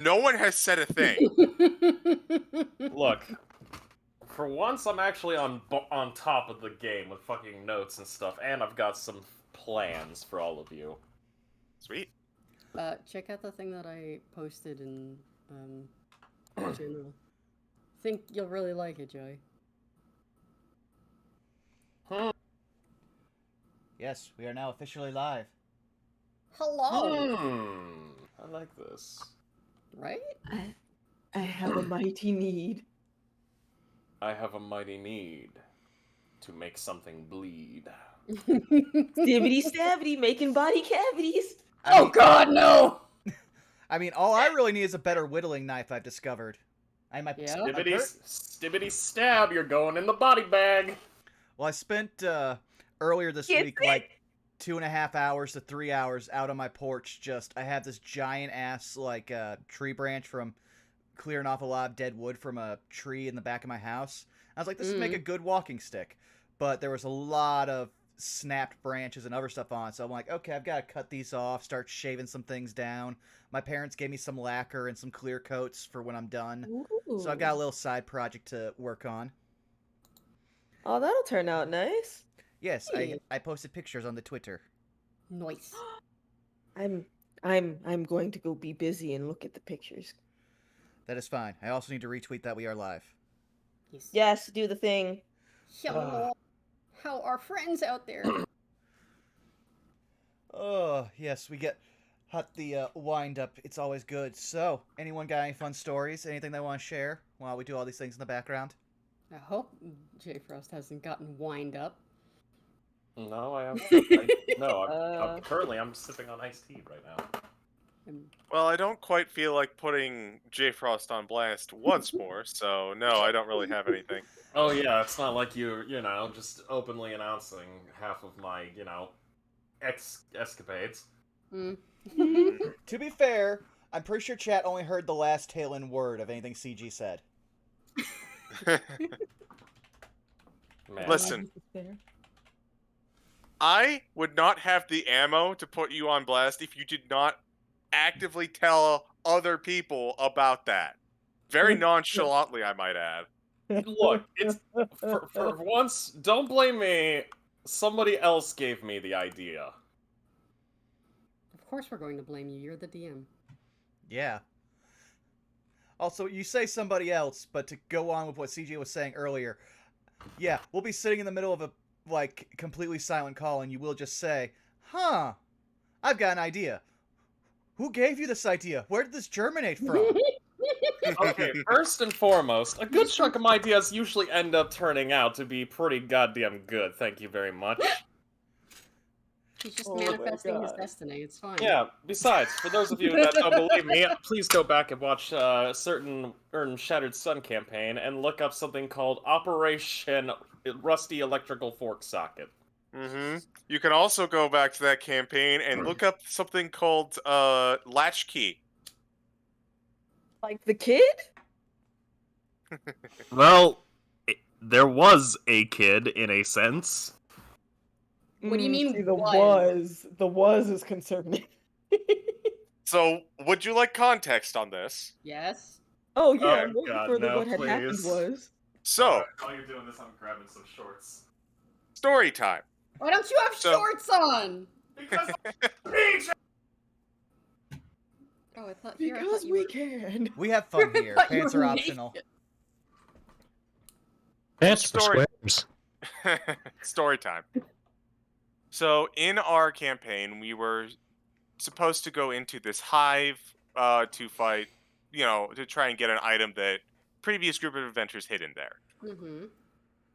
No one has said a thing. Look, for once I'm actually on top of the game with fucking notes and stuff, and I've got some plans for all of you. Sweet. Check out the thing that I posted in general. Think you'll really like it, Joey. Yes, we are now officially live. Hello! I like this. Right? I have a mighty need. I have a mighty need to make something bleed. Stibbity stabbity, making body cavities. Oh god, no! I mean, all I really need is a better whittling knife I've discovered. Yeah? Stibbity stab, you're going in the body bag. Well, I spent earlier this week like 2.5 hours to 3 hours out on my porch. I have this giant ass like tree branch from clearing off a lot of dead wood from a tree in the back of my house. I was like, this would make a good walking stick, but there was a lot of snapped branches and other stuff on it, so I'm like, okay, I've got to cut these off, start shaving some things down. My parents gave me some lacquer and some clear coats for when I'm done. Ooh. So I've got a little side project to work on. Oh, that'll turn out nice. Yes, I posted pictures on the Twitter. Nice. I'm going to go be busy and look at the pictures. That is fine. I also need to retweet that we are live. Yes, do the thing. Hello. How are friends out there? Oh, yes, we get the wind up. It's always good. So, anyone got any fun stories? Anything they want to share while we do all these things in the background? I hope J Frost hasn't gotten wind up. No, I have. Currently, I'm sipping on iced tea right now. Well, I don't quite feel like putting J Frost on blast once more, so no, I don't really have anything. Oh yeah, it's not like you just openly announcing half of my, escapades. To be fair, I'm pretty sure chat only heard the last tail end word of anything CG said. Man. Listen, I would not have the ammo to put you on blast if you did not actively tell other people about that. Very nonchalantly, I might add. Look, it's for once, don't blame me. Somebody else gave me the idea. Of course we're going to blame you. You're the DM. Yeah. Also, you say somebody else, but to go on with what CJ was saying earlier, yeah, we'll be sitting in the middle of a, completely silent call, and you will just say, huh, I've got an idea. Who gave you this idea? Where did this germinate from? Okay, first and foremost, a good chunk of my ideas usually end up turning out to be pretty goddamn good, thank you very much. He's just manifesting his destiny, it's fine. Yeah, besides, for those of you that don't believe me, please go back and watch a certain Shattered Sun campaign and look up something called Operation Rusty Electrical Fork Socket. Mm-hmm. You can also go back to that campaign and look up something called Latchkey. Like the kid? Well, there was a kid, in a sense. What do you mean, see, the was is concerning. So, would you like context on this? Yes. Oh yeah, Oh, God, no, what had happened please. was. So, while you're doing this, I'm grabbing some shorts. story time. Why don't you have shorts on? Because I'm beach! Oh, I thought Because we can. We have fun here. Pants are optional. Pants for squares. Story time. So, in our campaign, we were supposed to go into this hive to fight, to try and get an item that previous group of adventurers hid in there. Mm-hmm.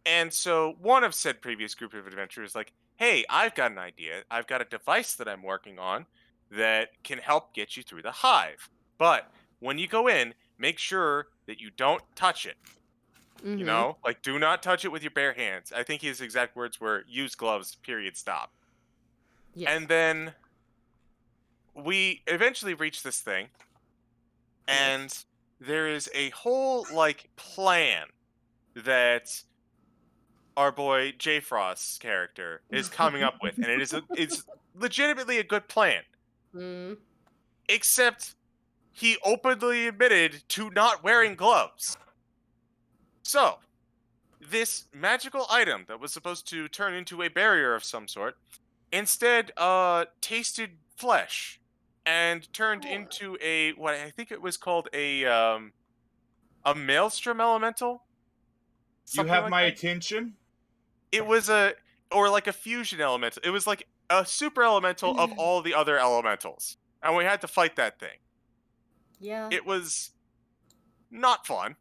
And so one of said previous group of adventurers like, hey, I've got an idea. I've got a device that I'm working on that can help get you through the hive. But when you go in, make sure that you don't touch it. Mm-hmm. Do not touch it with your bare hands. I think his exact words were, use gloves, period, stop. Yes. And then we eventually reach this thing, and there is a whole, plan that our boy J Frost's character is coming up with, and it's legitimately a good plan. Mm. Except he openly admitted to not wearing gloves. So, this magical item that was supposed to turn into a barrier of some sort instead tasted flesh and turned into a what I think it was called a maelstrom elemental. You Something have like my that. attention. It was like a fusion elemental. It was like a super elemental of all the other elementals, and we had to fight that thing. Yeah. It was not fun.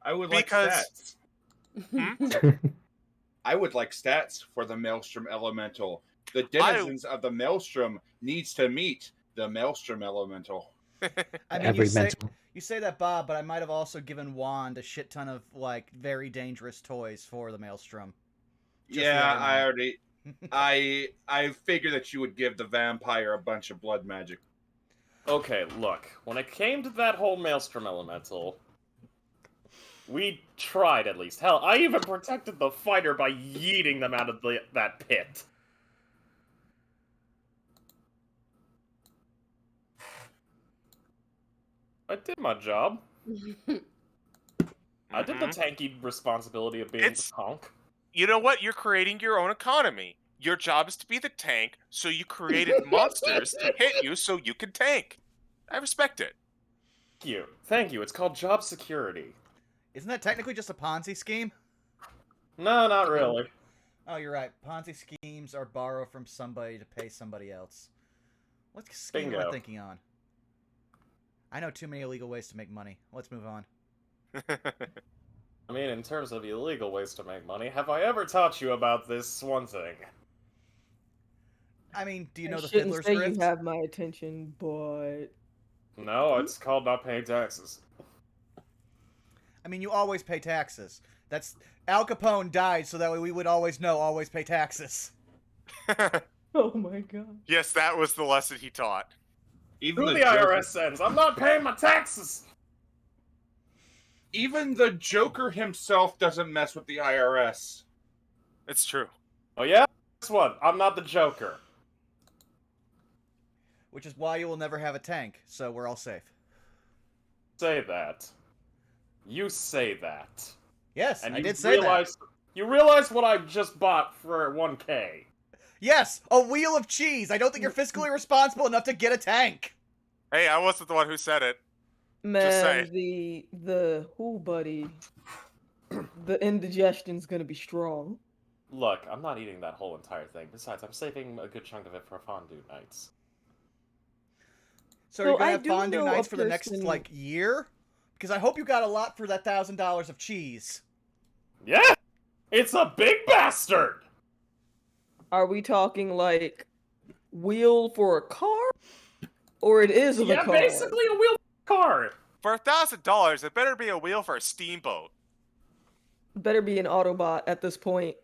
I would Because- like stats. I would like stats for the Maelstrom Elemental. The denizens of the Maelstrom needs to meet the Maelstrom Elemental. I mean, Every mental. you say that, Bob, but I might have also given Wand a shit ton of like very dangerous toys for the Maelstrom. Just the Yeah, other I night. already. I figured that you would give the vampire a bunch of blood magic. Okay, look. When it came to that whole Maelstrom Elemental, we tried at least. Hell, I even protected the fighter by yeeting them out of that pit. I did my job. I did the tanky responsibility of being It's- the tank. You know what? You're creating your own economy. Your job is to be the tank, so you created monsters to hit you so you can tank. I respect it. Thank you. It's called job security. Isn't that technically just a Ponzi scheme? No, not really. Oh, you're right. Ponzi schemes are borrow from somebody to pay somebody else. What scheme am I Bingo. thinking on? I know too many illegal ways to make money. Let's move on. I mean, in terms of illegal ways to make money, have I ever taught you about this one thing? I mean, do you I know the shouldn't Fiddler's say Grift? you have my attention, but No, it's called not paying taxes. I mean, you always pay taxes. That's Al Capone died so that way we would always know, always pay taxes. oh my god. Yes, that was the lesson he taught. Even Who the Joker- IRS sends? I'm not paying my taxes! Even the Joker himself doesn't mess with the IRS. It's true. Oh yeah? Guess what? I'm not the Joker. Which is why you will never have a tank, so we're all safe. Say that. You say that. Yes, And I you did say that. You realize what I just bought for 1K. Yes, a wheel of cheese. I don't think you're fiscally responsible enough to get a tank. Hey, I wasn't the one who said it. Man, say. the buddy, the indigestion's gonna be strong. Look, I'm not eating that whole entire thing. Besides, I'm saving a good chunk of it for fondue nights. So, you're gonna I have do fondue know nights a for the next person- like year? Because I hope you got a lot for that $1,000 of cheese. Yeah! It's a big bastard! Are we talking like wheel for a car, or it is a Yeah, car? basically a wheel car! For $1,000, it better be a wheel for a steamboat. Better be an Autobot at this point.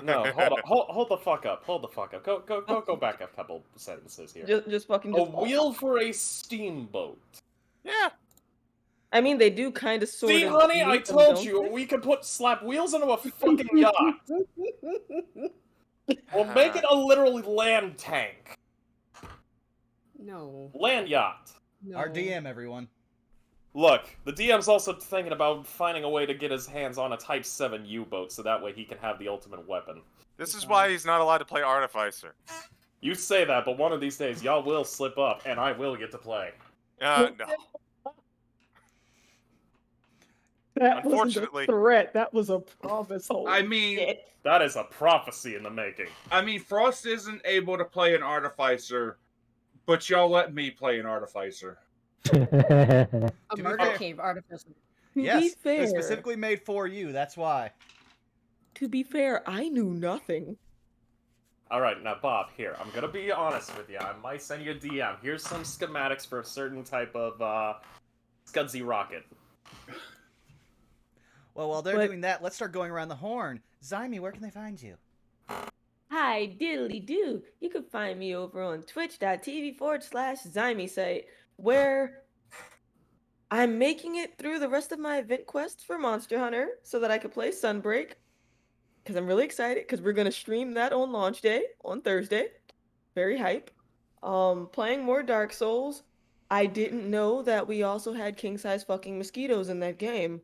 No, hold the fuck up. Hold the fuck up. Go back a couple sentences here. Just fucking. A Just, wheel for a steamboat. Yeah. I mean, they do kind of sort See, of. honey, I meet them, told don't you they? we could slap wheels into a fucking yacht. We'll make it a literally land tank. No. Land yacht. No. Our DM, everyone. Look, the DM's also thinking about finding a way to get his hands on a Type 7 U-boat so that way he can have the ultimate weapon. This is why he's not allowed to play Artificer. You say that, but one of these days y'all will slip up and I will get to play. No. That wasn't Unfortunately. a threat. That was a promise. Holy I mean, shit. That is a prophecy in the making. Frost isn't able to play an Artificer, but y'all let me play an Artificer. A To be murder fair- cave artificer. To Yes, be it fair, was specifically made for you. That's why. to be fair, I knew nothing. Alright, now Bob, here, I'm gonna be honest with you. I might send you a DM. Here's some schematics for a certain type of, Scudsy rocket. Well, while they're But- doing that, let's start going around the horn. Zyme, where can they find you? Hi, diddly do. You can find me over on twitch.tv/Zyme site, where I'm making it through the rest of my event quests for Monster Hunter so that I can play Sunbreak. Because I'm really excited because we're going to stream that on launch day on Thursday. Very hype. Playing more Dark Souls. I didn't know that we also had king-size fucking mosquitoes in that game.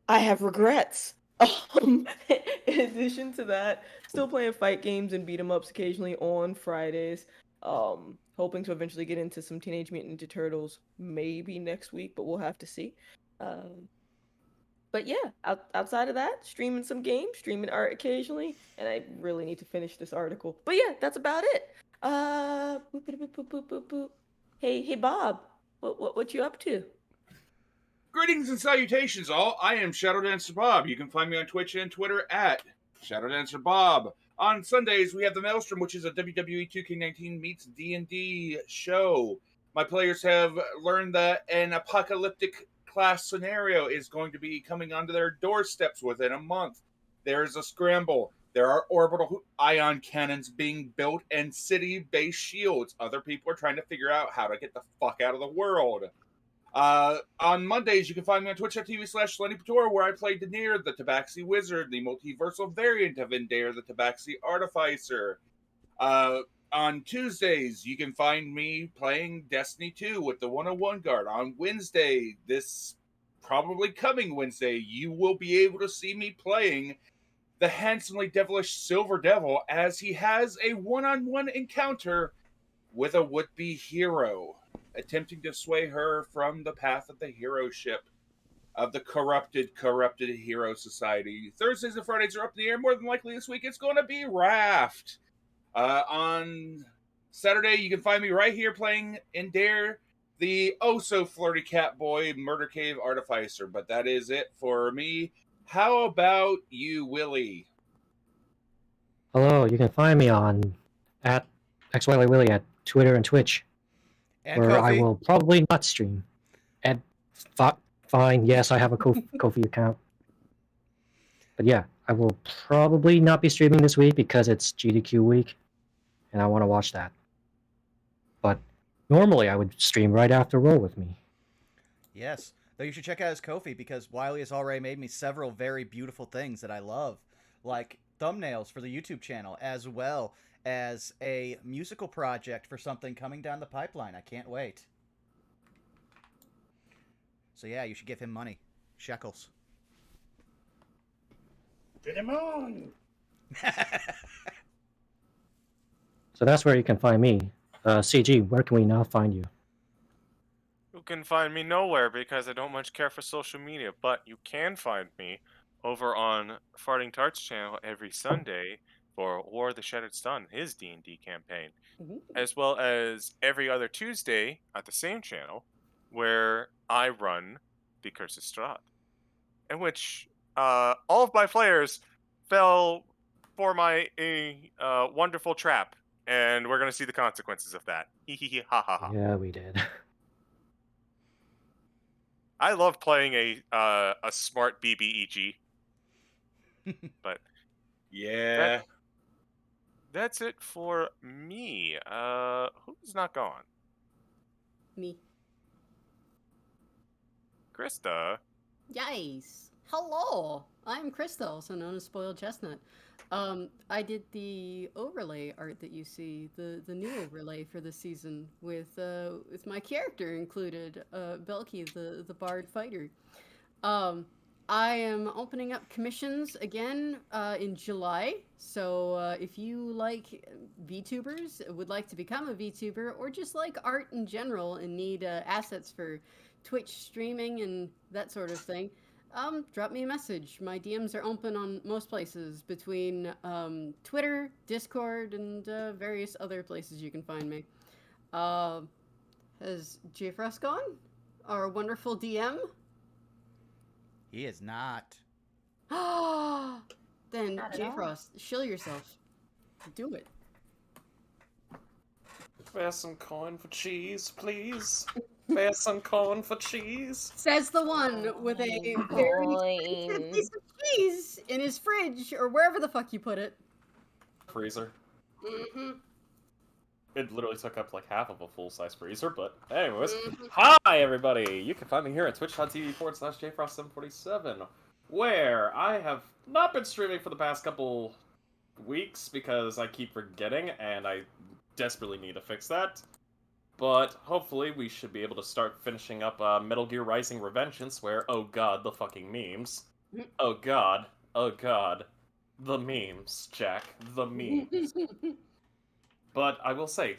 I have regrets. In addition to that, still playing fight games and beat 'em ups occasionally on Fridays. Hoping to eventually get into some Teenage Mutant Ninja Turtles maybe next week, but we'll have to see. But yeah, outside of that, streaming some games, streaming art occasionally, and I really need to finish this article. But yeah, that's about it. Boop, boop, boop, boop, boop, boop. Hey, Bob, what you up to? Greetings and salutations, all. I am Shadow Dancer Bob. You can find me on Twitch and Twitter at Shadow Dancer Bob. On Sundays, we have the Maelstrom, which is a WWE 2K19 meets D&D show. My players have learned that an apocalyptic class scenario is going to be coming onto their doorsteps within a month. There is a scramble. There are orbital ion cannons being built and city-based shields. Other people are trying to figure out how to get the fuck out of the world. On Mondays, you can find me on twitch.tv/LennyPator, where I play Daendair, the Tabaxi Wizard, the multiversal variant of Endair, the Tabaxi Artificer. On Tuesdays, you can find me playing Destiny 2 with the 101 Guard. On Wednesday, this probably coming Wednesday, you will be able to see me playing the handsomely devilish Silver Devil as he has a one-on-one encounter with a would-be hero, attempting to sway her from the path of the heroship of the corrupted hero society. Thursdays and Fridays are up in the air. More than likely this week it's going to be Raft. On Saturday, you can find me right here playing Endair, the oh-so-flirty cat boy Murder Cave Artificer. But that is it for me. How about you, Willie? Hello, you can find me on at XYLWilly at Twitter and Twitch, And where I Kofi. will probably not stream. And fine, yes, I have a Kofi account. But yeah, I will probably not be streaming this week because it's GDQ week, and I want to watch that. But normally I would stream right after Roll With Me. Yes. Though you should check out his Ko-fi because Wiley has already made me several very beautiful things that I love, like thumbnails for the YouTube channel, as well as a musical project for something coming down the pipeline. I can't wait. So yeah, you should give him money. Shekels. Get him on! So that's where you can find me. CG, where can we now find you? You can find me nowhere because I don't much care for social media, but you can find me over on Farting Tart's channel every Sunday for War of the Shattered Sun, his D&D campaign, as well as every other Tuesday at the same channel where I run the Curse of Strahd, in which all of my players fell for my wonderful trap, and we're going to see the consequences of that. Hee hee hee ha ha ha. Yeah, we did. I love playing a smart BBEG, but Yeah. that's it for me. Who's not gone? Me. Krista. Yes. Hello. I'm Krista, also known as Spoiled Chestnut. I did the overlay art that you see, the new overlay for this season with my character included, Belki, the bard fighter. I am opening up commissions again in July, so if you like VTubers, would like to become a VTuber, or just like art in general and need assets for Twitch streaming and that sort of thing, drop me a message. My DMs are open on most places between Twitter, Discord, and various other places you can find me. Has J. Frost gone? Our wonderful DM? He is not. Then, Not at J. all. Frost, shill yourself. Do it. There's some corn for cheese, please. There's some corn for cheese. Says the one with a very Coin. piece of cheese in his fridge, or wherever the fuck you put it. Freezer. Mm-hmm. It literally took up like half of a full-size freezer, but anyways. Hi, everybody! You can find me here at twitch.tv/jfrost747, where I have not been streaming for the past couple weeks because I keep forgetting, and I desperately need to fix that. But hopefully we should be able to start finishing up Metal Gear Rising Revengeance, where, oh god, the fucking memes. Oh god, the memes, Jack, the memes. But I will say,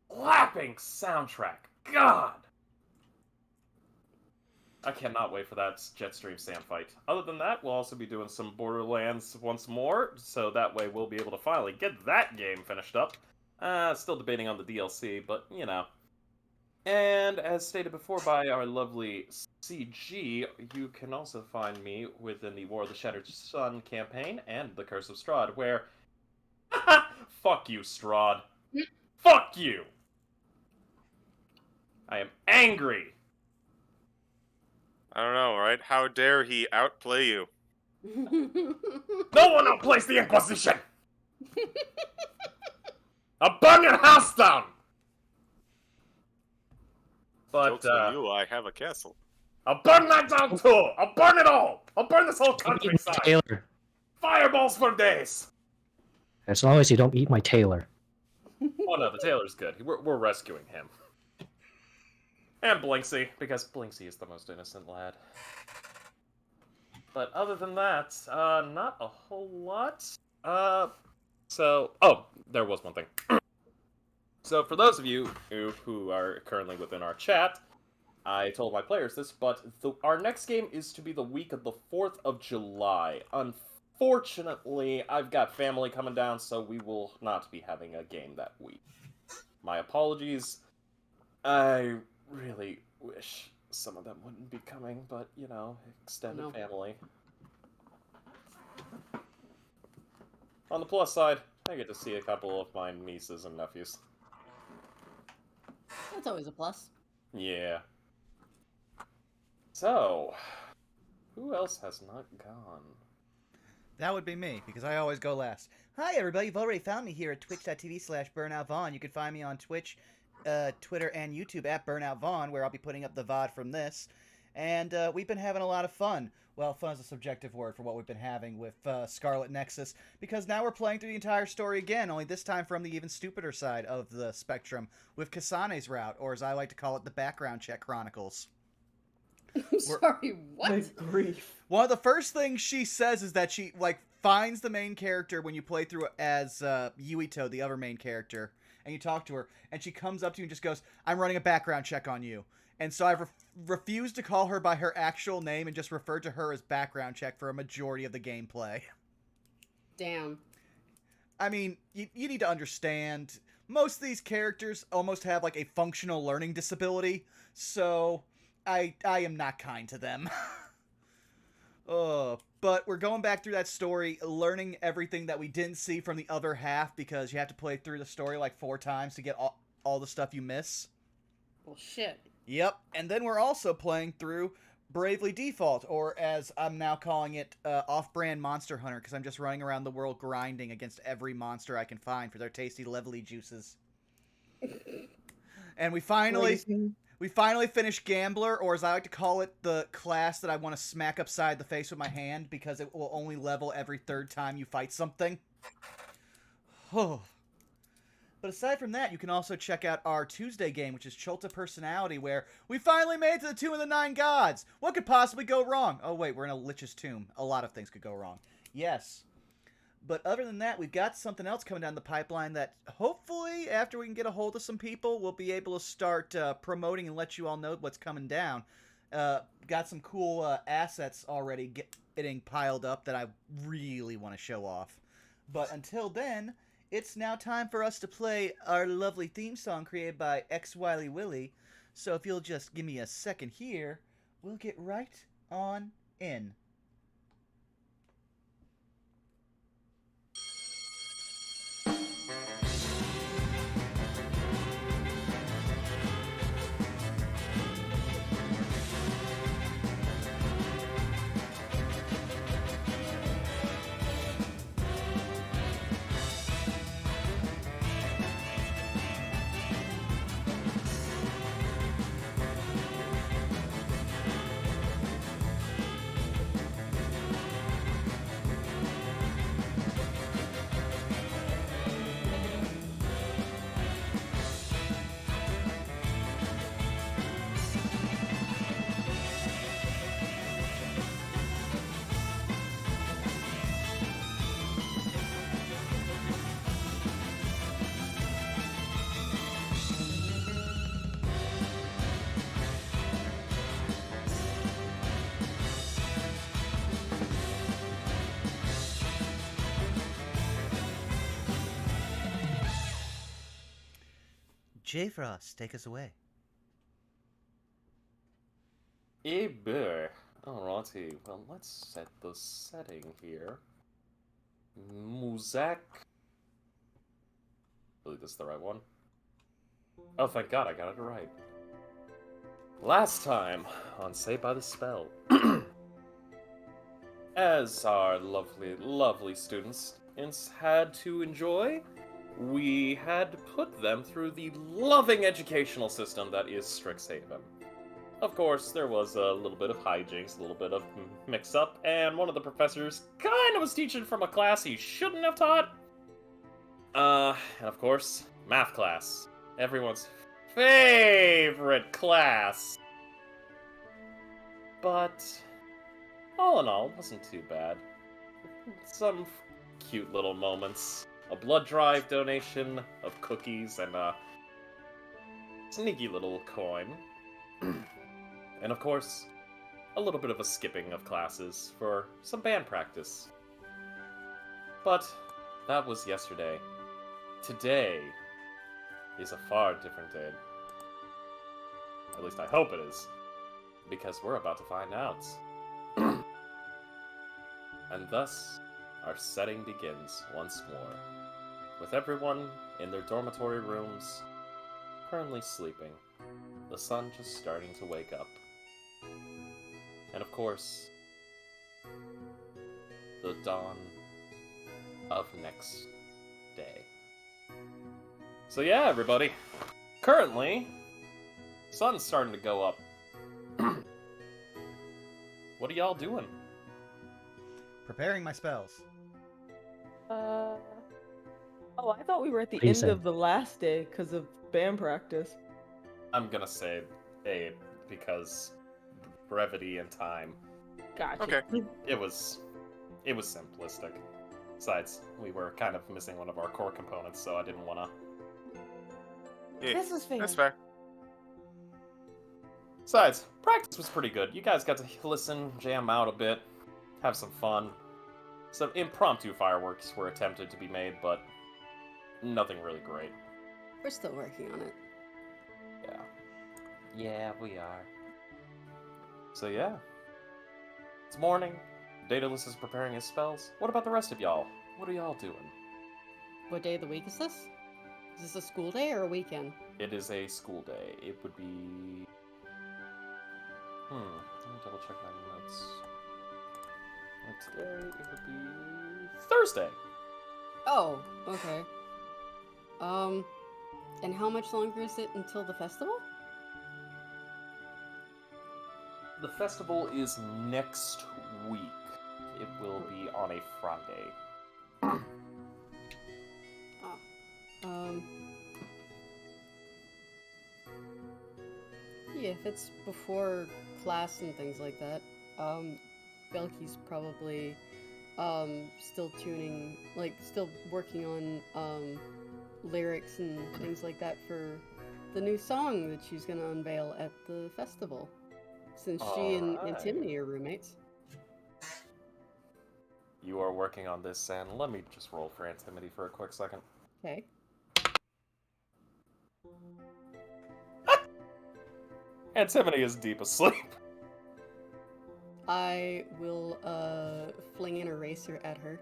slapping soundtrack, god! I cannot wait for that Jetstream Sam fight. Other than that, we'll also be doing some Borderlands once more, so that way we'll be able to finally get that game finished up. Still debating on the DLC, but, you know. And as stated before by our lovely CG, you can also find me within the War of the Shattered Sun campaign and the Curse of Strahd, where... Fuck you, Strahd. Fuck you! I am angry! I don't know, right? How dare he outplay you? No one outplays the Inquisition! I'll burn your house down! But, Jokes on you, I have a castle. I'll burn that down too! I'll burn it all! I'll burn this whole countryside! Taylor. Fireballs for days! As long as you don't eat my Taylor. Oh no, the Taylor's good. We're rescuing him. And Blinksy, because Blinksy is the most innocent lad. But other than that, not a whole lot. Oh, there was one thing. So for those of you who are currently within our chat, I told my players this, but our next game is to be the week of the 4th of July. Unfortunately, I've got family coming down, so we will not be having a game that week. My apologies. I really wish some of them wouldn't be coming, but, you know, extended family. On the plus side, I get to see a couple of my nieces and nephews. That's always a plus. Yeah. So, who else has not gone? That would be me, because I always go last. Hi, everybody. You've already found me here at twitch.tv/BurnoutVaughn. You can find me on Twitch, Twitter, and YouTube at BurnoutVaughn, where I'll be putting up the VOD from this. And we've been having a lot of fun. Well, fun is a subjective word for what we've been having with Scarlet Nexus, because now we're playing through the entire story again, only this time from the even stupider side of the spectrum, with Kasane's route, or as I like to call it, the Background Check Chronicles. I'm sorry, what? My grief. One of the first things she says is that she, like, finds the main character when you play through as Yuito, the other main character, and you talk to her, and she comes up to you and just goes, "I'm running a background check on you." And so I've refused to call her by her actual name and just referred to her as background check for a majority of the gameplay. Damn. I mean, you need to understand, most of these characters almost have, like, a functional learning disability, so I am not kind to them. But we're going back through that story, learning everything that we didn't see from the other half, because you have to play through the story like 4 times to get all the stuff you miss. Well, shit. Yep, and then we're also playing through Bravely Default, or as I'm now calling it, Off-Brand Monster Hunter, because I'm just running around the world grinding against every monster I can find for their tasty lovely juices. And we finally finished Gambler, or as I like to call it, the class that I want to smack upside the face with my hand, because it will only level every 3rd time you fight something. Oh. But aside from that, you can also check out our Tuesday game, which is Cholta Personality, where we finally made it to the Tomb of the 9 Gods! What could possibly go wrong? Oh wait, we're in a Lich's tomb. A lot of things could go wrong. Yes. But other than that, we've got something else coming down the pipeline that hopefully, after we can get a hold of some people, we'll be able to start promoting and let you all know what's coming down. Got some cool assets already getting piled up that I really want to show off. But until then, it's now time for us to play our lovely theme song created by X Wiley Willy. So if you'll just give me a second here, we'll get right on in. J-Frost, take us away. Eber. Alrighty, well, let's set the setting here. Muzak. I believe this is the right one. Oh, thank God, I got it right. Last time on Saved by the Spell. As our lovely, lovely students had to enjoy, we had put them through the loving educational system that is Strixhaven. Of course, there was a little bit of hijinks, a little bit of mix-up, and one of the professors kind of was teaching from a class he shouldn't have taught. And of course, math class. Everyone's favorite class. But all in all, it wasn't too bad. Some cute little moments. A blood drive donation of cookies and a sneaky little coin. And of course, a little bit of a skipping of classes for some band practice. But that was yesterday. Today is a far different day. At least I hope it is. Because we're about to find out. And thus, our setting begins once more. With everyone in their dormitory rooms, currently sleeping. The sun just starting to wake up. And of course, the dawn of next day. So yeah, everybody. Currently, sun's starting to go up. What are y'all doing? Preparing my spells. Oh, I thought we were at the What do you end say? of the last day because of band practice. I'm gonna say 8 because brevity and time. Gotcha. Okay. It was simplistic. Besides, we were kind of missing one of our core components, so I didn't want to. Yeah, This is fair. that's fair. Besides, practice was pretty good. You guys got to listen, jam out a bit, have some fun. Some impromptu fireworks were attempted to be made, but nothing really great. We're still working on it. Yeah. Yeah, we are. So yeah. It's morning. Daedalus is preparing his spells. What about the rest of y'all? What are y'all doing? What day of the week is this? Is this a school day or a weekend? It is a school day. It would be... Let me double check my notes. Today, it would be... Thursday! Oh, okay. And how much longer is it until the festival? The festival is next week. It will be on a Friday. Yeah, if it's before class and things like that, Belki's probably, still tuning, like, still working on, lyrics and things like that for the new song that she's gonna unveil at the festival. Since she and Alright. Timmy are roommates. You are working on this, and let me just roll for Antimony for a quick second. Okay. Antimony is deep asleep. I will, fling an eraser at her.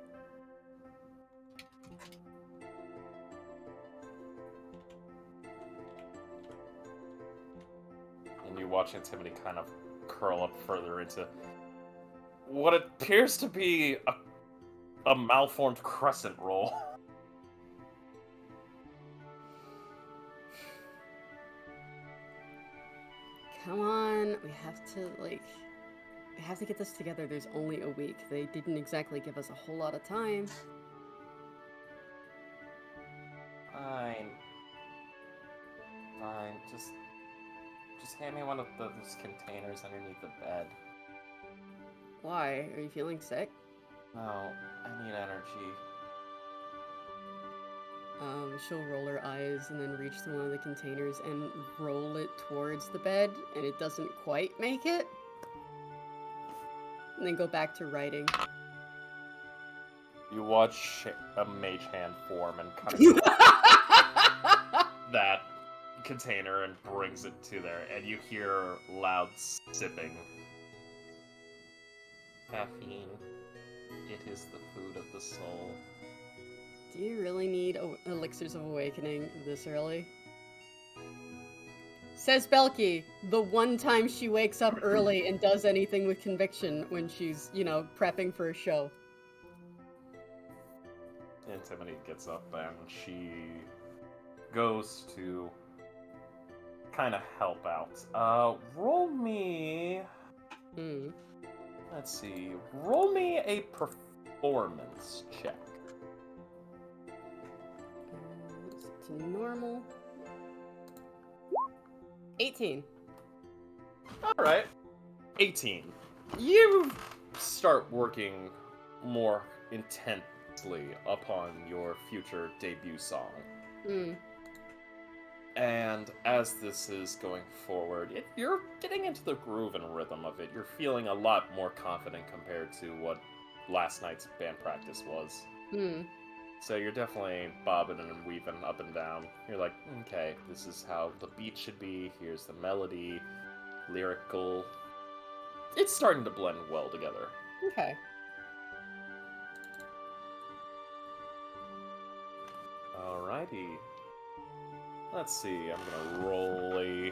And you watch Antimony kind of curl up further into what appears to be a malformed crescent roll. Come on, we have to get this together. There's only a week. They didn't exactly give us a whole lot of time. Fine. Fine. Just hand me one of those containers underneath the bed. Why? Are you feeling sick? No, I need energy. She'll roll her eyes and then reach to one of the containers and roll it towards the bed, and it doesn't quite make it. And then go back to writing. You watch a mage hand form and kind of that container and brings it to there, and you hear loud sipping. Caffeine. It is the food of the soul. Do you really need elixirs of awakening this early? Says Belki, the one time she wakes up early and does anything with conviction when she's, prepping for a show. Antimony gets up and she goes to kind of help out. Roll me... Let's see. Roll me a performance check. It's normal. 18. Alright. 18. You start working more intensely upon your future debut song. And as this is going forward, you're getting into the groove and rhythm of it. You're feeling a lot more confident compared to what last night's band practice was. So you're definitely bobbing and weaving up and down. You're like, okay, this is how the beat should be. Here's the melody, lyrical. It's starting to blend well together. Okay. Alrighty. Let's see, I'm gonna roll a...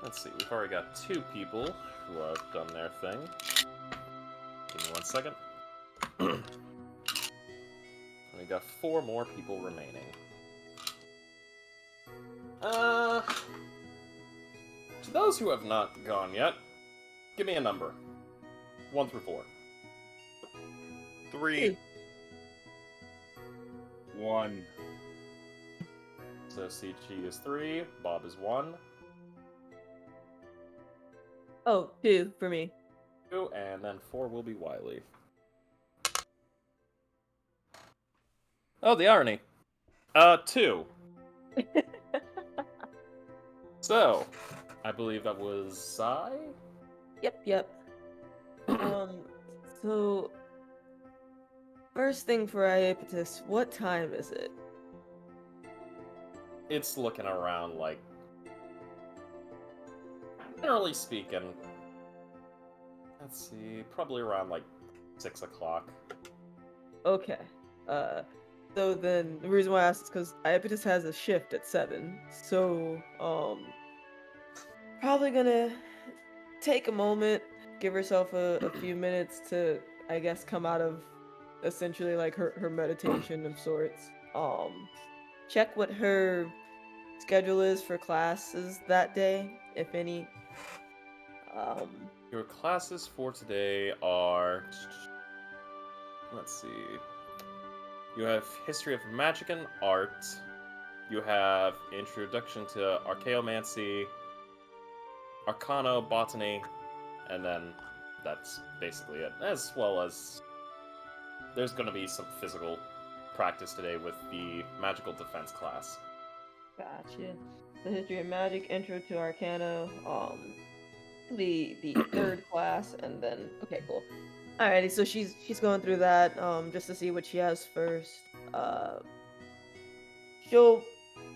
Let's see, we've already got 2 people who have done their thing. Give me 1 second. We got 4 more people remaining. To those who have not gone yet, give me a number. 1 through 4. 3. 1. So CG is 3, Bob is 1, Oh, 2 for me. 2, and then 4 will be Wiley. Oh, the irony. 2. So, I believe that was Zai? Yep. So first thing for Iapetus, what time is it? It's looking around like... Generally speaking, let's see, probably around like 6 o'clock. Okay. So then the reason why I asked is because Iapetus has a shift at 7. So, probably gonna take a moment, give herself a few minutes to, I guess, come out of essentially like her meditation of sorts. Check what her schedule is for classes that day, if any. Your classes for today are... Let's see. You have History of Magic and Art. You have Introduction to Archaeomancy, Arcano, Botany, and then that's basically it. As well as there's going to be some physical practice today with the Magical Defense class. Gotcha. The History of Magic, Intro to Arcana, the 3rd class, and then okay, cool. Alrighty, so she's going through that just to see what she has first. She'll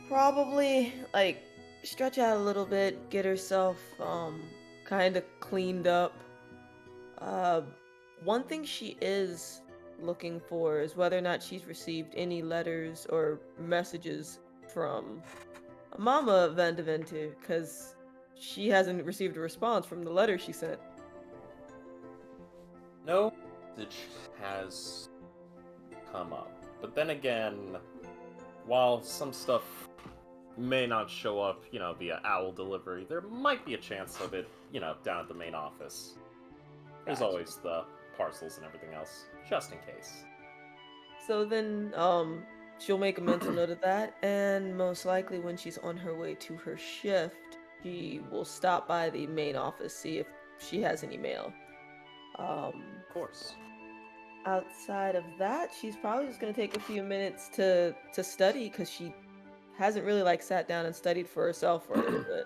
probably like stretch out a little bit, get herself kind of cleaned up. One thing she is looking for is whether or not she's received any letters or messages from Mama Van de Ventu, because she hasn't received a response from the letter she sent. No message has come up. But then again, while some stuff may not show up, via owl delivery, there might be a chance of it, down at the main office. There's Gotcha. always the parcels and everything else, just in case. So then, she'll make a mental note of that, and most likely when she's on her way to her shift, she will stop by the main office, see if she has any mail. Of course. Outside of that, she's probably just gonna take a few minutes to study, because she hasn't really sat down and studied for herself for a little bit.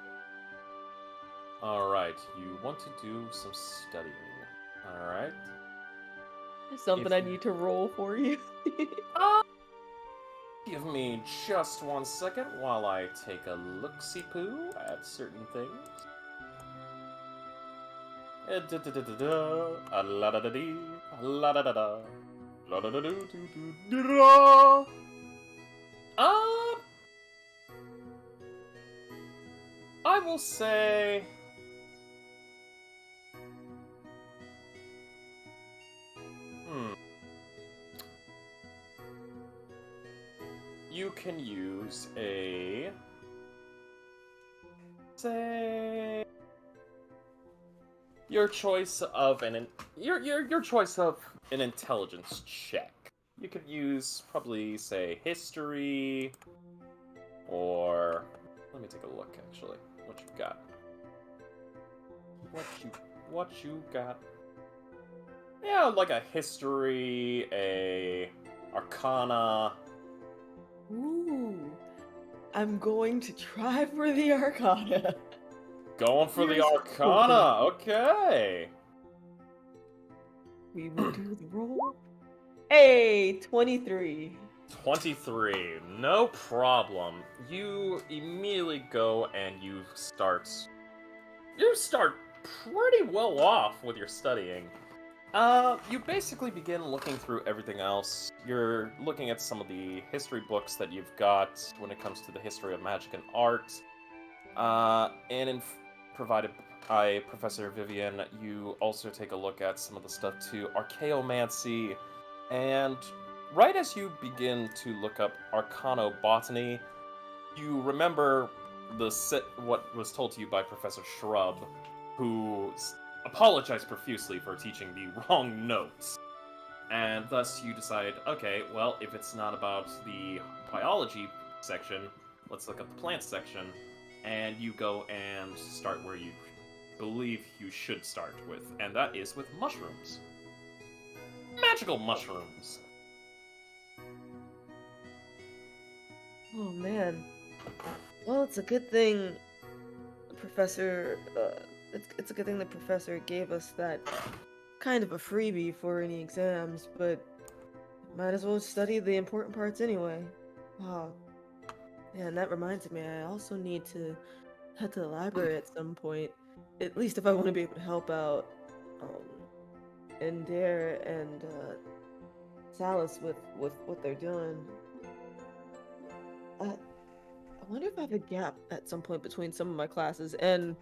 Alright, you want to do some studying. Alright. Something If I you- need to roll for you. Give me just 1 second while I take a look-see-poo at certain things. La-da-da-dee, la-da-da-da, la-da-da-doo-doo-doo-da. I will say... You can use a... say... Your choice of an your choice of an intelligence check. You could use probably say history, or let me take a look actually. What you got? What you got? Yeah, like a history, a arcana. Ooh. I'm going to try for the Arcana. Going for the Here's arcana. Okay. We will do the roll. Hey, 23. 23, no problem. You immediately go and you start pretty well off with your studying. You basically begin looking through everything else. You're looking at some of the history books that you've got when it comes to the history of magic and art. Provided by Professor Vivian, you also take a look at some of the stuff to archaeomancy, and right as you begin to look up arcanobotany, you remember what was told to you by Professor Shrub, who apologized profusely for teaching the wrong notes. And thus you decide, okay, well, if it's not about the biology section, let's look up the plant section, and you go and start where you believe you should start with, and that is with mushrooms. Magical mushrooms. Oh man. Well, it's a good thing Professor, it's a good thing the professor gave us that kind of a freebie for any exams, but might as well study the important parts anyway. Oh, yeah, and that reminds me, I also need to head to the library at some point, at least if I want to be able to help out Endair and Salus with what they're doing. I wonder if I have a gap at some point between some of my classes, and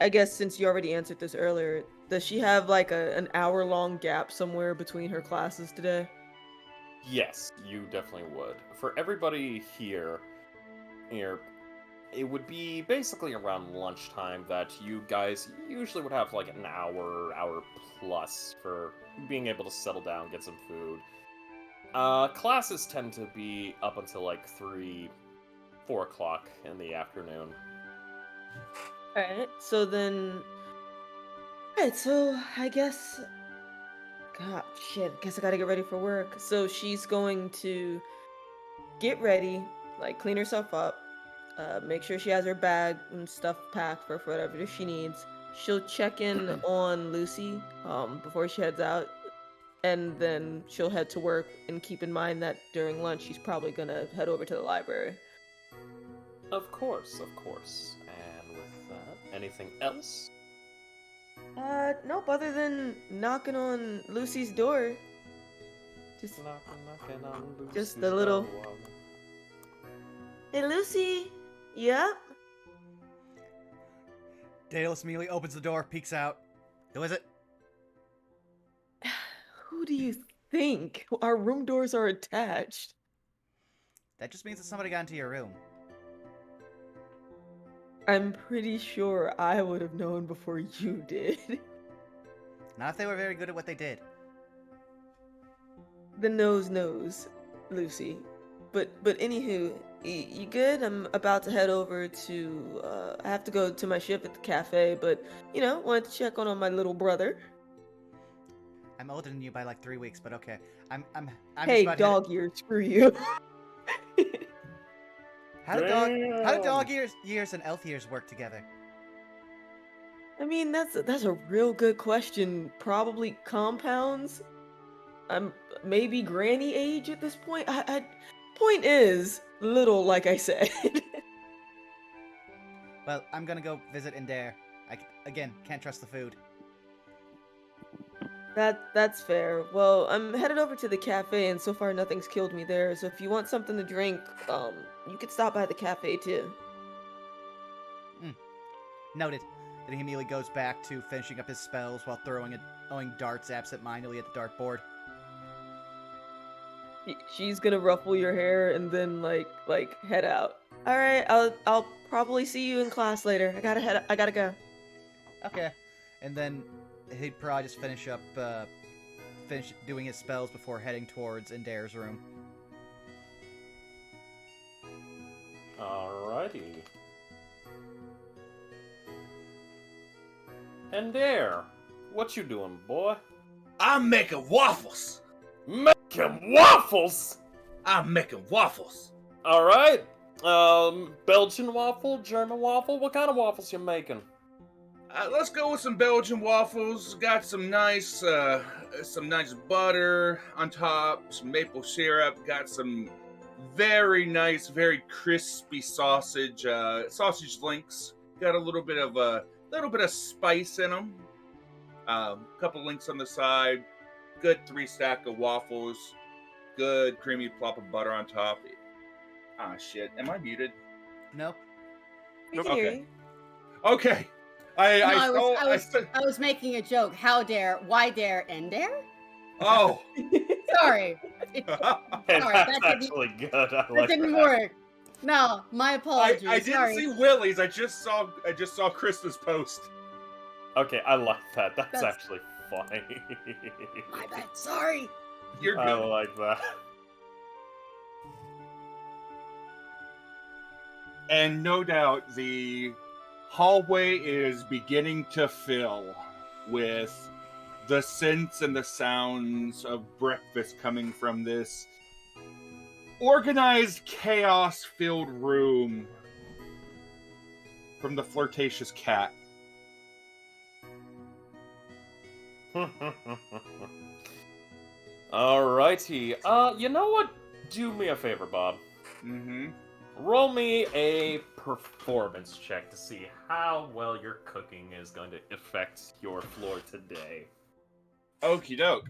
I guess since you already answered this earlier, does she have like an hour-long gap somewhere between her classes today? Yes, you definitely would. For everybody here, it would be basically around lunchtime that you guys usually would have like an hour plus for being able to settle down, get some food. Classes tend to be up until like 4 o'clock in the afternoon. Alright, so then... Alright, so I guess... God, shit, guess I gotta get ready for work. So she's going to get ready, like clean herself up, make sure she has her bag and stuff packed for whatever she needs. She'll check in on Lucy before she heads out, and then she'll head to work, and keep in mind that during lunch she's probably gonna head over to the library. Of course. And with that, anything else? Nope, other than knocking on Lucy's door. Just Knocking on Lucy's just a little... door. Hey, Lucy! Yeah? Daedalus immediately opens the door, peeks out. Who is it? Who do you think? Our room doors are attached. That just means that somebody got into your room. I'm pretty sure I would have known before you did. Not if they were very good at what they did. The nose knows, Lucy. But anywho, you good? I'm about to head over to, I have to go to my shift at the cafe, but, wanted to check on my little brother. I'm older than you by like 3 weeks, but okay. I'm Hey, just about dog ears, screw you. How do dog years and elf years work together? I mean, that's a real good question. Probably compounds. I'm maybe granny age at this point. Point is, little, like I said. Well, I'm gonna go visit Endair. Again, can't trust the food. That's fair. Well, I'm headed over to the cafe, and so far nothing's killed me there. So if you want something to drink, you could stop by the cafe too. Noted. Then he immediately goes back to finishing up his spells while throwing darts absent-mindedly at the dartboard. She's gonna ruffle your hair and then like head out. All right, I'll probably see you in class later. I gotta go. Okay. And then he'd probably just finish doing his spells before heading towards Endair's room. Alrighty. Endair, what you doing, boy? I'm making waffles. Making waffles! I'm making waffles. Alright. Belgian waffle, German waffle, what kind of waffles you making? Let's go with some Belgian waffles. Got some nice butter on top, some maple syrup. Got some very nice, very crispy sausage links. Got a little bit of spice in them. A couple links on the side. Good 3-stack of waffles. Good creamy plop of butter on top. Ah, shit. Am I muted? No? We can Okay. hear you. Okay. I was making a joke. How dare? Why dare? Endair? Oh. Sorry. Hey, Sorry, that's that actually good. I That like didn't that. work. No, my apologies. I didn't Sorry. see Willie's. I just saw Krista's post. Okay, I like that. That's That's- actually funny. My bad. Sorry. You're I good. like that. And no doubt the hallway is beginning to fill with the scents and the sounds of breakfast coming from this organized, chaos-filled room from the flirtatious cat. Alrighty. You know what? Do me a favor, Bob. Mm-hmm. Roll me a performance check to see how well your cooking is going to affect your floor today. Okie doke.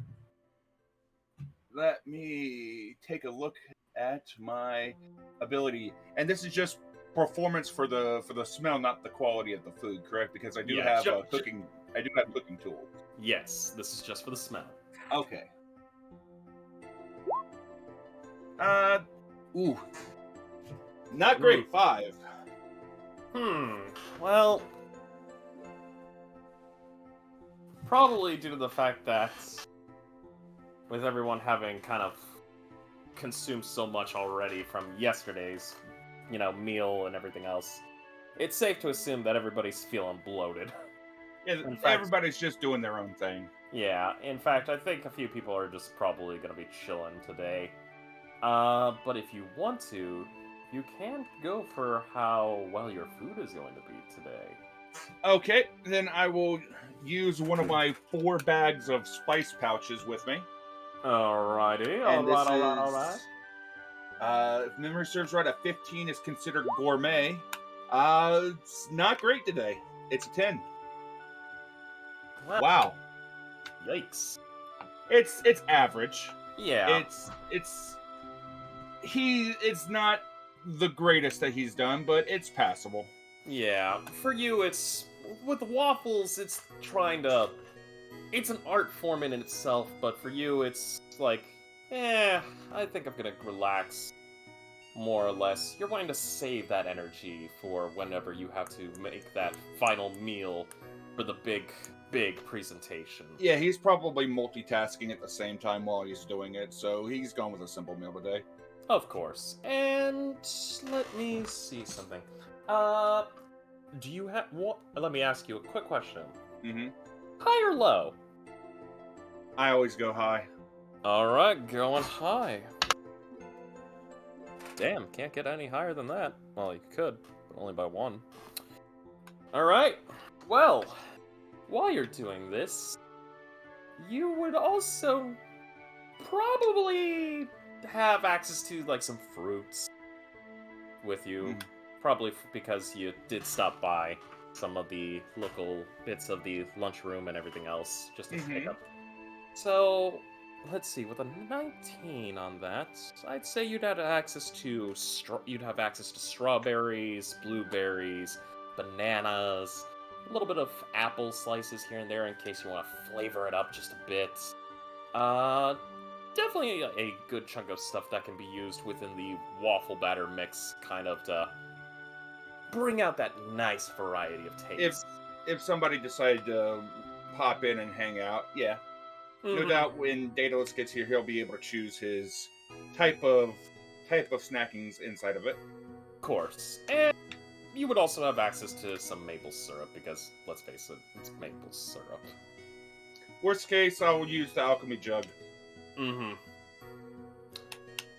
Let me take a look at my ability. And this is just performance for the smell, not the quality of the food, correct? Because I do Yeah, have cooking tools. Yes, this is just for the smell. Okay. Ooh. Not great. 5. Well, probably due to the fact that with everyone having kind of consumed so much already from yesterday's, meal and everything else, it's safe to assume that everybody's feeling bloated. Yeah, In fact- everybody's just doing their own thing. Yeah, in fact, I think a few people are just probably going to be chilling today. But if you want to, you can go for how well your food is going to be today. Okay, then I will use one of my 4 bags of spice pouches with me. Alrighty, And this alright. if memory serves right, a 15 is considered gourmet. It's not great today. It's a 10. Well, Wow. Yikes. It's average. Yeah. It's not the greatest that he's done, but it's passable. Yeah. For you, it's... With waffles, it's trying to... It's an art form in itself, but for you, it's like... I think I'm gonna relax. More or less. You're wanting to save that energy for whenever you have to make that final meal for the big presentation. Yeah, he's probably multitasking at the same time while he's doing it, so he's gone with a simple meal today. Of course. And let me see something. Do you have what? Let me ask you a quick question. Mm-hmm. High or low? I always go high. All right, going high. Damn, can't get any higher than that. Well, you could, but only by 1. All right. Well, while you're doing this, you would also probably have access to like some fruits with you, probably because you did stop by some of the local bits of the lunchroom and everything else just to pick up. So let's see, with a 19 on that, I'd say you'd have access to strawberries, blueberries, bananas, a little bit of apple slices here and there in case you want to flavor it up just a bit. Definitely a good chunk of stuff that can be used within the waffle batter mix, kind of to bring out that nice variety of taste. If somebody decided to pop in and hang out, yeah. No doubt when Daedalus gets here, he'll be able to choose his type of snackings inside of it. Of course. And you would also have access to some maple syrup, because, let's face it, it's maple syrup. Worst case, I'll use the alchemy jug.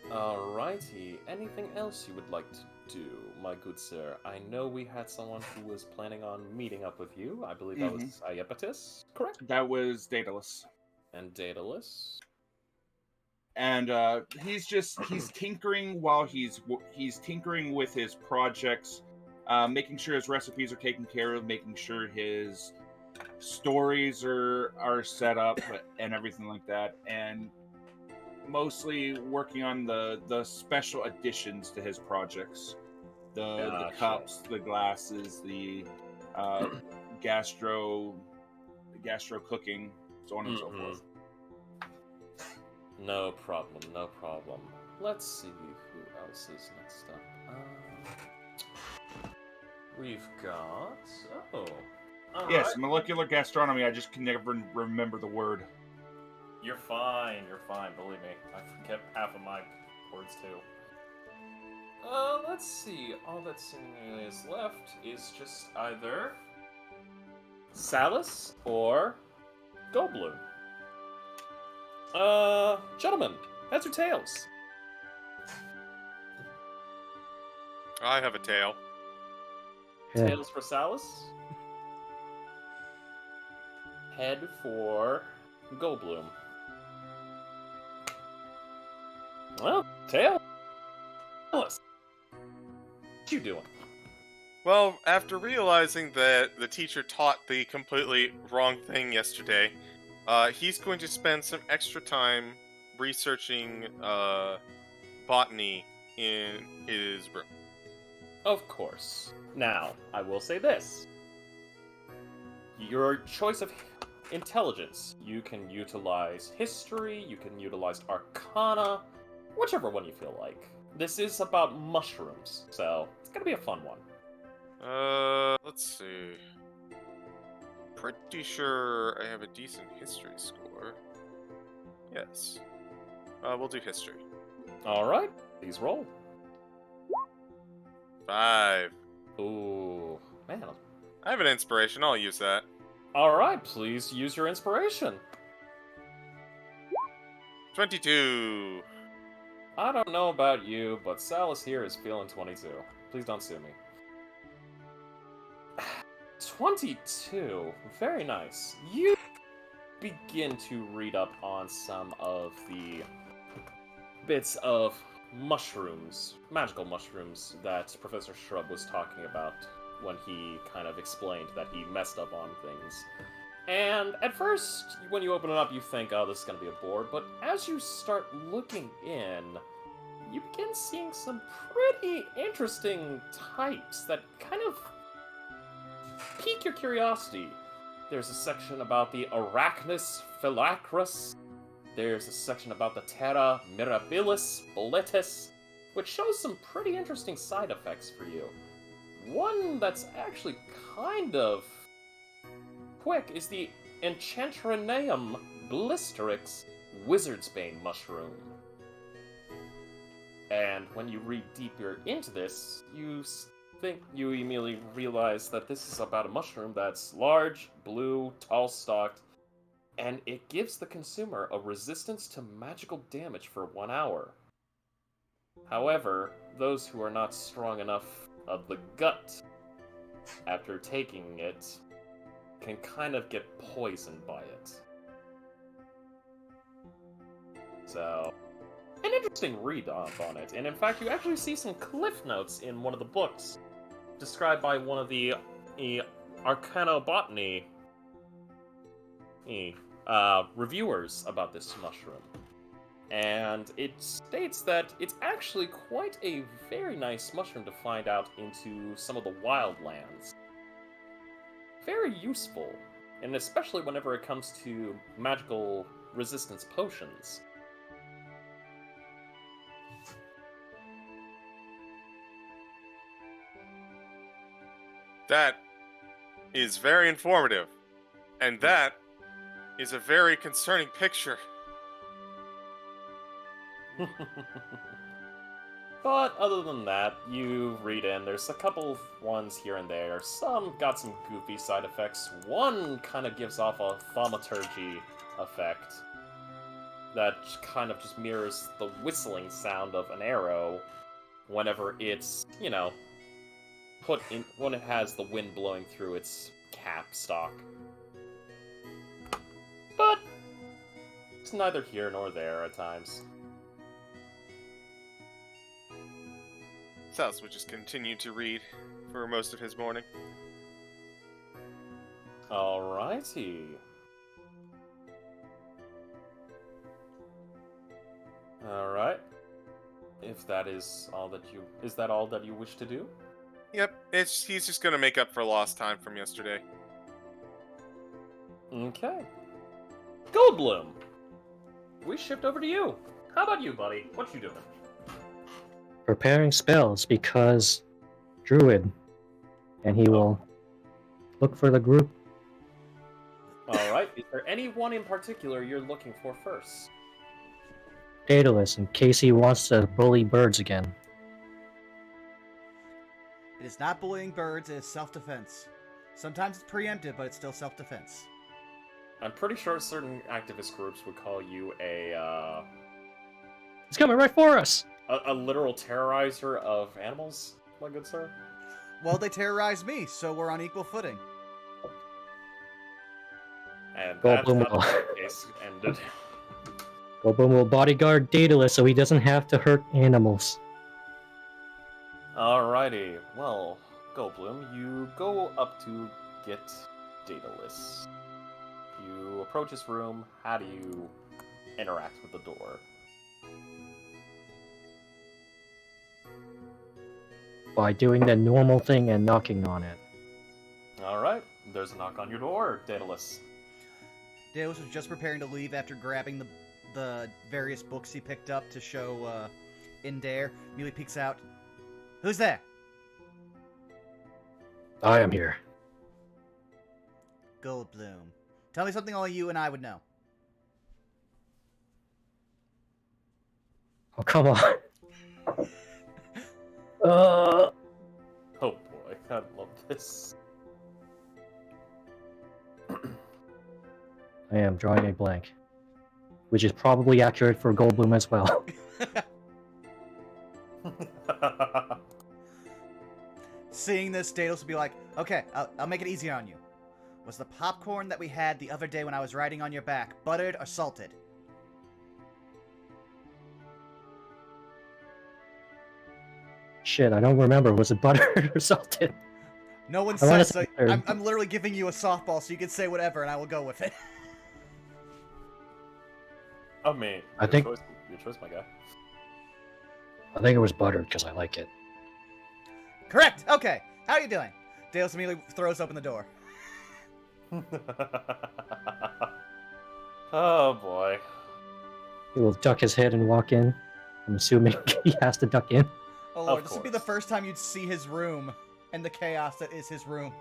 Alrighty. Anything else you would like to do, my good sir? I know we had someone who was planning on meeting up with you. I believe that was Iapetus, correct? That was Daedalus. And Daedalus. And he's tinkering while he's tinkering with his projects, making sure his recipes are taken care of, making sure his stories are set up and everything like that, and mostly working on the special additions to his projects, the cups, the glasses, the gastro cooking, so on and so forth. No problem, no problem. Let's see who else is next up. We've got... Oh. Yes, Alright. molecular gastronomy, I just can never remember the word. You're fine, believe me. I forget half of my words too. Let's see. All that seemingly is left is just either Salus or Goldblum. Gentlemen, heads or tails? I have a tail. Head. Tails for Salus. Head for Goldblum. Well, tail. Salus, what you doing? Well, after realizing that the teacher taught the completely wrong thing yesterday, he's going to spend some extra time researching botany in his room. Of course. Now, I will say this. Your choice of intelligence, you can utilize history, you can utilize arcana, whichever one you feel like. This is about mushrooms, so it's gonna be a fun one. Let's see. Pretty sure I have a decent history score. Yes. We'll do history. Alright, please roll. 5. Ooh, man. I have an inspiration, I'll use that. Alright, please use your inspiration. 22. I don't know about you, but Salus here is feeling 22. Please don't sue me. 22. Very nice. You begin to read up on some of the bits of mushrooms, magical mushrooms, that Professor Shrub was talking about when he kind of explained that he messed up on things. And at first, when you open it up, you think, oh, this is going to be a bore, but as you start looking in, you begin seeing some pretty interesting types that kind of pique your curiosity. There's a section about the Arachnus phylacrus. There's a section about the Terra mirabilis boletus, which shows some pretty interesting side effects for you. One that's actually kind of quick is the Enchantraneum blisterix wizardsbane mushroom. And when you read deeper into this, you immediately realize that this is about a mushroom that's large, blue, tall-stalked, and it gives the consumer a resistance to magical damage for 1 hour. However, those who are not strong enough of the gut after taking it can kind of get poisoned by it. So, an interesting read up on it. And in fact, you actually see some cliff notes in one of the books described by one of the Arcanobotany reviewers about this mushroom. And it states that it's actually quite a very nice mushroom to find out into some of the wildlands. Very useful, and especially whenever it comes to magical resistance potions. That is very informative. And that is a very concerning picture. But other than that, you read in, there's a couple ones here and there. Some got some goofy side effects. One kind of gives off a thaumaturgy effect that kind of just mirrors the whistling sound of an arrow whenever it's, you know, put in, when it has the wind blowing through its capstock. But it's neither here nor there at times. South would just continue to read for most of his morning. Alrighty. Alright. If that is all that you... Is that all that you wish to do? Yep, he's just gonna make up for lost time from yesterday. Okay. Goldblum! We shift over to you. How about you, buddy? What you doing? Preparing spells because Druid, and he will look for the group. Alright. Is there anyone in particular you're looking for first? Daedalus, in case he wants to bully birds again. It is not bullying birds, it is self-defense. Sometimes it's preemptive, but it's still self-defense. I'm pretty sure certain activist groups would call you He's coming right for us! a literal terrorizer of animals, my good sir. Well, they terrorize me, so we're on equal footing. And that's Goldblum how will. the case ended. Goldblum will bodyguard Daedalus so he doesn't have to hurt animals. Alrighty, well, Goldblum, you go up to get Daedalus. You approach his room. How do you interact with the door? By doing the normal thing and knocking on it. Alright, there's a knock on your door, Daedalus. Daedalus was just preparing to leave after grabbing the various books he picked up to show Endair. Immediately peeks out. Who's there? I am here. Goldblum. Tell me something only you and I would know. Oh, come on. Oh boy, I love this. I am drawing a blank. Which is probably accurate for Goldblum as well. Seeing this, Daedalus would be like, okay, I'll make it easier on you. Was the popcorn that we had the other day when I was riding on your back buttered or salted? Shit, I don't remember. Was it buttered or salted? No one I wanna says so. say buttered. I'm literally giving you a softball so you can say whatever and I will go with it. Oh man, I think- your choice, my guy. I think it was buttered because I like it. Correct! Okay, how are you doing? Daedalus immediately throws open the door. Oh boy. He will duck his head and walk in. I'm assuming he has to duck in. Oh lord, Of this would be the course. first time you'd see his room and the chaos that is his room.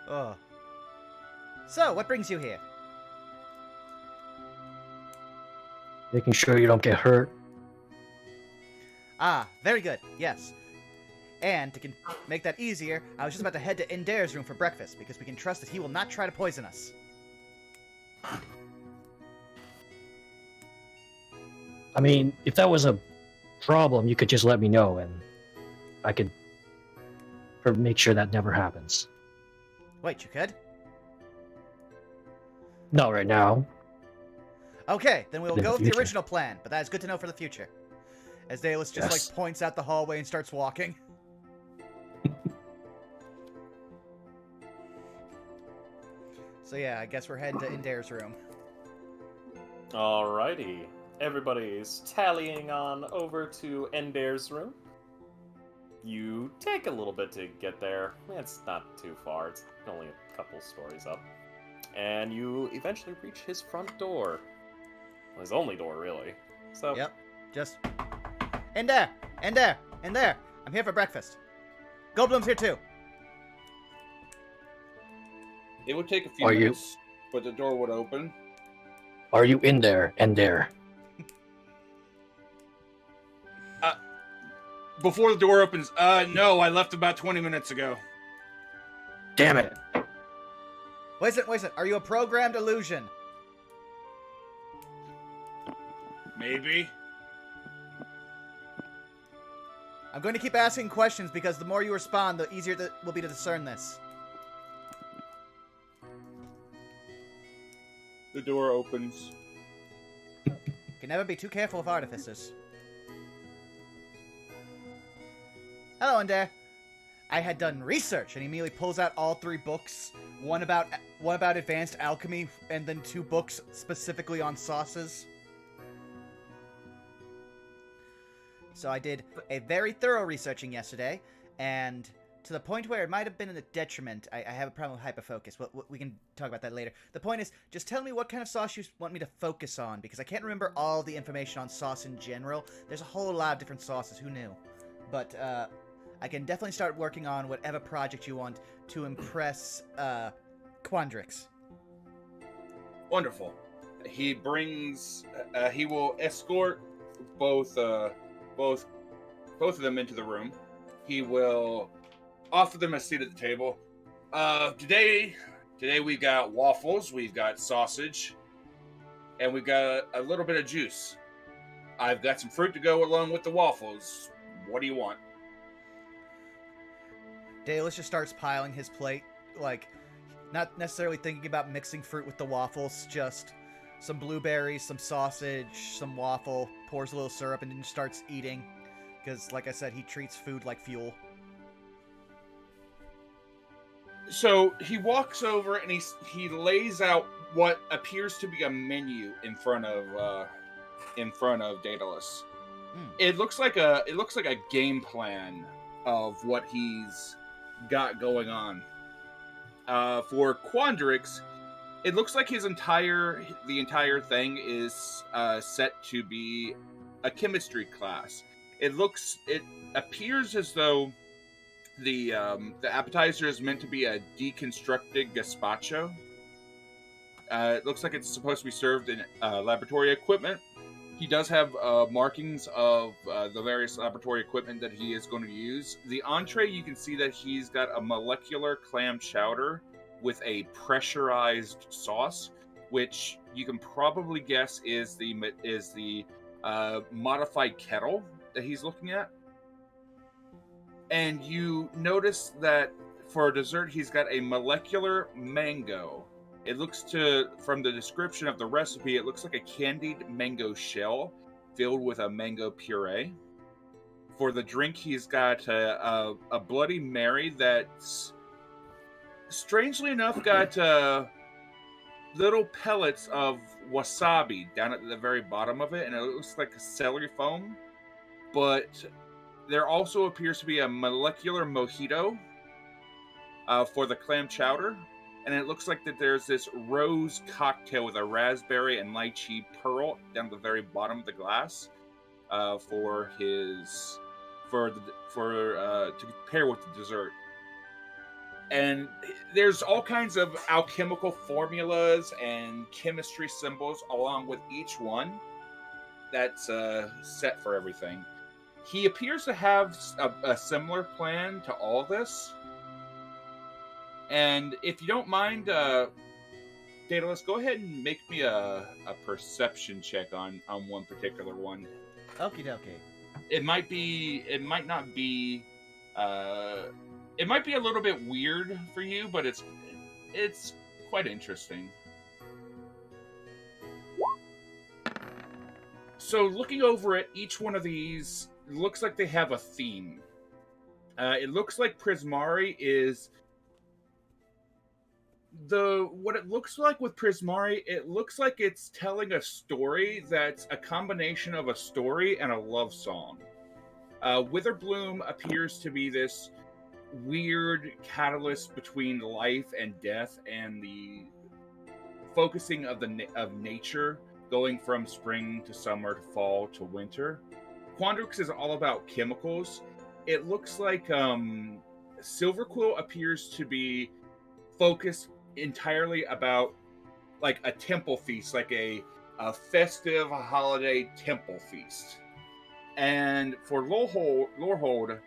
Oh. So, what brings you here? Making sure you don't get hurt. Ah, very good, yes. And to make that easier, I was just about to head to Endair's room for breakfast, because we can trust that he will not try to poison us. I mean, if that was a problem, you could just let me know, and I could make sure that never happens. Wait, you could? Not right now. Okay, then we will In the go with the future. original plan, but that is good to know for the future. As Daedalus just Yes. like points out the hallway and starts walking. So yeah, I guess we're heading to Endair's room. Alrighty. Everybody's tallying on over to Endair's room. You take a little bit to get there. It's not too far. It's only a couple stories up. And you eventually reach his front door. Well, his only door, really. So, Yep, just... Endair! Endair! Endair! I'm here for breakfast. Goldblum's here too. It would take a few Are you- minutes, but the door would open. Are you in there, Endair? Before the door opens, no, I left about 20 minutes ago. Damn it! Wait a second, are you a programmed illusion? Maybe. I'm going to keep asking questions because the more you respond, the easier it will be to discern this. The door opens. Can never be too careful of artificers. Hello, Endair. I had done research, and he immediately pulls out all 3 books. One about advanced alchemy, and then 2 books specifically on sauces. So I did a very thorough researching yesterday, and to the point where it might have been a detriment. I have a problem with hyperfocus. We can talk about that later. The point is, just tell me what kind of sauce you want me to focus on, because I can't remember all the information on sauce in general. There's a whole lot of different sauces, who knew? But, I can definitely start working on whatever project you want to impress, Quandrix. Wonderful. He brings. He will escort both of them into the room. He will offer them a seat at the table. Today we've got waffles, we've got sausage, and we've got a little bit of juice. I've got some fruit to go along with the waffles. What do you want? Daedalus just starts piling his plate, like, not necessarily thinking about mixing fruit with the waffles, just some blueberries, some sausage, some waffle, pours a little syrup, and then starts eating. Because, like I said, he treats food like fuel. So he walks over and he lays out what appears to be a menu in front of Daedalus. It looks like a game plan of what he's got going on. For Quandrix, it looks like the entire thing is set to be a chemistry class. It appears as though the appetizer is meant to be a deconstructed gazpacho. It looks like it's supposed to be served in laboratory equipment. He does have markings of the various laboratory equipment that he is going to use. The entree, you can see that he's got a molecular clam chowder with a pressurized sauce, which you can probably guess is the modified kettle that he's looking at. And you notice that for dessert, he's got a molecular mango. It looks from the description of the recipe, it looks like a candied mango shell filled with a mango puree. For the drink, he's got a Bloody Mary that's, strangely enough, got little pellets of wasabi down at the very bottom of it, and it looks like a celery foam. But there also appears to be a molecular mojito for the clam chowder. And it looks like that there's this rose cocktail with a raspberry and lychee pearl down at the very bottom of the glass to pair with the dessert. And there's all kinds of alchemical formulas and chemistry symbols along with each one that's set for everything. He appears to have a similar plan to all this. And if you don't mind, Daedalus, go ahead and make me a perception check on one particular one. Okie dokie. It might not be, it might be a little bit weird for you, but it's quite interesting. So looking over at each one of these, it looks like they have a theme. It looks like Prismari is what it looks like with Prismari. It looks like it's telling a story that's a combination of a story and a love song. Witherbloom appears to be this weird catalyst between life and death, and the focusing of nature, going from spring to summer to fall to winter. Quandrix is all about chemicals. It looks like Silverquill appears to be focused entirely about like a temple feast, like a festive holiday temple feast. And for Lorehold,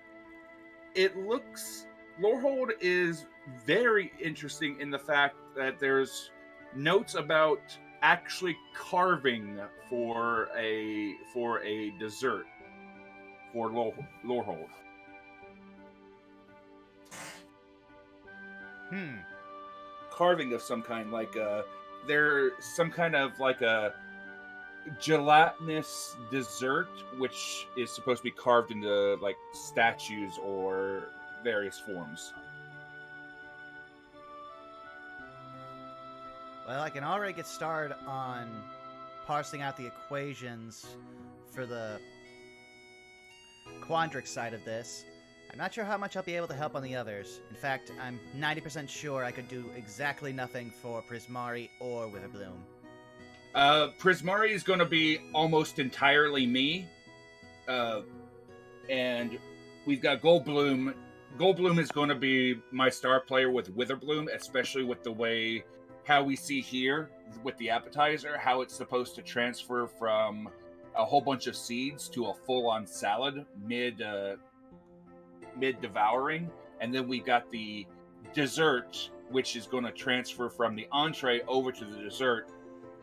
it looks Lorehold is very interesting in the fact that there's notes about actually carving for a dessert for Lorehold. Carving of some kind, like there's some kind of like a gelatinous dessert which is supposed to be carved into like statues or various forms. Well, I can already get started on parsing out the equations for the Quandrix side of this. I'm not sure how much I'll be able to help on the others. In fact, I'm 90% sure I could do exactly nothing for Prismari or Witherbloom. Prismari is going to be almost entirely me. And we've got Goldbloom. Goldbloom is going to be my star player with Witherbloom, especially with the way how we see here with the appetizer, how it's supposed to transfer from a whole bunch of seeds to a full-on salad mid devouring, and then we got the dessert, which is going to transfer from the entree over to the dessert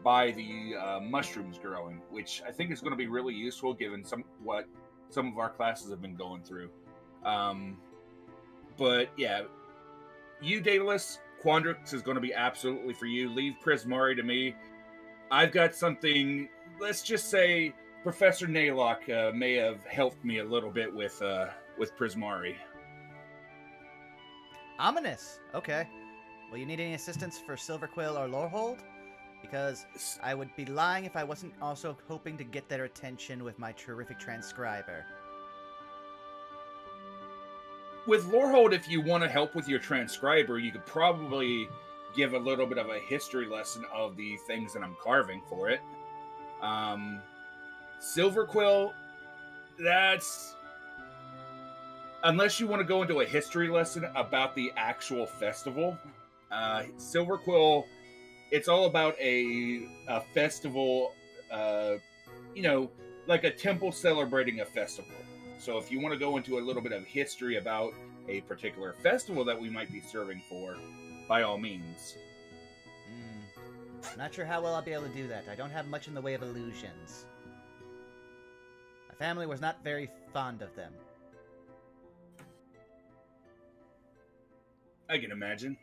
by the mushrooms growing, which I think is going to be really useful given what some of our classes have been going through. But yeah, you, Daedalus, Quandrix is going to be absolutely for you. Leave Prismari to me. I've got something. Let's just say Professor Naylock may have helped me a little bit with Prismari. Ominous. Okay. Will you need any assistance for Silverquill or Lorehold? Because I would be lying if I wasn't also hoping to get their attention with my terrific transcriber. With Lorehold, if you want to help with your transcriber, you could probably give a little bit of a history lesson of the things that I'm carving for it. Silverquill, that's... Unless you want to go into a history lesson about the actual festival, Silverquill, it's all about a festival, like a temple celebrating a festival. So if you want to go into a little bit of history about a particular festival that we might be serving for, by all means. Not sure how well I'll be able to do that. I don't have much in the way of illusions. My family was not very fond of them. I can imagine.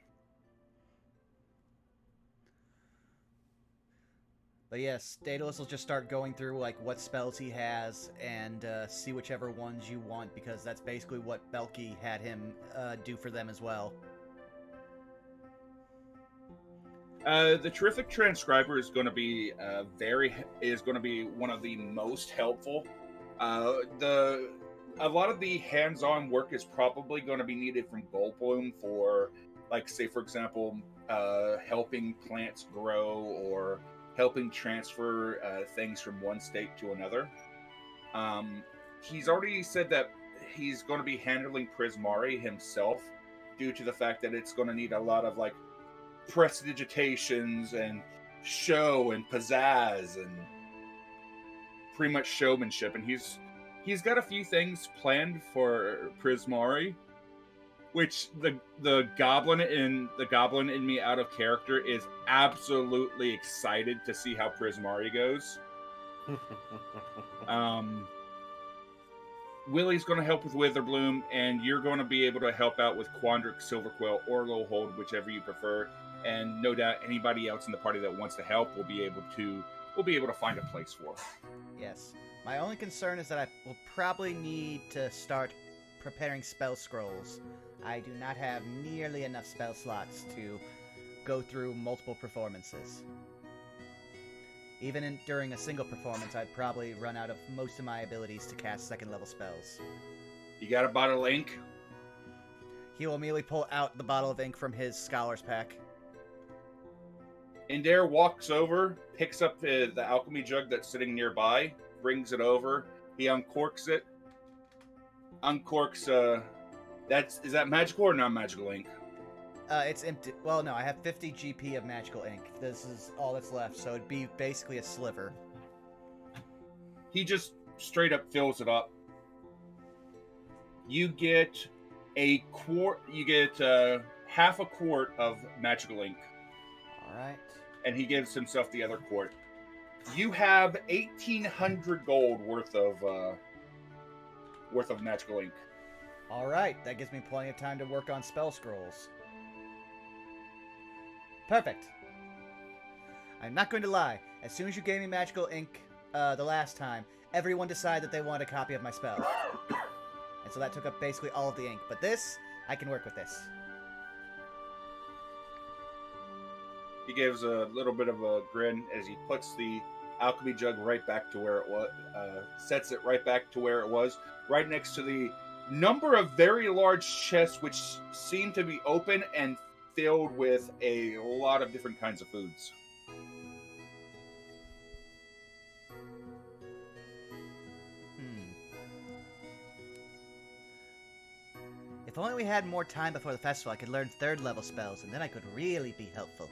But yes, Daedalus will just start going through like what spells he has and see whichever ones you want, because that's basically what Belki had him do for them as well. The terrific transcriber is going to be one of the most helpful. A lot of the hands-on work is probably going to be needed from Goldbloom for, like, say for example, helping plants grow or helping transfer things from one state to another. He's already said that he's going to be handling Prismari himself due to the fact that it's going to need a lot of like prestidigitations and show and pizzazz and pretty much showmanship, and he's got a few things planned for Prismari, which the goblin in me out of character is absolutely excited to see how Prismari goes. Willie's going to help with Witherbloom, and you're going to be able to help out with Quandrix, Silverquill, or Lorehold, whichever you prefer. And no doubt anybody else in the party that wants to help will be able to we'll be able to find a place for. Yes. My only concern is that I will probably need to start preparing spell scrolls. I do not have nearly enough spell slots to go through multiple performances. Even during a single performance, I'd probably run out of most of my abilities to cast second-level spells. You got a bottle of ink? He will immediately pull out the bottle of ink from his scholar's pack. Endair walks over, picks up the alchemy jug that's sitting nearby, brings it over. He uncorks it. Uncorks, is that magical or non-magical ink? It's empty. Well, no, I have 50 GP of magical ink. This is all that's left, so it'd be basically a sliver. He just straight up fills it up. You get half a quart of magical ink. Alright. And he gives himself the other quart. You have 1,800 gold worth of magical ink. Alright, that gives me plenty of time to work on spell scrolls. Perfect. I'm not going to lie. As soon as you gave me magical ink the last time, everyone decided that they wanted a copy of my spell. And so that took up basically all of the ink. But this, I can work with this. He gives a little bit of a grin as he puts the alchemy jug right back to where it was, sets it right back to where it was, right next to the number of very large chests which seem to be open and filled with a lot of different kinds of foods. If only we had more time before the festival, I could learn third-level spells, and then I could really be helpful.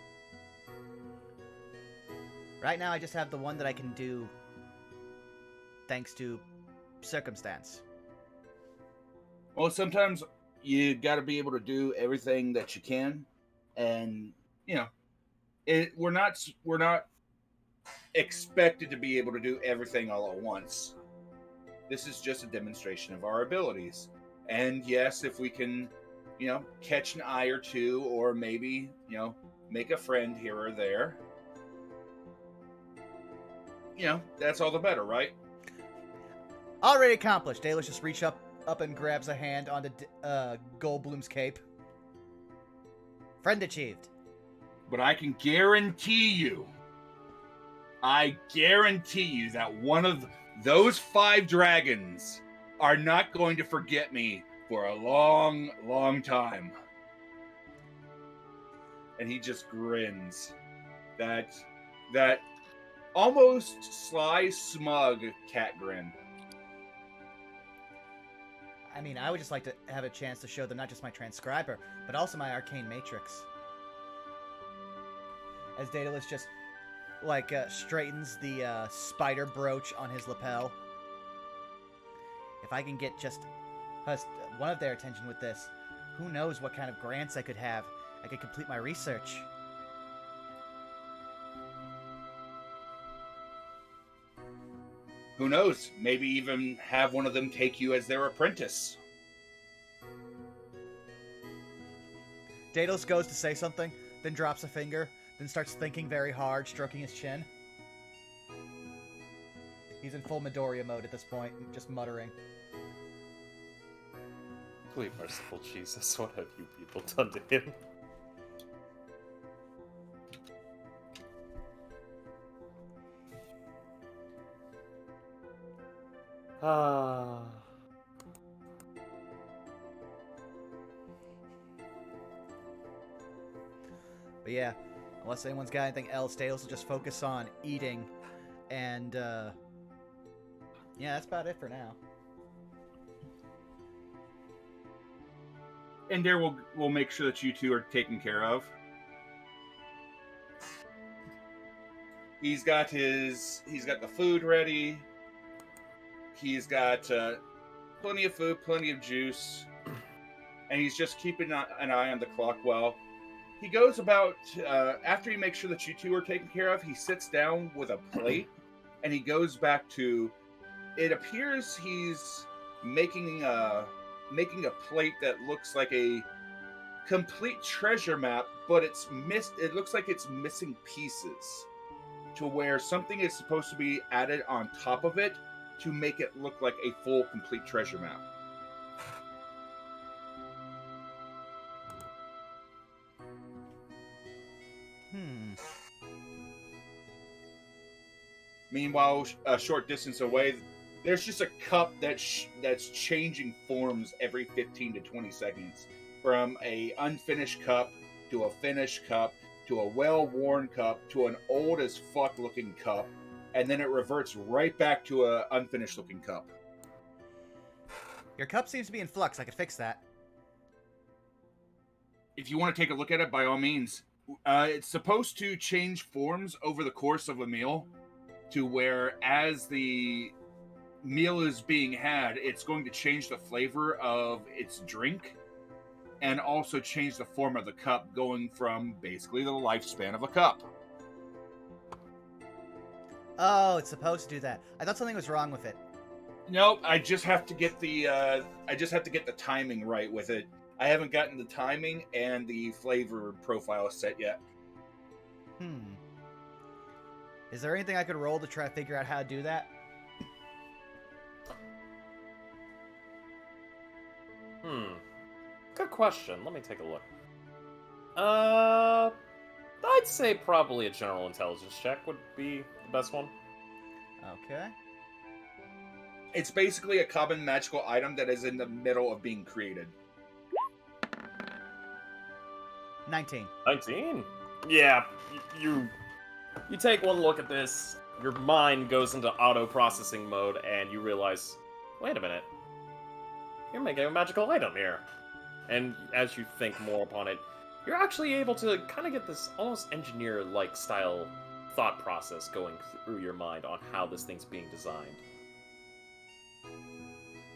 Right now, I just have the one that I can do thanks to circumstance. Well, sometimes you got to be able to do everything that you can, and we're not expected to be able to do everything all at once. This is just a demonstration of our abilities. And yes, if we can, catch an eye or two, or maybe, make a friend here or there, that's all the better, right? Already accomplished. Daedalus just reach up and grabs a hand onto Goldblum's cape. Friend achieved. But I can guarantee you that one of those 5 dragons are not going to forget me for a long, long time. And he just grins. That almost sly, smug cat grin. I mean, I would just like to have a chance to show them not just my transcriber, but also my arcane matrix. As Daedalus just, straightens the spider brooch on his lapel. If I can get just one of their attention with this, who knows what kind of grants I could have. I could complete my research. Who knows? Maybe even have one of them take you as their apprentice. Daedalus goes to say something, then drops a finger, then starts thinking very hard, stroking his chin. He's in full Midoriya mode at this point, just muttering. Sweet merciful Jesus, what have you people done to him? But yeah, unless anyone's got anything else, Daedalus will just focus on eating, and yeah, that's about it for now. Endair will make sure that you two are taken care of. He's got the food ready. He's got plenty of food, plenty of juice, and he's just keeping an eye on the clock. Well, he goes about after he makes sure that you two are taken care of. He sits down with a plate, and he goes back to. It appears he's making a plate that looks like a complete treasure map, but it looks like it's missing pieces. to where something is supposed to be added on top of it to make it look like a full, complete treasure map. Meanwhile, a short distance away, there's just a cup that's changing forms every 15 to 20 seconds. From a unfinished cup, to a finished cup, to a well-worn cup, to an old as fuck looking cup, and then it reverts right back to a unfinished looking cup. Your cup seems to be in flux. I could fix that. If you want to take a look at it, by all means. It's supposed to change forms over the course of a meal, to where as the meal is being had, it's going to change the flavor of its drink, and also change the form of the cup, going from basically the lifespan of a cup. Oh, it's supposed to do that. I thought something was wrong with it. Nope, I just have to get the timing right with it. I haven't gotten the timing and the flavor profile set yet. Is there anything I could roll to try to figure out how to do that? Good question. Let me take a look. I'd say probably a general intelligence check would be the best one. Okay. It's basically a common magical item that is in the middle of being created. 19. 19? Yeah, you take one look at this, your mind goes into auto-processing mode, and you realize, wait a minute, you're making a magical item here. And as you think more upon it, you're actually able to kind of get this almost engineer-like style thought process going through your mind on how this thing's being designed.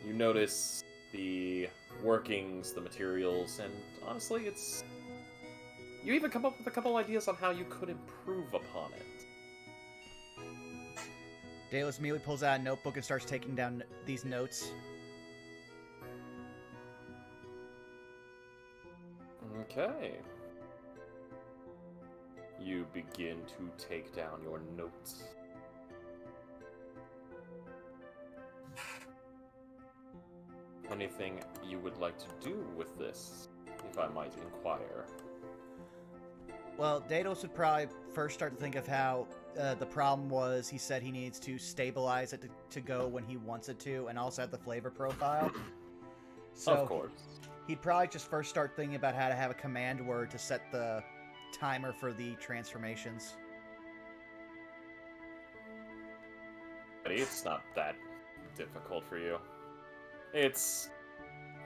You notice the workings, the materials, and honestly, you even come up with a couple ideas on how you could improve upon it. Daedalus immediately pulls out a notebook and starts taking down these notes. Okay. You begin to take down your notes. Anything you would like to do with this, if I might inquire? Well, Daedalus would probably first start to think of how the problem was he said he needs to stabilize it to go when he wants it to, and also have the flavor profile. So Of course. he'd probably just first start thinking about how to have a command word to set the timer for the transformations. But it's not that difficult for you.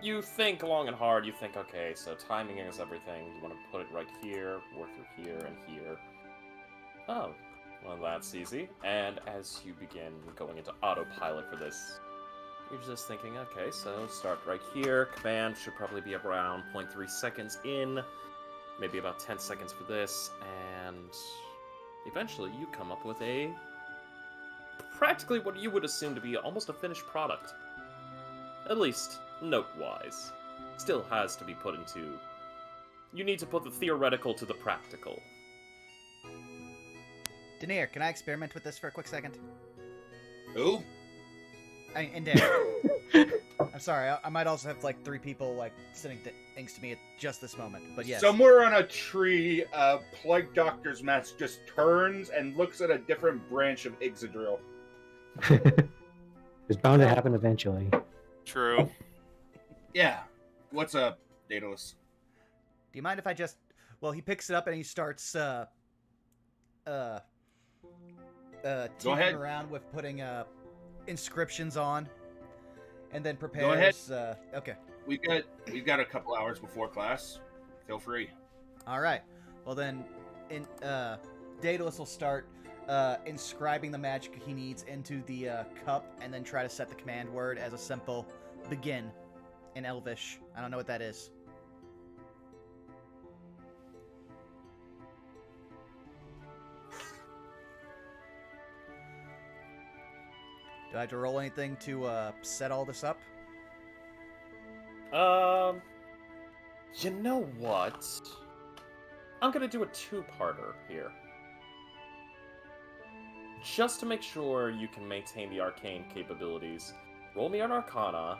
You think long and hard, you think, okay, so timing is everything. You want to put it right here, work through here, and here. Oh, well, that's easy. And as you begin going into autopilot for this, you're just thinking, okay, so start right here. Command should probably be around 0.3 seconds in, maybe about 10 seconds for this, and eventually you come up with practically what you would assume to be almost a finished product. At least, note-wise. Still has to be put into... You need to put the theoretical to the practical. Daedair, can I experiment with this for a quick second? Who? Endair. I'm sorry, I might also have like 3 people like sending things to me at just this moment, but yes. Somewhere on a tree, a plague doctor's mask just turns and looks at a different branch of Ixodril. It's bound to happen eventually. True. Yeah. What's up, Daedalus? Do you mind if I just... Well, he picks it up and he starts, Go tinkering ahead. around with putting, inscriptions on. And then prepares... Go ahead. Okay. We've got a couple hours before class. Feel free. Alright. Well then, Daedalus will start, inscribing the magic he needs into the, cup, and then try to set the command word as a simple begin in Elvish. I don't know what that is. Do I have to roll anything to set all this up? You know what? I'm gonna do a two-parter here. just to make sure you can maintain the arcane capabilities, roll me an Arcana.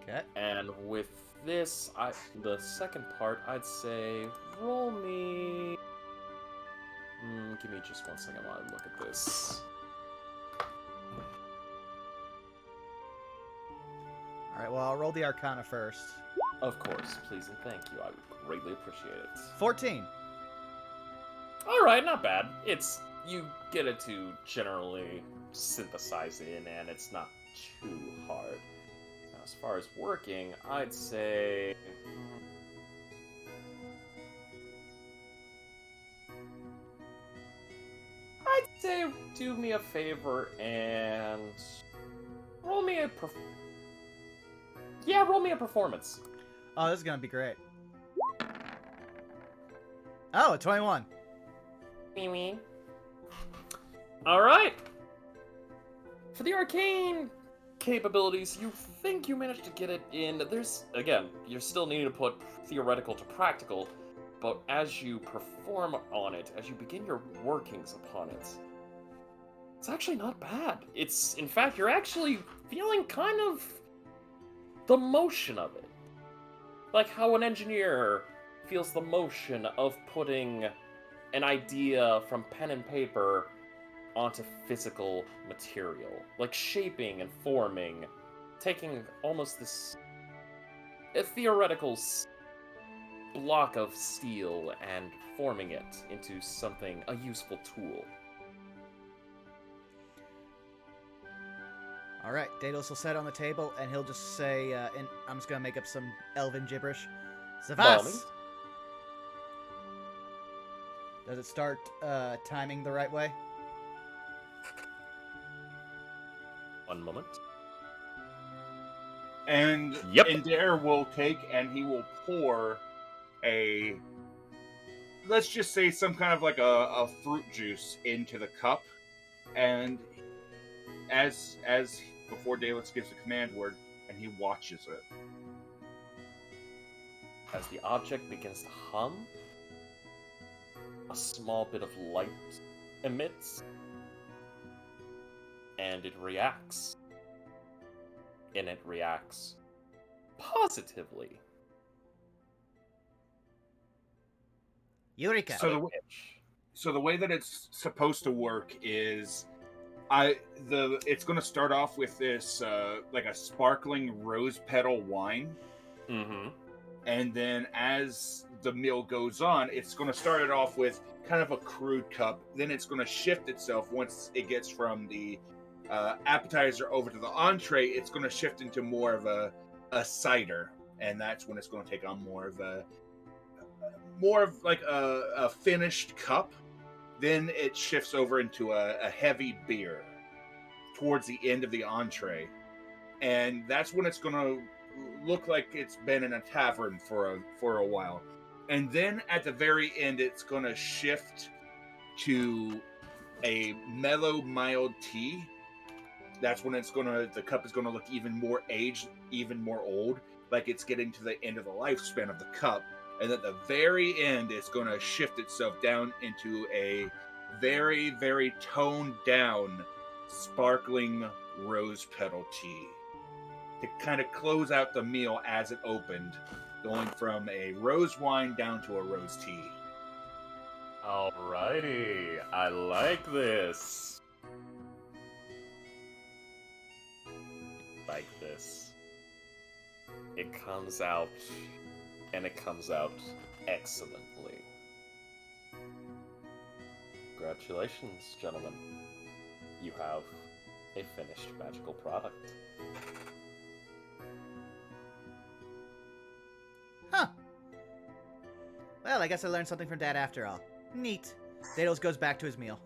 Okay. And with this, the second part, I'd say roll me. Give me just 1 second while I look at this. All right. Well, I'll roll the Arcana first. Of course, please and thank you. I would greatly appreciate it. 14. All right, not bad. You get it to generally synthesize in, and it's not too hard. Now, as far as working, I'd say. I'd say do me a favor and roll me a roll me a performance. Oh, this is gonna be great. Oh, a 21. All right. For the arcane capabilities, you think you managed to get it in. Again, you're still needing to put theoretical to practical, but as you perform on it, as you begin your workings upon it, it's actually not bad. In fact, you're actually feeling kind of the motion of it. Like how an engineer feels the motion of putting an idea from pen and paper onto physical material. Like shaping and forming, taking almost a theoretical block of steel and forming it into a useful tool. All right, Daedalus will set it on the table, and he'll just say, and I'm just gonna make up some elven gibberish. Savas! Does it start timing the right way? 1 moment. And Yep. Endair will take and he will pour let's just say some kind of like a fruit juice into the cup. And as before Daedalus gives the command word, and he watches it. As the object begins to hum, a small bit of light emits, and it reacts. And it reacts positively. Eureka! So the way that it's supposed to work is it's going to start off with this like a sparkling rose petal wine. Mm-hmm. And then as the meal goes on, it's going to start it off with kind of a crude cup. Then it's going to shift itself once it gets from the appetizer over to the entree. It's going to shift into more of a cider. And that's when it's going to take on more of like a finished cup. Then it shifts over into a heavy beer towards the end of the entree. And that's when it's going to look like it's been in a tavern for a while. And then at the very end, it's going to shift to a mellow, mild tea. That's when the cup is going to look even more aged, even more old, like it's getting to the end of the lifespan of the cup. And at the very end, it's going to shift itself down into a very, very toned down, sparkling rose petal tea to kind of close out the meal as it opened, going from a rose wine down to a rose tea. Alrighty, I like this. Like this. It comes out, and it comes out excellently. Congratulations, gentlemen. You have a finished magical product. Huh. Well, I guess I learned something from Dad after all. Neat. Daedalus goes back to his meal.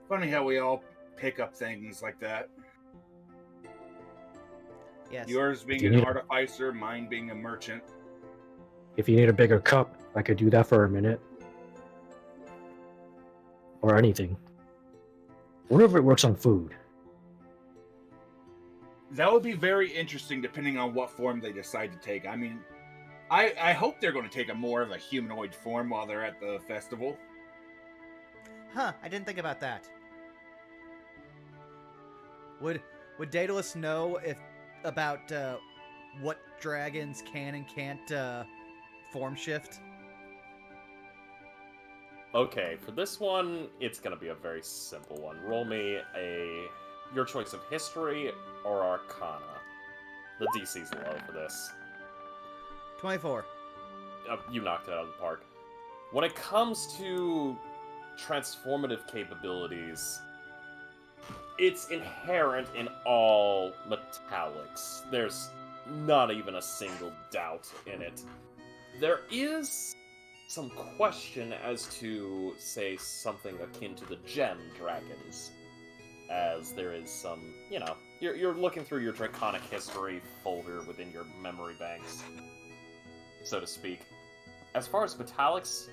Funny how we all pick up things like that. Yes. Yours being You an need- artificer, mine being a merchant. If you need a bigger cup, I could do that for a minute. Or anything. What if it works on food? That would be very interesting depending on what form they decide to take. I mean, I hope they're going to take a more of a humanoid form while they're at the festival. Huh, I didn't think about that. Would Daedalus know about what dragons can and can't form shift? Okay, for this one, it's gonna be a very simple one. Roll me your choice of history or arcana. The DC's low for this. 24. You knocked it out of the park. When it comes to transformative capabilities, it's inherent in all metallics. There's not even a single doubt in it. There is some question as to, say, something akin to the gem dragons, as there is some, you're looking through your draconic history folder within your memory banks, so to speak. As far as metallics,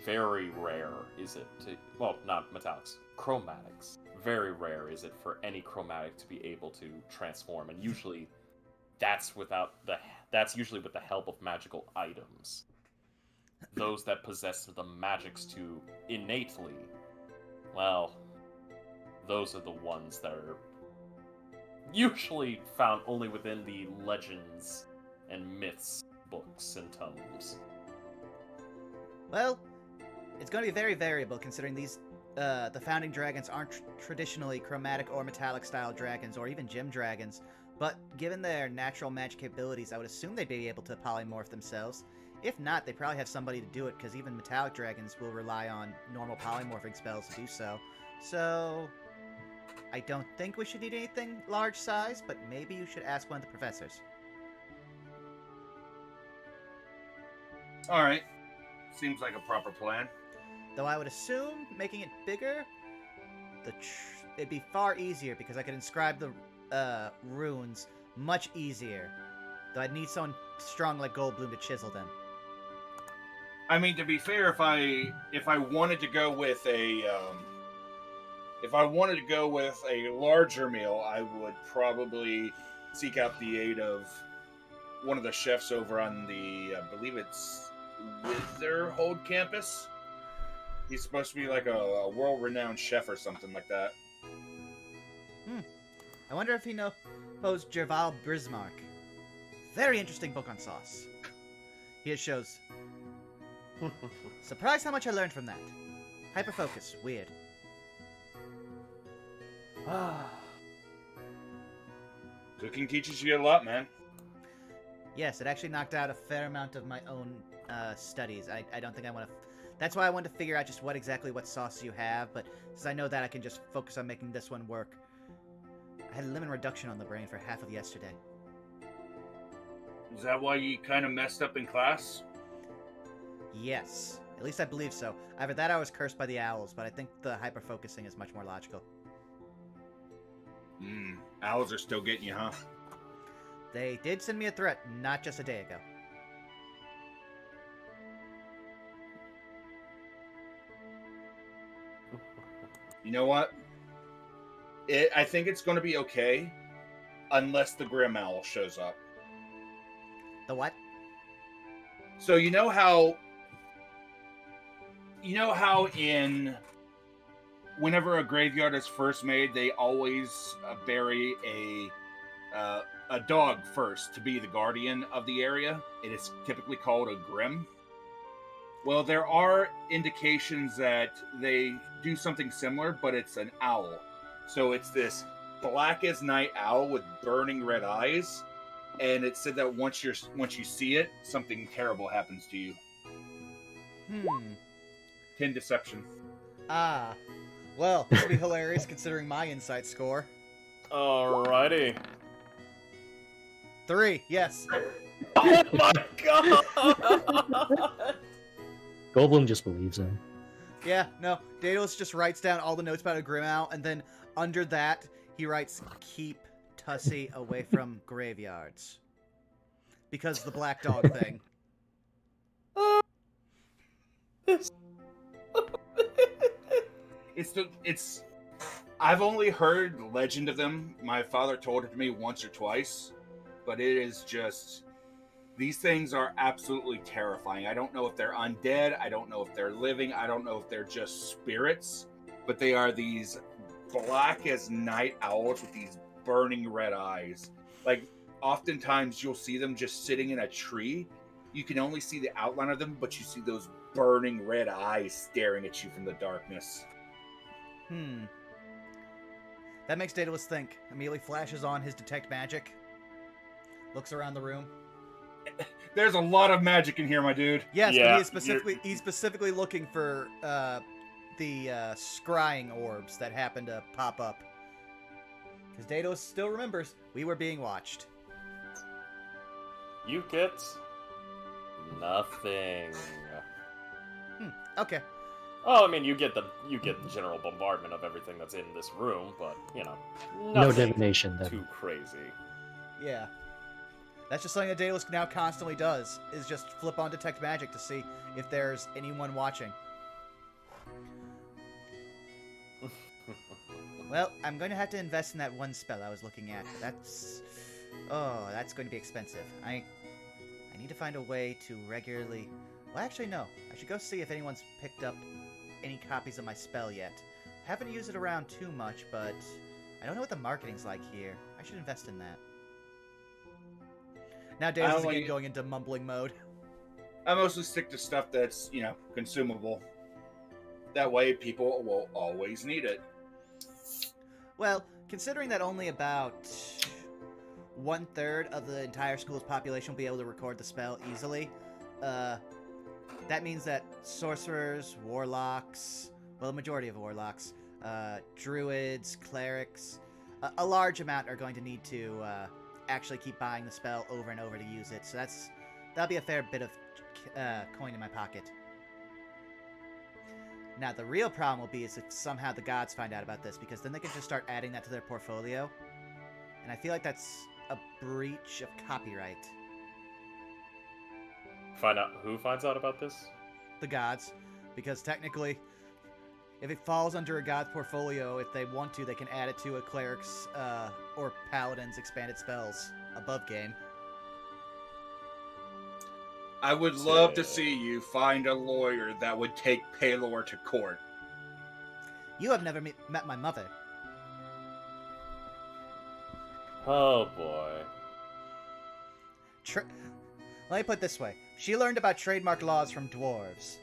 very rare is it to, well, not metallics, chromatics. Very rare is it for any chromatic to be able to transform, and usually that's usually with the help of magical items. Those that possess the magics to innately, well, those are the ones that are usually found only within the legends and myths books and tomes. Well, it's going to be very variable considering these the founding dragons aren't traditionally chromatic or metallic style dragons or even gem dragons, but given their natural magic capabilities, I would assume they'd be able to polymorph themselves. If not, they probably have somebody to do it, because even metallic dragons will rely on normal polymorphing spells to do so. So, I don't think we should need anything large size, but maybe you should ask one of the professors. Alright. Seems like a proper plan. Though I would assume making it bigger, it'd be far easier, because I could inscribe the runes much easier. Though I'd need someone strong like Goldblum to chisel them. I mean, to be fair, if I wanted to go with a larger meal, I would probably seek out the aid of one of the chefs over on the, I believe it's Witherhold campus. He's supposed to be like a world-renowned chef or something like that. I wonder if he knows Gerval Brismarck. Very interesting book on sauce. Here it shows. Surprised how much I learned from that. Hyperfocus. Weird. Cooking teaches you a lot, man. Yes, it actually knocked out a fair amount of my own studies. I don't think I want to... That's why I wanted to figure out just what sauce you have, but since I know that, I can just focus on making this one work. I had lemon reduction on the brain for half of yesterday. Is that why you kind of messed up in class? Yes. At least I believe so. Either that or I was cursed by the owls, but I think the hyper-focusing is much more logical. Owls are still getting you, huh? They did send me a threat not just a day ago. You know what? I think it's going to be okay, unless the Grim Owl shows up. The what? So you know how whenever a graveyard is first made, they always bury a dog first to be the guardian of the area. It is typically called a Grim. Well, there are indications that they do something similar, but it's an owl. So it's this black as night owl with burning red eyes, and it said that once you see it, something terrible happens to you. 10 deception. Ah. Well, this would be hilarious considering my insight score. Alrighty. 3, yes. Oh my god! Goldblum just believes him. Yeah, no. Daedalus just writes down all the notes about a Grim Owl, and then under that, he writes, "Keep Tussie away from graveyards." Because the black dog thing. I've only heard legend of them. My father told it to me once or twice, but it is just These things are absolutely terrifying. I don't know if they're undead. I don't know if they're living. I don't know if they're just spirits. But they are these black as night owls with these burning red eyes. Like, oftentimes you'll see them just sitting in a tree. You can only see the outline of them, but you see those burning red eyes staring at you from the darkness. That makes Daedalus think. Immediately flashes on his detect magic. Looks around the room. There's a lot of magic in here, my dude. Yes, Yeah, but he's specifically looking for the scrying orbs that happen to pop up. Because Daedalus still remembers we were being watched. You get nothing. Okay. Oh, I mean, you get the general bombardment of everything that's in this room, but you know, No nothing divination then. too crazy. Yeah. That's just something that Daedalus now constantly does, is just flip on detect magic to see if there's anyone watching. Well, I'm going to have to invest in that one spell I was looking at. That's going to be expensive. I need to find a way to regularly... Well, actually, no. I should go see if anyone's picked up any copies of my spell yet. Haven't used it around too much, but I don't know what the marketing's like here. I should invest in that. Now Daedalus is again going into mumbling mode. I mostly stick to stuff that's, consumable. That way people will always need it. Well, considering that only about 1/3 of the entire school's population will be able to record the spell easily, that means that sorcerers, warlocks, well, the majority of warlocks, druids, clerics, a large amount are going to need to actually keep buying the spell over and over to use it. So that'll be a fair bit of coin in my pocket. Now, the real problem will be is if somehow the gods find out about this, because then they can just start adding that to their portfolio. And I feel like that's a breach of copyright. Find out who finds out about this? The gods. Because technically, if it falls under a god's portfolio, if they want to, they can add it to a cleric's or paladin's expanded spells above game. I would love to see you find a lawyer that would take Paylor to court. You have never met my mother. Oh boy. Let me put it this way. She learned about trademark laws from dwarves.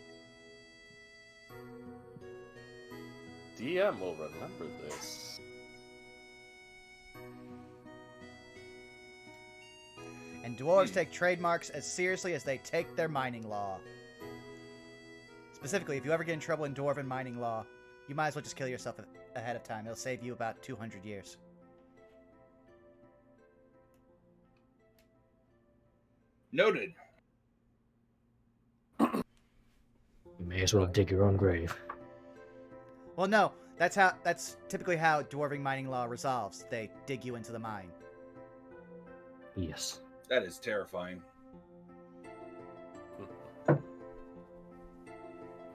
DM will remember this. And dwarves take trademarks as seriously as they take their mining law. Specifically, if you ever get in trouble in dwarven mining law, you might as well just kill yourself ahead of time. It'll save you about 200 years. Noted. You may as well dig your own grave. Well, no. That's typically how dwarven mining law resolves. They dig you into the mine. Yes. That is terrifying.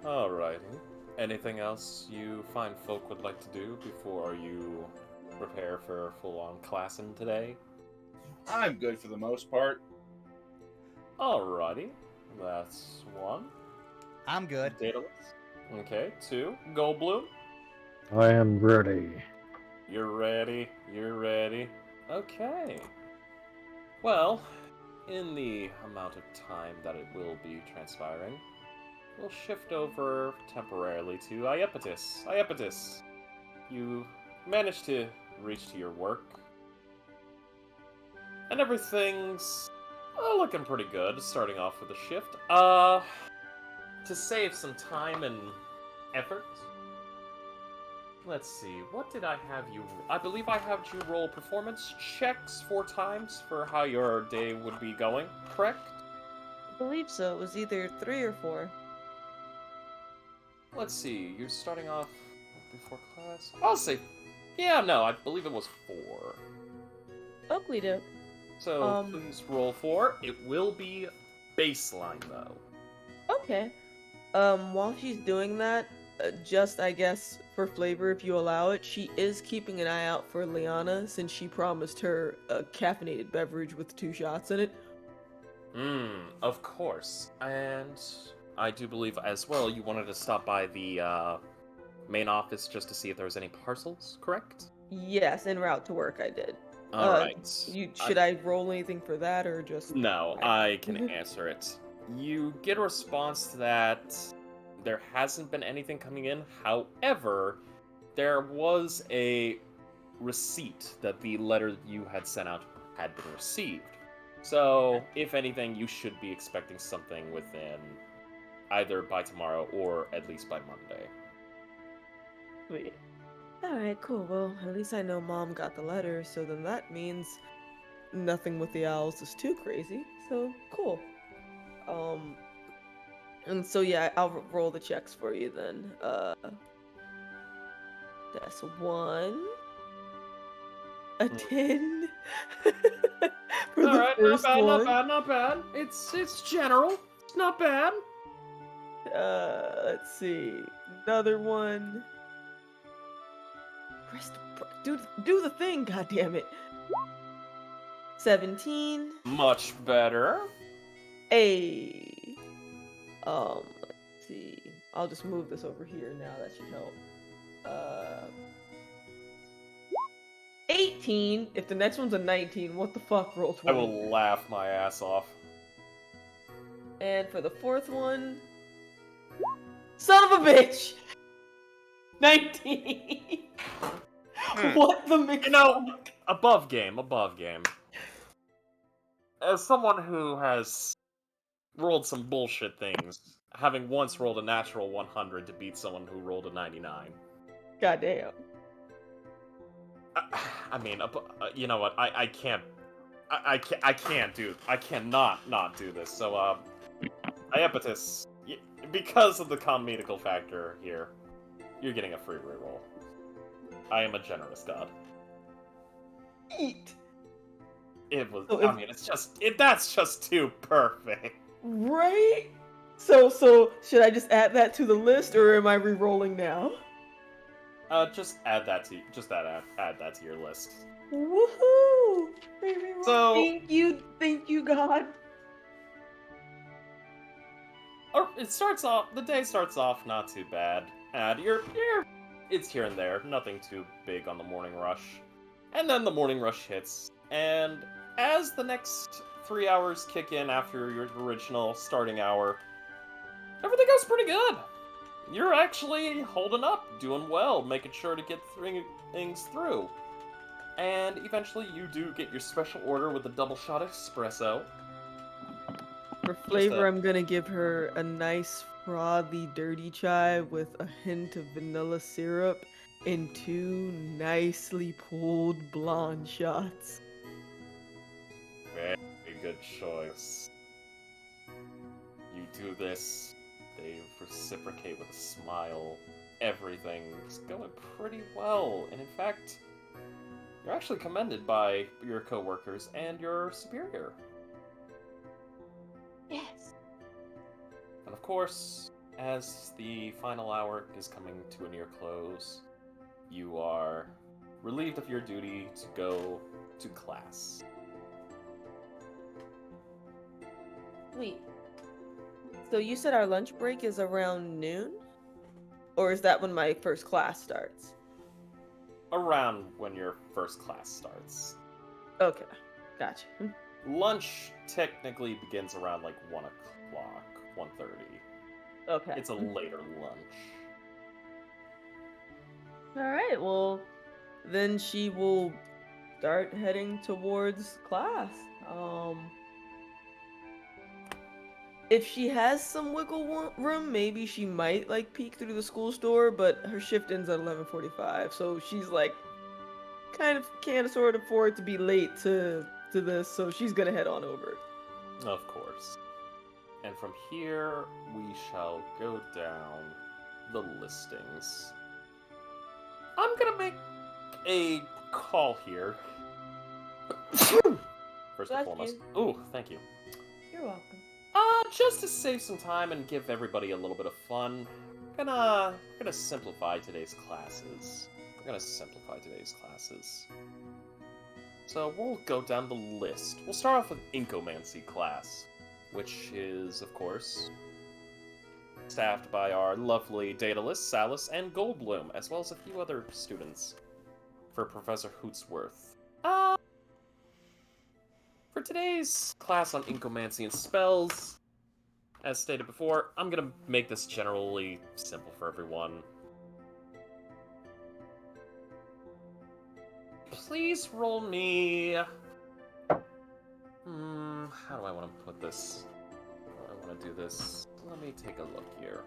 Alrighty. Anything else you fine folk would like to do before you prepare for full-on classing today? I'm good for the most part. Alrighty. That's 1. I'm good. Daedalus. Okay, 2. Goldblum. I am ready. You're ready. You're ready. Okay. Well, in the amount of time that it will be transpiring, we'll shift over temporarily to Iepetus. Iepetus, you managed to reach to your work, and everything's looking pretty good, starting off with a shift. To save some time and effort, let's see, what did I have you... I believe I have you roll performance checks 4 times for how your day would be going, correct? I believe so. It was either 3 or 4. Let's see, you're starting off before class? I'll say... Yeah, no, I believe it was 4. Oakley doke. So, please roll 4. It will be baseline, though. Okay. While she's doing that, just, I guess, for flavor, if you allow it, she is keeping an eye out for Liana, since she promised her a caffeinated beverage with 2 shots in it. Of course. And I do believe as well you wanted to stop by the main office just to see if there was any parcels, correct? Yes, en route to work I did. Alright. Should I roll anything for that or just No, I can answer it. You get a response that there hasn't been anything coming in. However, there was a receipt that the letter you had sent out had been received. So, if anything, you should be expecting something within either by tomorrow or at least by Monday. Sweet. Alright, cool. Well, at least I know Mom got the letter, so then that means nothing with the owls is too crazy. So, cool. And so yeah, I'll roll the checks for you then. That's 1, a 10 for the Alright, not first bad, one. not bad. It's general. It's not bad. Let's see, another one. Do the thing, goddammit. 17. Much better. A. Let's see. I'll just move this over here now. That should help. 18. If the next one's a 19, what the fuck? Roll 20. I will laugh my ass off. And for the fourth one, son of a bitch. 19. What the mix? You know, above game. As someone who has rolled some bullshit things, having once rolled a natural 100 to beat someone who rolled a 99. Goddamn. I mean, you know what? I can't. I cannot not do this. So, Iapetus, because of the comedical factor here, you're getting a free reroll. I am a generous god. Eat. It was. So I mean, it's just. That's just too perfect. Right? So should I just add that to the list, or am I re-rolling now? Just add that to. Just add that to your list. Woohoo! So- Thank you, God. Or the day starts off not too bad. And it's here and there, nothing too big on the morning rush. And then the morning rush hits, and as the next 3 hours kick in after your original starting hour, everything goes pretty good. You're actually holding up, doing well, making sure to get things through. And eventually you do get your special order with the double shot espresso. For flavor, I'm gonna give her a nice frothy dirty chai with a hint of vanilla syrup and 2 nicely pulled blonde shots. Very good choice. You do this, they reciprocate with a smile. Everything's going pretty well, and in fact, you're actually commended by your coworkers and your superior. Yes. And of course, as the final hour is coming to a near close, you are relieved of your duty to go to class. Wait. So you said our lunch break is around noon? Or is that when my first class starts? Around when your first class starts. Okay, gotcha. Lunch technically begins around like 1 o'clock, 1:30. Okay. It's a later lunch. Alright, well, then she will start heading towards class. If she has some wiggle room, maybe she might like peek through the school store, but her shift ends at 11:45, so she's like kind of can't sort of afford to be late to this, so she's gonna head on over. Of course. And from here, we shall go down the listings. I'm gonna make a call here. First and Bless foremost. you. Ooh, thank you. You're welcome. Just to save some time and give everybody a little bit of fun, we're gonna simplify today's classes. So we'll go down the list. We'll start off with Inkomancy class. which is, of course, staffed by our lovely Daedalus, Salus, and Goldblum, as well as a few other students for Professor Hootsworth. For today's class on Incomancy and spells, as stated before, I'm gonna make this generally simple for everyone. Please roll me... how do I want to put this? How do I want to do this? Let me take a look here.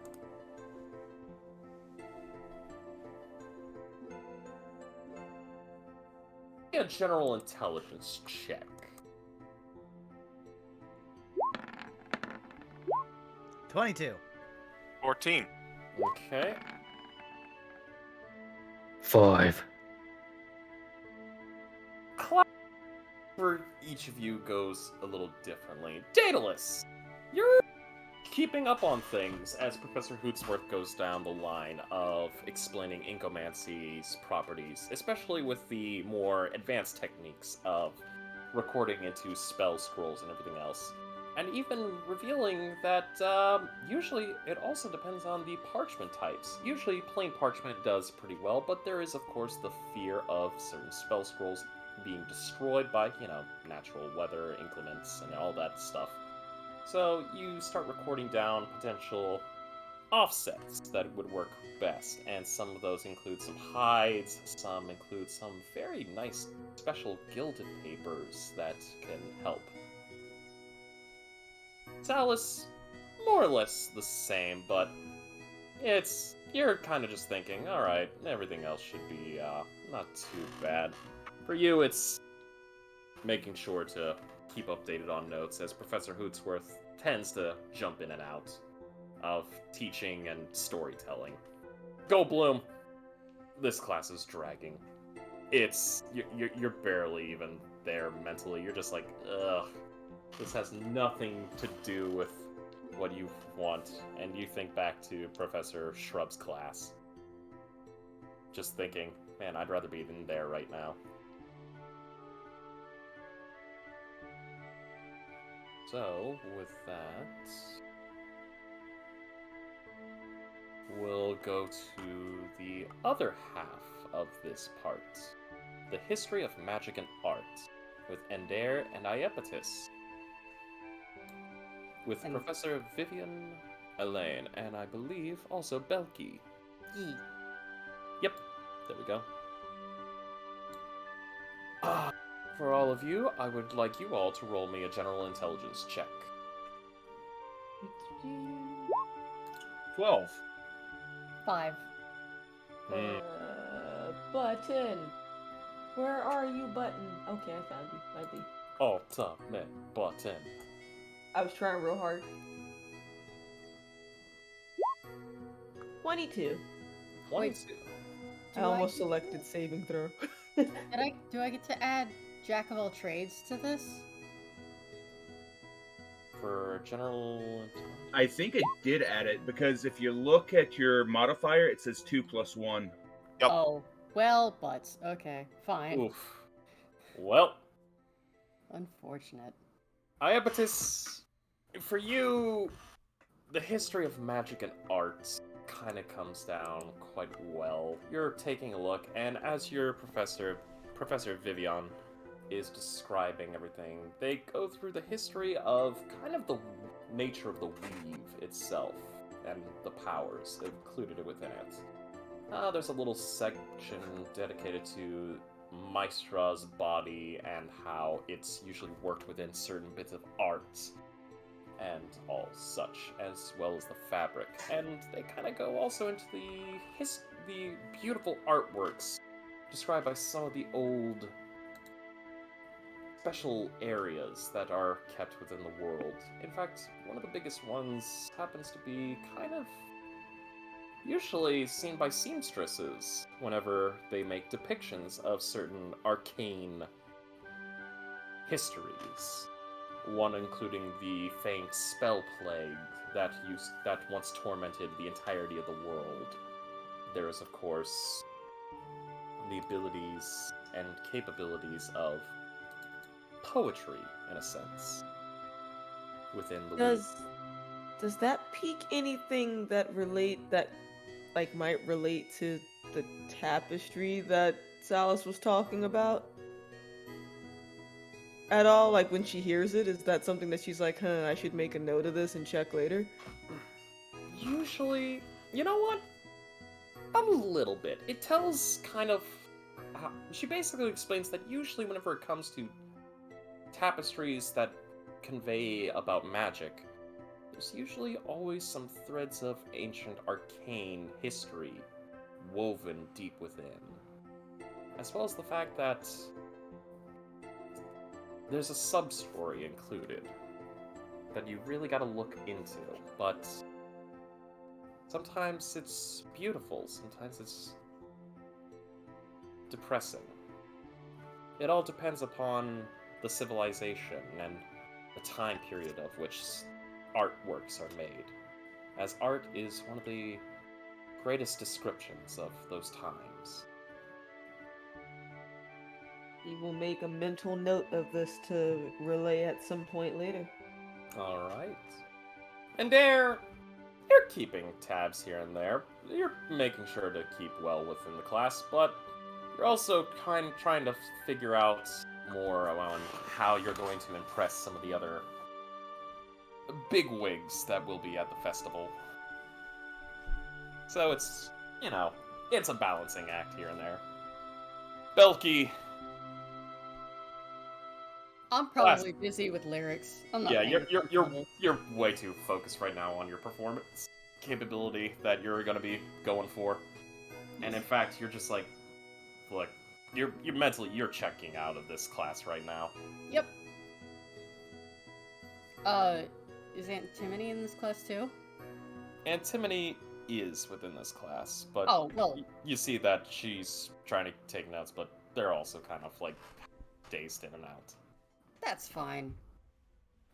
A general intelligence check. 22. 14. Okay. 5. Class for each of you goes a little differently. Daedalus, you're keeping up on things as Professor Hootsworth goes down the line of explaining Incomancy's properties, especially with the more advanced techniques of recording into spell scrolls and everything else. And even revealing that usually it also depends on the parchment types. Usually plain parchment does pretty well, but there is of course the fear of certain spell scrolls being destroyed by, natural weather, inclements, and all that stuff. So you start recording down potential offsets that would work best, and some of those include some hides, some include some very nice special gilded papers that can help. Salus, more or less the same, but you're kind of just thinking, alright, everything else should be not too bad. For you, it's making sure to keep updated on notes, as Professor Hootsworth tends to jump in and out of teaching and storytelling. Goldblum, this class is dragging. You're barely even there mentally. You're just like, ugh. This has nothing to do with what you want, and you think back to Professor Shrub's class. Just thinking, man, I'd rather be in there right now. So, with that, we'll go to the other half of this part. The history of magic and art, with Endair and Iapetus. With Professor Vivian Elaine, and I believe also Belki. Yee. Yep, there we go. For all of you, I would like you all to roll me a general intelligence check. 12. 5. Button. Where are you, Button? Okay, I found you. Might be. Ultimate button. I was trying real hard. 22. 22. I almost selected saving throw. Do I get to add Jack of all trades to this? For general... I think it did add it, because if you look at your modifier, it says 2 + 1. Yep. Oh, well, butts. Okay, fine. Oof. Well, Unfortunate. Iapetus, for you, the history of magic and art kind of comes down quite well. You're taking a look, and as your Professor Vivian is describing everything, they go through the history of kind of the nature of the weave itself and the powers included within it. There's a little section dedicated to Maestra's body and how it's usually worked within certain bits of art and all such, as well as the fabric. And they kind of go also into the beautiful artworks described by some of the old special areas that are kept within the world. In fact, one of the biggest ones happens to be kind of usually seen by seamstresses whenever they make depictions of certain arcane histories. One including the famed spell plague that once tormented the entirety of the world. There is, of course, the abilities and capabilities of poetry, in a sense. within the week. Does that pique anything that might relate to the tapestry that Salas was talking about? At all? Like when she hears it, is that something that she's like, I should make a note of this and check later? Usually, you know what? A little bit. It tells kind of... she basically explains that usually whenever it comes to tapestries that convey about magic, there's usually always some threads of ancient arcane history woven deep within. As well as the fact that there's a sub-story included that you really gotta look into, but sometimes it's beautiful, sometimes it's depressing. It all depends upon the civilization and the time period of which artworks are made, as art is one of the greatest descriptions of those times. We will make a mental note of this to relay at some point later. Alright. Endair, you're keeping tabs here and there. You're making sure to keep well within the class, but you're also trying to figure out more on how you're going to impress some of the other bigwigs that will be at the festival. So it's, it's a balancing act here and there. Belki. I'm probably busy with lyrics. I'm not. Yeah, paying attention. you're way too focused right now on your performance capability that you're gonna be going for, and in fact, you're just like, look, you're mentally checking out of this class right now. Yep. Is Antimony in this class too? Antimony is within this class, but Oh, well. you see that she's trying to take notes, but they're also kind of like dazed in and out. That's fine.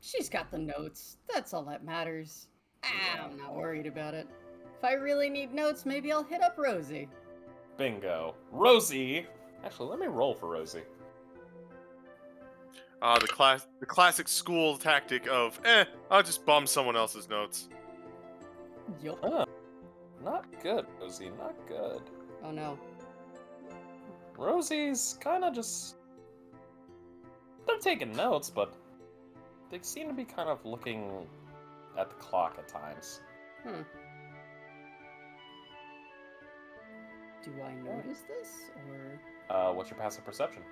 She's got the notes. That's all that matters. I'm not worried about it. If I really need notes, maybe I'll hit up Rosie. Bingo. Rosie! Actually, let me roll for Rosie. The classic school tactic of, I'll just bum someone else's notes. Yup. Huh. Not good, Rosie. Not good. Oh no. Rosie's kind of just... They're taking notes, but they seem to be kind of looking at the clock at times. Do I notice this, or... What's your passive perception?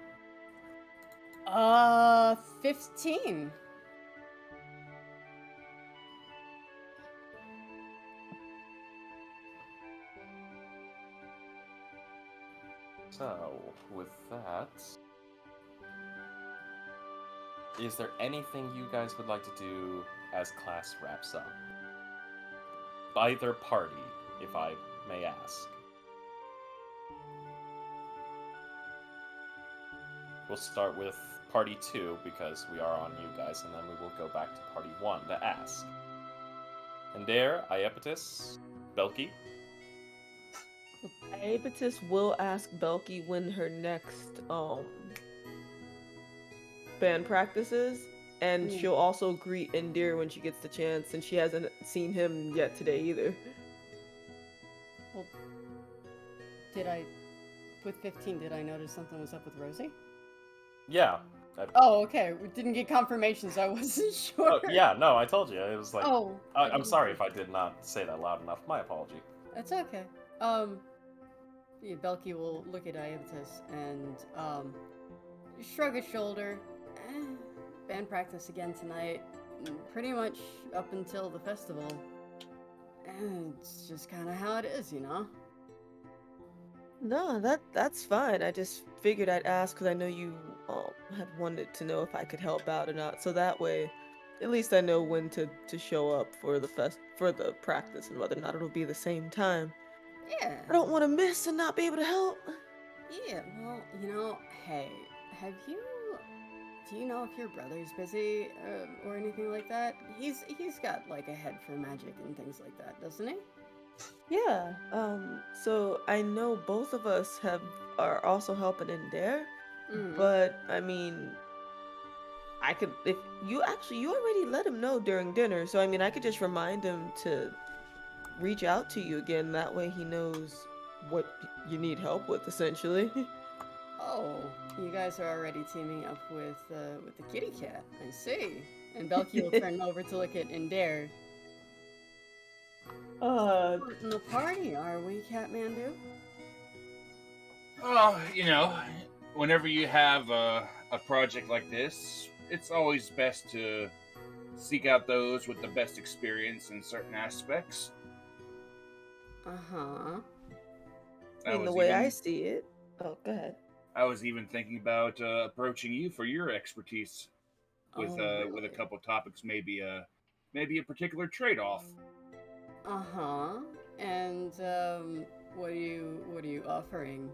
15. So, with that... Is there anything you guys would like to do as class wraps up? Either party, if I may ask. We'll start with party 2, because we are on you guys, and then we will go back to party 1 to ask. Endair, Iapetus, Belki. Iapetus will ask Belki when her next band practices, and she'll also greet Endair when she gets the chance, and she hasn't seen him yet today either. Well, with 15, did I notice something was up with Rosie? Yeah. Oh, okay. We didn't get confirmation, so I wasn't sure. Oh, yeah, no, I told you. It was like... Oh. I'm sorry if I did not say that loud enough. My apology. It's okay. Belki will look at Iapetus and, shrug a shoulder. Band practice again tonight. Pretty much up until the festival. And it's just kind of how it is, No, that's fine. I just figured I'd ask because I know you had wanted to know if I could help out or not. So that way, at least I know when to show up for the practice and whether or not it'll be the same time. Yeah. I don't want to miss and not be able to help. Yeah, well, hey, do you know if your brother's busy or anything like that? He's got like a head for magic and things like that, doesn't he? Yeah. So I know both of us are also helping in there, but I mean, I could, if you already let him know during dinner, so I mean, I could just remind him to reach out to you again. That way he knows what you need help with, essentially. Oh, you guys are already teaming up with the kitty cat. I see. And Belki will turn over to look at Endair. Not in the party, are we, Catmandu? Oh, whenever you have a project like this, it's always best to seek out those with the best experience in certain aspects. Uh-huh. In the way I see it. Oh, go ahead. I was even thinking about approaching you for your expertise with with a couple topics, maybe a particular trade-off. Uh-huh. And what are you offering?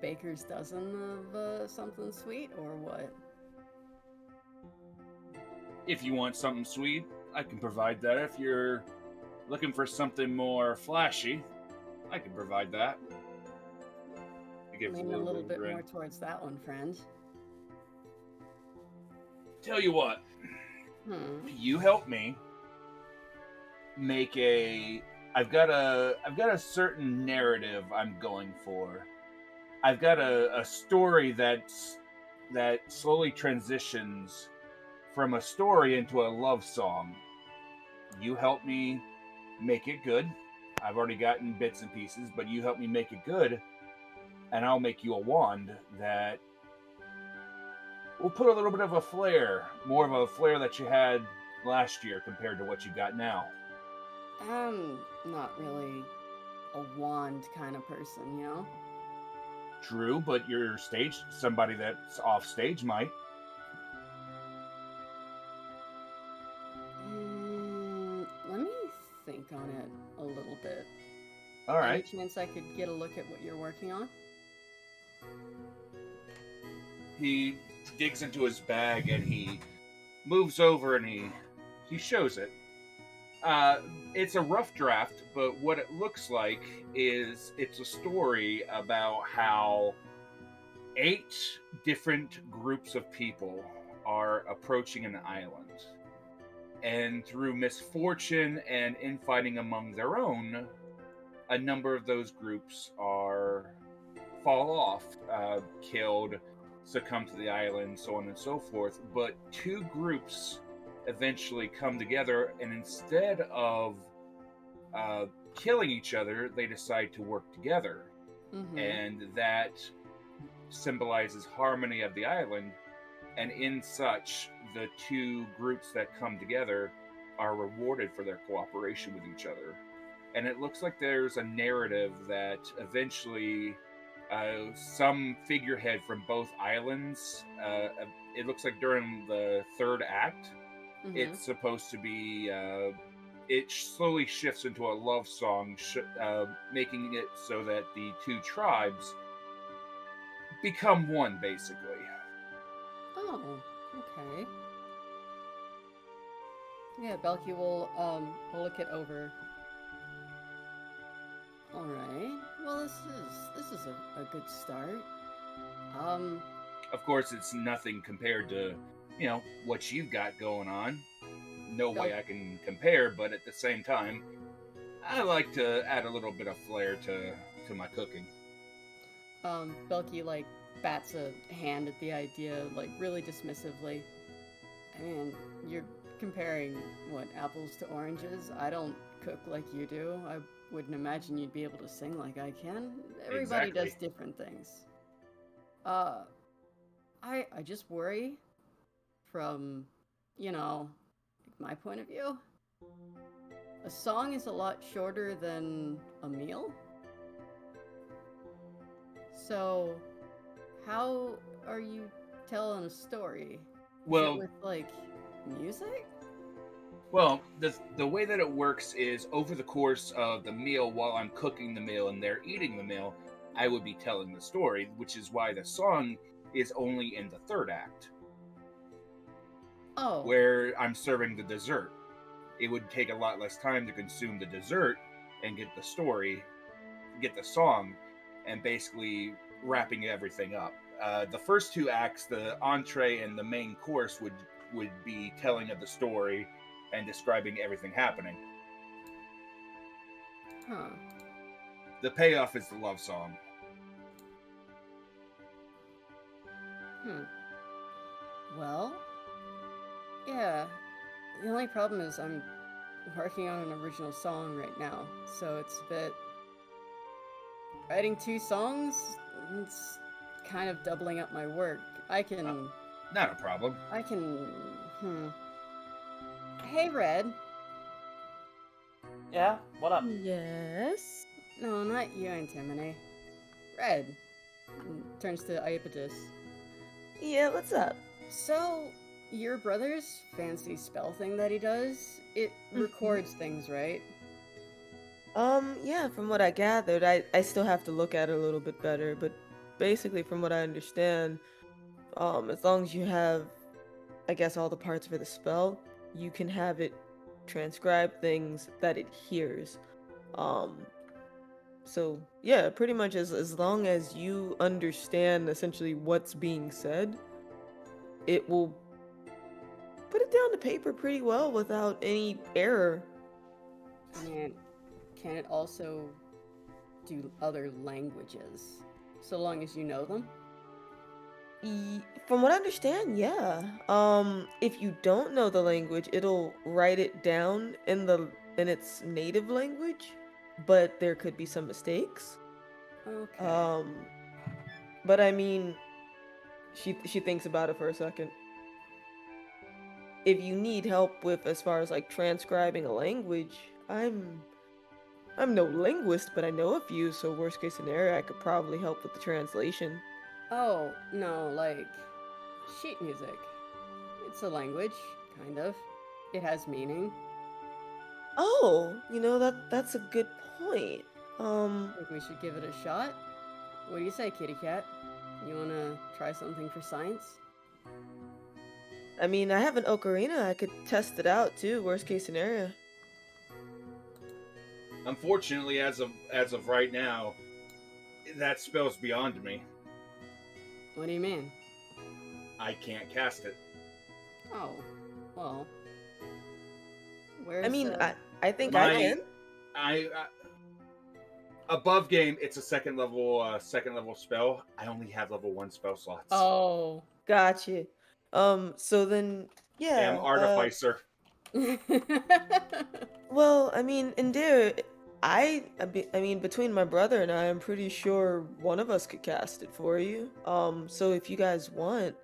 Baker's dozen of something sweet or what? If you want something sweet, I can provide that. If you're looking for something more flashy, I can provide that. Lean a little bit more towards that one, friend. Tell you what, you help me make I've got a certain narrative I'm going for. I've got a story that slowly transitions from a story into a love song. You help me make it good. I've already gotten bits and pieces, but you help me make it good, and I'll make you a wand that will put a little bit of a flair, more of a flair that you had last year compared to what you got now. I'm not really a wand kind of person, you know? True, but somebody that's off stage might. Let me think on it a little bit. All right. Any chance I could get a look at what you're working on? He digs into his bag and he moves over and he shows it. It's a rough draft, but what it looks like is it's a story about how 8 different groups of people are approaching an island. And through misfortune and infighting among their own, a number of those groups fall off, killed, succumb to the island, so on and so forth. But 2 groups eventually come together, and instead of killing each other, they decide to work together. Mm-hmm. And that symbolizes harmony of the island. And in such, the 2 groups that come together are rewarded for their cooperation with each other. And it looks like there's a narrative that eventually some figurehead from both islands, it looks like during the 3rd act, it's supposed to be, it slowly shifts into a love song, making it so that the 2 tribes become one, basically. Oh, okay. Yeah, Belki will look it over. All right. Well, this is a good start. Of course, it's nothing compared to, what you've got going on. No way I can compare, but at the same time, I like to add a little bit of flair to my cooking. Belki bats a hand at the idea, really dismissively. I mean, you're comparing apples to oranges. I don't cook like you do. I wouldn't imagine you'd be able to sing like I can. Everybody does different things. I just worry from, my point of view. A song is a lot shorter than a meal. So, how are you telling a story? Well, is it with music? Well, the way that it works is over the course of the meal, while I'm cooking the meal and they're eating the meal, I would be telling the story, which is why the song is only in the 3rd act. Oh. Where I'm serving the dessert. It would take a lot less time to consume the dessert and get the story, get the song, and basically wrapping everything up. The first two acts, the entree and the main course, would be telling of the story and describing everything happening. Huh. The payoff is the love song. Well, yeah. The only problem is I'm working on an original song right now, so it's a bit... Writing 2 songs? It's kind of doubling up my work. I can... Not a problem. Hey, Red. Yeah, what up? Yes. No, not you, Antimony. Red. Turns to Iapetus. Yeah, what's up? So, your brother's fancy spell thing that he does, it records things, right? Yeah, from what I gathered, I still have to look at it a little bit better, but basically from what I understand, as long as you have, I guess, all the parts for the spell, you can have it transcribe things that it hears. So yeah, pretty much as long as you understand essentially what's being said, it will put it down to paper pretty well without any error. And can it also do other languages? So long as you know them? From what I understand, yeah. If you don't know the language, it'll write it down in its native language, but there could be some mistakes. Okay. But I mean, she thinks about it for a second. If you need help with as far as like transcribing a language, I'm no linguist, but I know a few, so worst case scenario, I could probably help with the translation. Oh, no, like sheet music. It's a language, kind of. It has meaning. Oh, that's a good point. Think we should give it a shot? What do you say, kitty cat? You wanna try something for science? I mean, I have an ocarina. I could test it out too. Worst case scenario. Unfortunately, as of right now, that spell's beyond me. What do you mean? I can't cast it. Oh, well. Where's, I mean, I think my- I can. I above game, it's a second level spell. I only have level 1 spell slots. Oh. Gotcha. So then, yeah. Damn artificer. Well, I mean, Endair, I mean, between my brother and I'm pretty sure one of us could cast it for you. So if you guys want,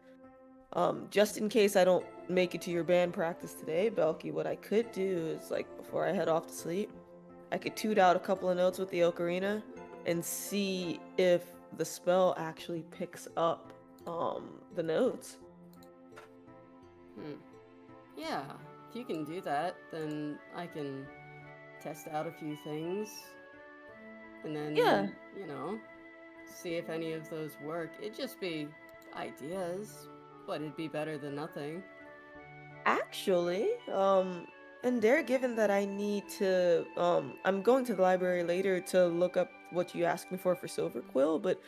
just in case I don't make it to your band practice today, Belki, what I could do is, like, before I head off to sleep, I could toot out a couple of notes with the ocarina and see if the spell actually picks up, the notes. Yeah, if you can do that, then I can test out a few things. And then, Yeah. see if any of those work. It'd just be ideas, but it'd be better than nothing. Actually, and there, given that I need to, I'm going to the library later to look up what you asked me for Silver Quill, but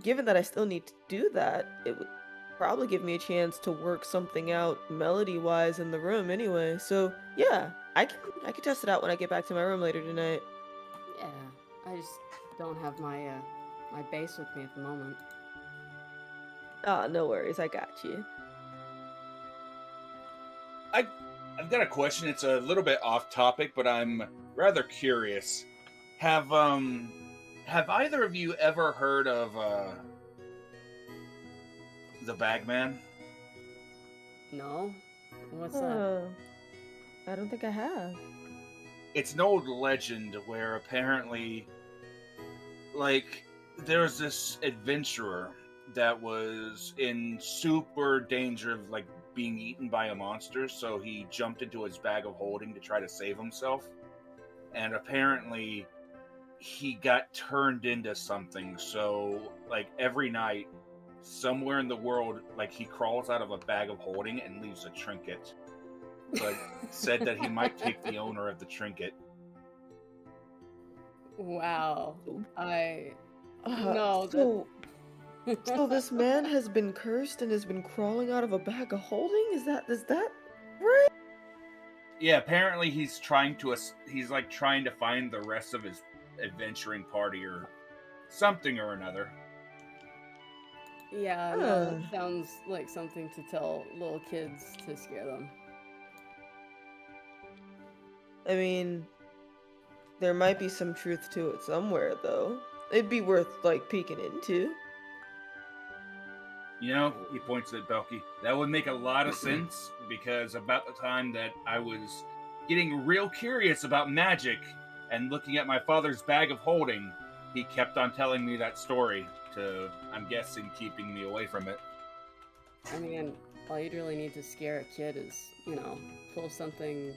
given that I still need to do that, it would probably give me a chance to work something out melody-wise in the room anyway. So yeah, I can test it out when I get back to my room later tonight. Yeah, I just don't have my bass with me at the moment. Ah, no worries, I got you. I've got a question. It's a little bit off topic, but I'm rather curious. Have either of you ever heard of the Bagman? No? What's that? I don't think I have. It's an old legend where apparently, like, there's this adventurer that was in super danger of, like, being eaten by a monster, so he jumped into his bag of holding to try to save himself. And apparently, he got turned into something, so, like, every night, somewhere in the world, like, he crawls out of a bag of holding and leaves a trinket. But said that he might take the owner of the trinket. Wow. No, So So this man has been cursed and has been crawling out of a bag of holding? Is that right? Yeah, apparently he's trying to find the rest of his adventuring party or something or another. Yeah, no, that sounds like something to tell little kids to scare them. I mean, there might be some truth to it somewhere, though. It'd be worth, like, peeking into. You know, he points at Belki. That would make a lot of sense, because about the time that I was getting real curious about magic and looking at my father's bag of holding, he kept on telling me that story to, I'm guessing, keeping me away from it. I mean, all you'd really need to scare a kid is, pull something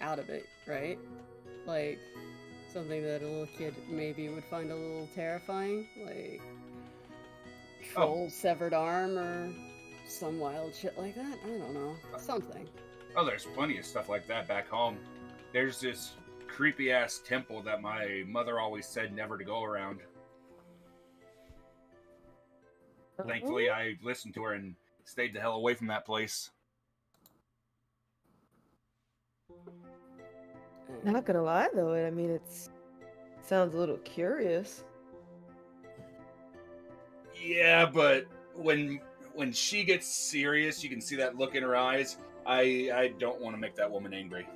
out of it, right? Like, something that a little kid maybe would find a little terrifying, like troll's severed arm or some wild shit like that. I don't know. Something. Oh, there's plenty of stuff like that back home. There's this creepy-ass temple that my mother always said never to go around. Thankfully, I listened to her and stayed the hell away from that place. Not gonna lie, though, I mean, sounds a little curious. Yeah, but when she gets serious, you can see that look in her eyes. I don't want to make that woman angry.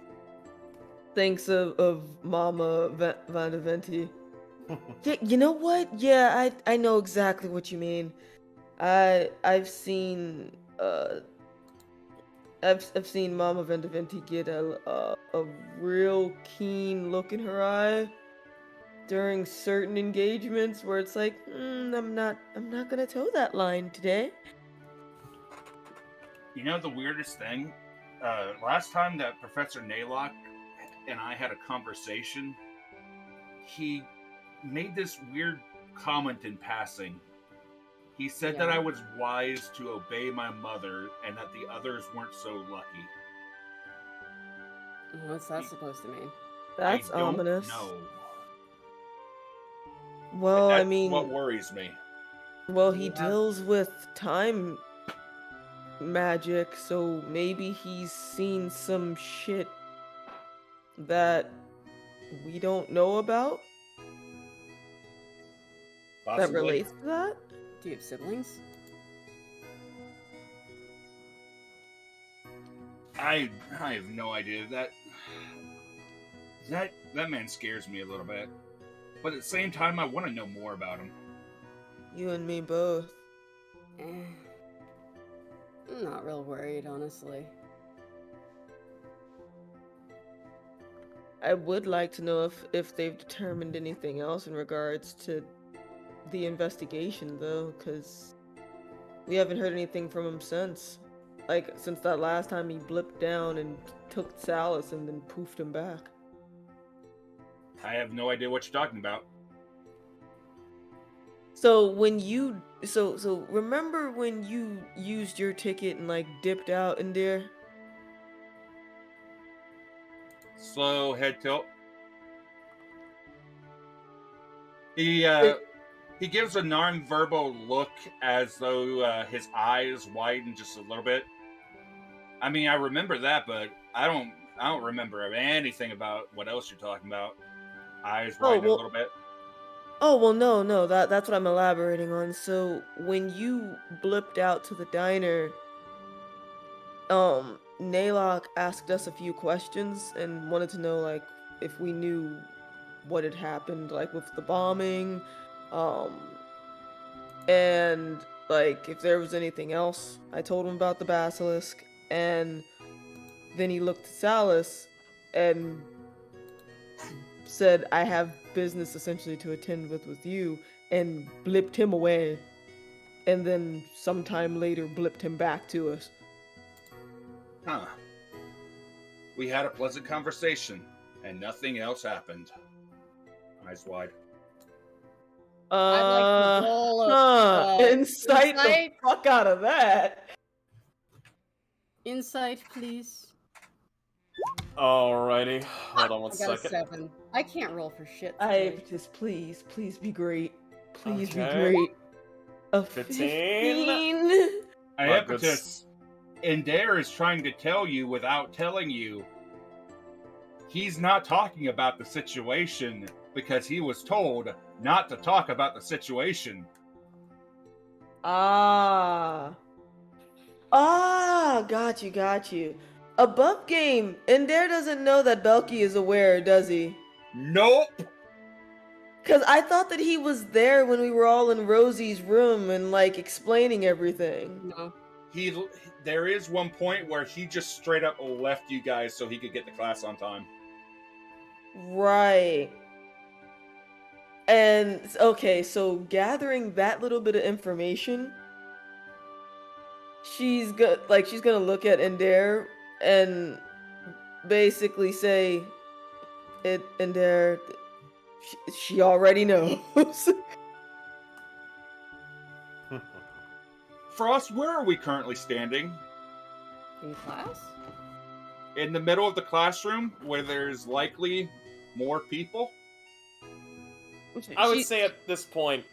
Thanks of Mama Vandaventi. Yeah, you know what? Yeah, I know exactly what you mean. I've seen I've seen Mama Vandaventi get a real keen look in her eye during certain engagements where it's like, I'm not gonna toe that line today. You know the weirdest thing? Last time that Professor Naylock and I had a conversation, he made this weird comment in passing. He said that I was wise to obey my mother and that the others weren't so lucky. What's that supposed to mean? That's I don't ominous. know. Well, That's I mean, what worries me. well, he deals with time magic, so maybe he's seen some shit that we don't know about Possibly. that relates to that. Do you have siblings? I have no idea. That man scares me a little bit. But at the same time, I want to know more about him. You and me both. I'm not real worried, honestly. I would like to know if they've determined anything else in regards to the investigation, though, because we haven't heard anything from him since. Like, since that last time he blipped down and took Salus and then poofed him back. I have no idea what you're talking about. So when you so remember when you used your ticket and like dipped out in there? Slow head tilt. He gives a non-verbal look as though his eyes widen just a little bit. I mean, I remember that, but I don't remember anything about what else you're talking about. Eyes widen a little bit. Oh, well, no, that's what I'm elaborating on. So, when you blipped out to the diner, Naylock asked us a few questions and wanted to know, like, if we knew what had happened, like, with the bombing, and, like, if there was anything else. I told him about the basilisk, and then he looked at Salus and said, I have business essentially to attend with you, and blipped him away, and then sometime later blipped him back to us. Huh. We had a pleasant conversation, and nothing else happened. Eyes wide. I'd like to roll Insight the fuck out of that. Insight, please. Alrighty. Hold on one I got second. a 7. I can't roll for shit. I today. just please be great. Please be Okay. great. A 15. 15? Iapetus, Endair is trying to tell you without telling you. He's not talking about the situation because he was told not to talk about the situation. Ah, got you. Above game, Endair doesn't know that Belki is aware, does he? Nope. Because I thought that he was there when we were all in Rosie's room and, like, explaining everything. No. There is one point where he just straight up left you guys so he could get to class on time. Right. And, okay, so gathering that little bit of information, she's gonna look at Endair and basically say, Endair, she already knows. Frost, where are we currently standing? In class? In the middle of the classroom where there's likely more people? I would say at this point,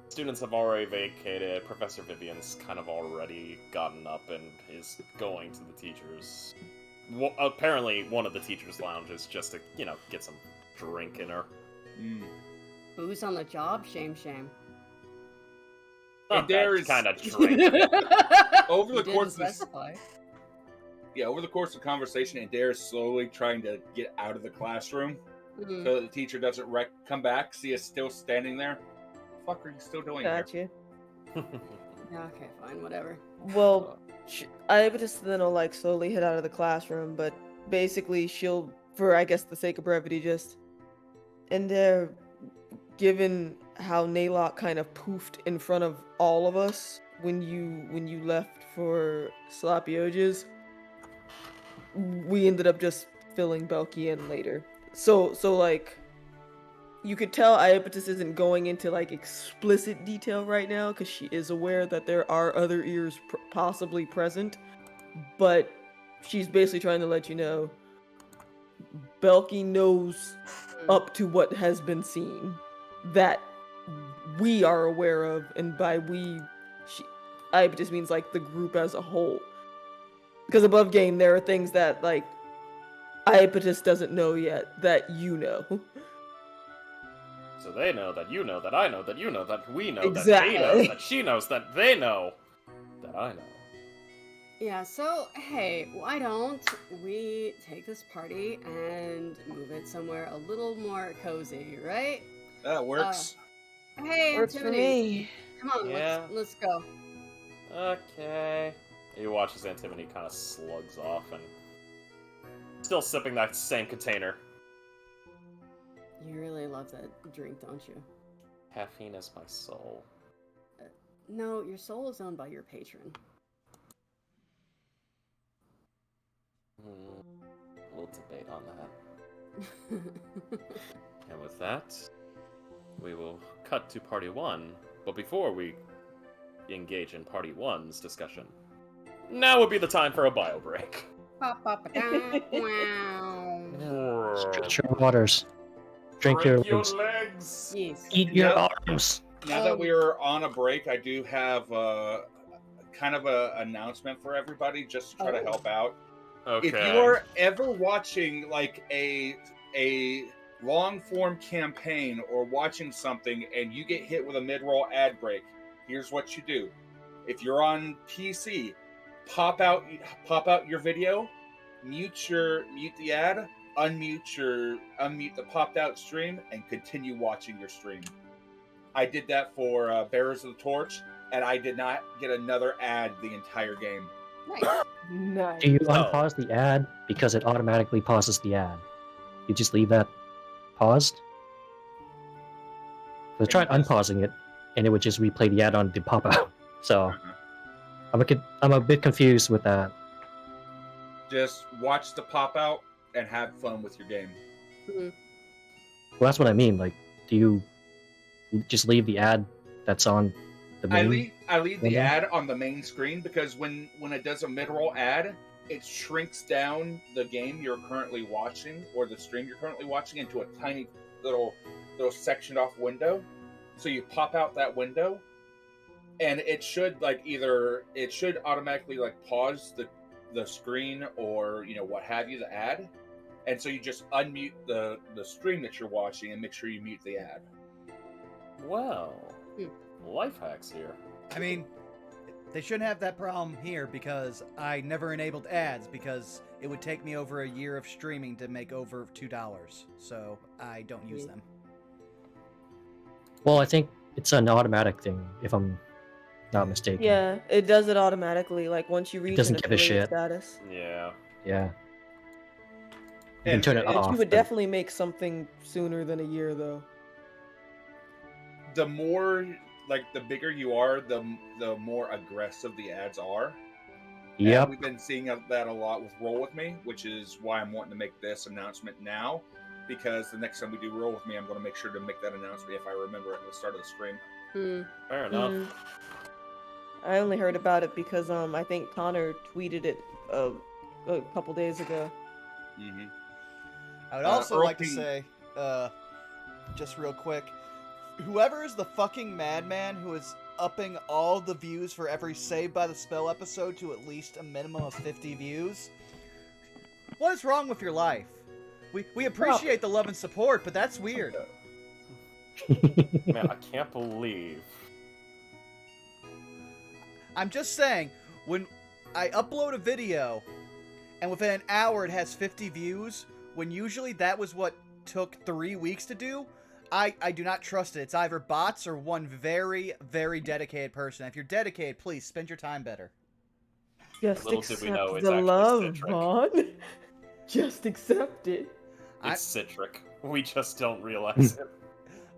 students have already vacated. Professor Vivian's kind of already gotten up and is going to the teachers. Well, apparently, one of the teachers' lounges just to, get some drink in her. Booze on the job? Shame. And there is kind of drink. over the You course didn't of specify. over the course of the conversation, Endair is slowly trying to get out of the classroom Mhm. so that the teacher doesn't come back, see us still standing there. What the fuck are you still doing here? Gotcha. Yeah, okay, fine, whatever. Well, I would just then will, like, slowly head out of the classroom, but basically she'll, for I guess the sake of brevity, and there, given how Naylock kind of poofed in front of all of us when you left for Sloppy Oges, we ended up just filling Belki in later. So like, you could tell Iapetus isn't going into, like, explicit detail right now because she is aware that there are other ears possibly present, but she's basically trying to let you know Belki knows up to what has been seen that we are aware of, and by we, Iapetus means, like, the group as a whole. Because above game, there are things that, like, Iapetus doesn't know yet that you know. So they know that you know that I know that you know that we know Exactly. that they know that she knows that they know that I know. Yeah, so, hey, why don't we take this party and move it somewhere a little more cozy, right? That works. Hey, Works for Antimony, me. come on, Yeah. let's go. Okay. He watches Antimony kind of slugs off and still sipping that same container. You really love that drink, don't you? Caffeine is my soul. No, your soul is owned by your patron. We'll debate on that. And with that, we will cut to Party 1. But before we engage in Party 1's discussion, now would be the time for a bio break. Stretch your waters. Drink your Break your legs. legs! Yes. Eat your Yep. arms. Now that we are on a break, I do have kind of a announcement for everybody just to try to help out. Okay. If you are ever watching, like, a long form campaign or watching something and you get hit with a mid-roll ad break, here's what you do. If you're on PC, pop out your video, mute the ad, unmute the popped out stream, and continue watching your stream. I did that for Bearers of the Torch, and I did not get another ad the entire game. Nice. Nice. Do you Oh. unpause the ad because it automatically pauses the ad? You just leave that paused? So I tried unpausing it, and it would just replay the ad on the pop out. So I'm a bit confused with that. Just watch the pop out and have fun with your game. Well, that's what I mean. Like, do you just leave the ad that's on the main? I leave the window? ad on the main screen because when it does a mid-roll ad, it shrinks down the game you're currently watching or the stream you're currently watching into a tiny little sectioned off window. So you pop out that window, and it should like either it should automatically like pause the screen or what have you, the ad, and so you just unmute the stream that you're watching and make sure you mute the ad. Well, life hacks here. I mean, they shouldn't have that problem here because I never enabled ads because it would take me over a year of streaming to make over $2, so I don't use them. Well, I think it's an automatic thing, if I'm not mistaken. Yeah, it does it automatically. Like once you reach doesn't an give a affiliate shit. status. Yeah. Yeah. You can And turn it But off. you would but- definitely make something sooner than a year, though. The more the bigger you are, the more aggressive the ads are. And Yep. we've been seeing that a lot with Roll With Me, which is why I'm wanting to make this announcement now, because the next time we do Roll With Me, I'm going to make sure to make that announcement if I remember at the start of the stream. Fair enough. Mm. I only heard about it because I think Connor tweeted it a couple days ago. Mm-hmm. I would also like to Earl P- say, just real quick, whoever is the fucking madman who is upping all the views for every Saved by the Spell episode to at least a minimum of 50 views, what is wrong with your life? We appreciate the love and support, but that's weird. Man, I can't believe. I'm just saying, when I upload a video, and within an hour it has 50 views, when usually that was what took 3 weeks to do, I do not trust it. It's either bots or one very, very dedicated person. If you're dedicated, please spend your time better. Just Little did accept we know it's the actually love, Citric. Vaughn. Just accept it. It's Citric. We just don't realize it.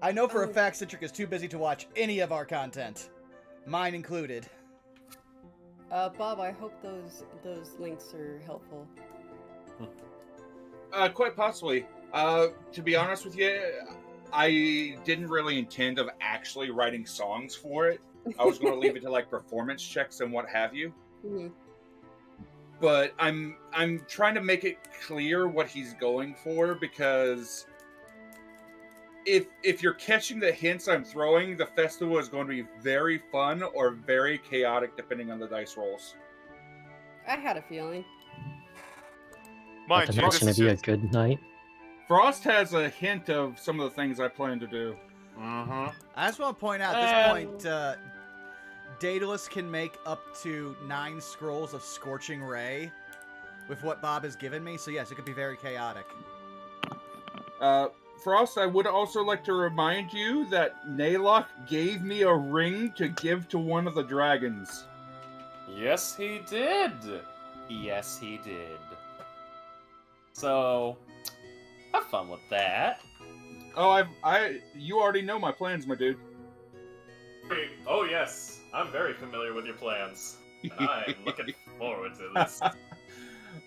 I know for a fact Citric is too busy to watch any of our content. Mine included. Bob, I hope those links are helpful. Quite possibly. To be honest with you, I didn't really intend of actually writing songs for it. I was going to leave it to performance checks and what have you. But I'm trying to make it clear what he's going for, because if you're catching the hints I'm throwing, the festival is going to be very fun or very chaotic depending on the dice rolls. I had a feeling. Mind But you, it's this gonna is be a just- good night. Frost has a hint of some of the things I plan to do. Mm-hmm. I just want to point out at this point, Daedalus can make up to 9 scrolls of Scorching Ray with what Bob has given me, so yes, it could be very chaotic. Frost, I would also like to remind you that Naylock gave me a ring to give to one of the dragons. Yes, he did. Yes, he did. So, have fun with that. Oh, you already know my plans, my dude. Oh yes, I'm very familiar with your plans. I'm looking forward to this.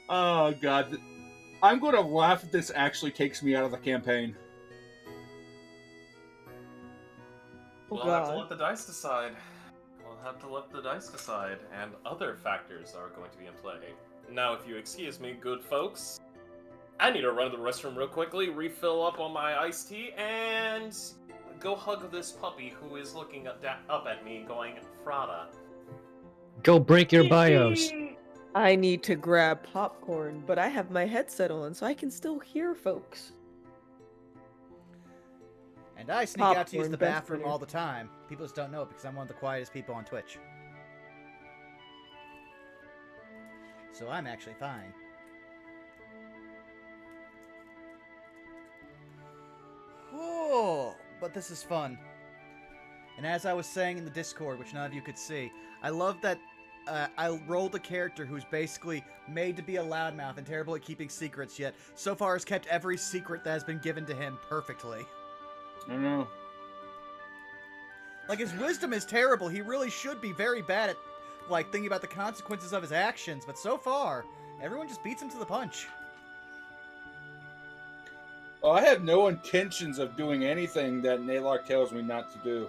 Oh god, I'm going to laugh if this actually takes me out of the campaign. Oh, We'll have to God. let the dice decide. We'll have to let the dice decide, and other factors are going to be in play. Now, if you excuse me, good folks, I need to run to the restroom real quickly, refill up on my iced tea, and go hug this puppy who is looking up at me going, Frada. Go break your bios. I need to grab popcorn, but I have my headset on, so I can still hear folks. And I sneak out to use Popcorn, the best bathroom winner. all the time. People just don't know it because I'm one of the quietest people on Twitch. So I'm actually fine. Oh, but this is fun. And as I was saying in the Discord, which none of you could see, I love that I rolled a character who's basically made to be a loudmouth and terrible at keeping secrets, yet so far has kept every secret that has been given to him perfectly. I don't know. Like, his wisdom is terrible. He really should be very bad at, like, thinking about the consequences of his actions, but so far, everyone just beats him to the punch. Well, I have no intentions of doing anything that Naylock tells me not to do.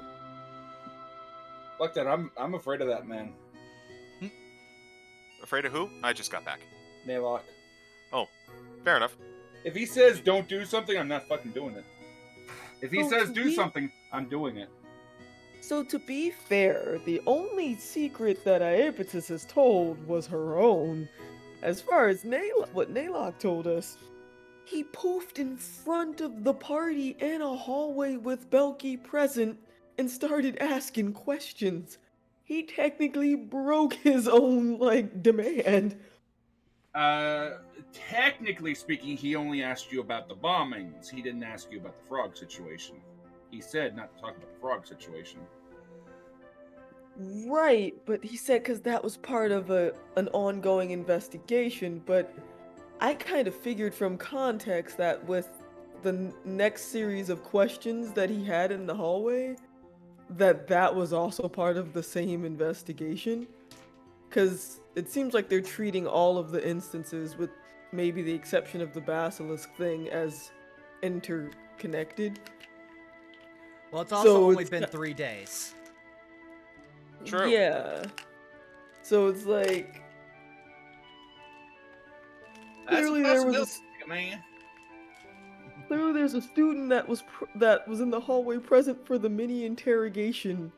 Like that, I'm afraid of that man. Afraid of who? I just got back. Naylock. Fair enough. If he says don't do something, I'm not fucking doing it. If he Oh, says do we- something, I'm doing it. So to be fair, the only secret that Iapetus has told was her own. As far as what Naylock told us, he poofed in front of the party in a hallway with Belki present and started asking questions. He technically broke his own, demand. Technically speaking, he only asked you about the bombings. He didn't ask you about the frog situation. He said not to talk about the frog situation. Right, but he said because that was part of an ongoing investigation, but I kind of figured from context that with the next series of questions that he had in the hallway, that was also part of the same investigation. Because it seems like they're treating all of the instances, with maybe the exception of the basilisk thing, as interconnected. Well, it's also So only it's been 3 days. True. Yeah. So it's like That's clearly a there was possibility, man. clearly there's a student that was in the hallway present for the mini interrogation,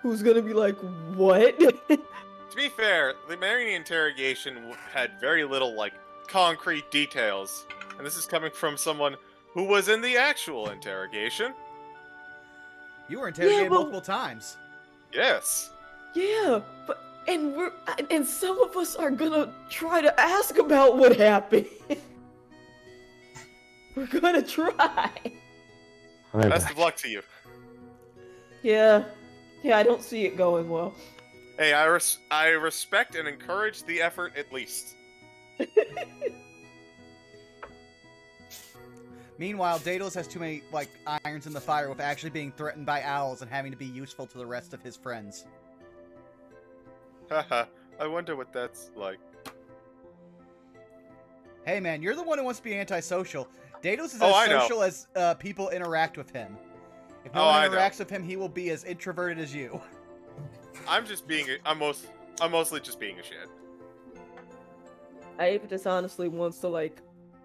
who's gonna be like, what? To be fair, the Marion interrogation had very little, concrete details. And this is coming from someone who was in the actual interrogation. You were interrogated but- multiple times. Yes. Yeah, but and some of us are gonna try to ask about what happened. We're gonna try. I'm Best back. of luck to you. Yeah, I don't see it going well. Hey, I respect and encourage the effort at least. Meanwhile, Daedalus has too many, irons in the fire with actually being threatened by owls and having to be useful to the rest of his friends. Haha, I wonder what that's like. Hey, man, you're the one who wants to be antisocial. Daedalus is Oh, as I know. social as people interact with him. If no Oh, one I know. interacts with him, he will be as introverted as you. I'm mostly just being a shit. Iapetus honestly wants to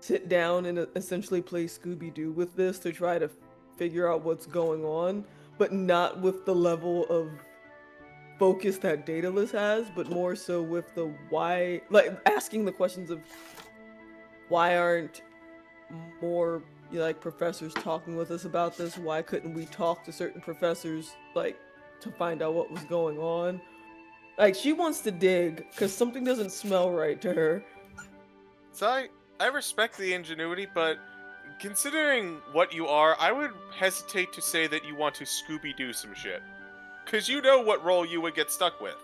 sit down and essentially play Scooby-Doo with this to try to figure out what's going on, but not with the level of focus that Daedalus has, but more so with the why, asking the questions of why aren't more professors talking with us about this? Why couldn't we talk to certain professors to find out what was going on? She wants to dig because something doesn't smell right to her. So I respect the ingenuity, but considering what you are, I would hesitate to say that you want to Scooby-Doo some shit. Because you know what role you would get stuck with.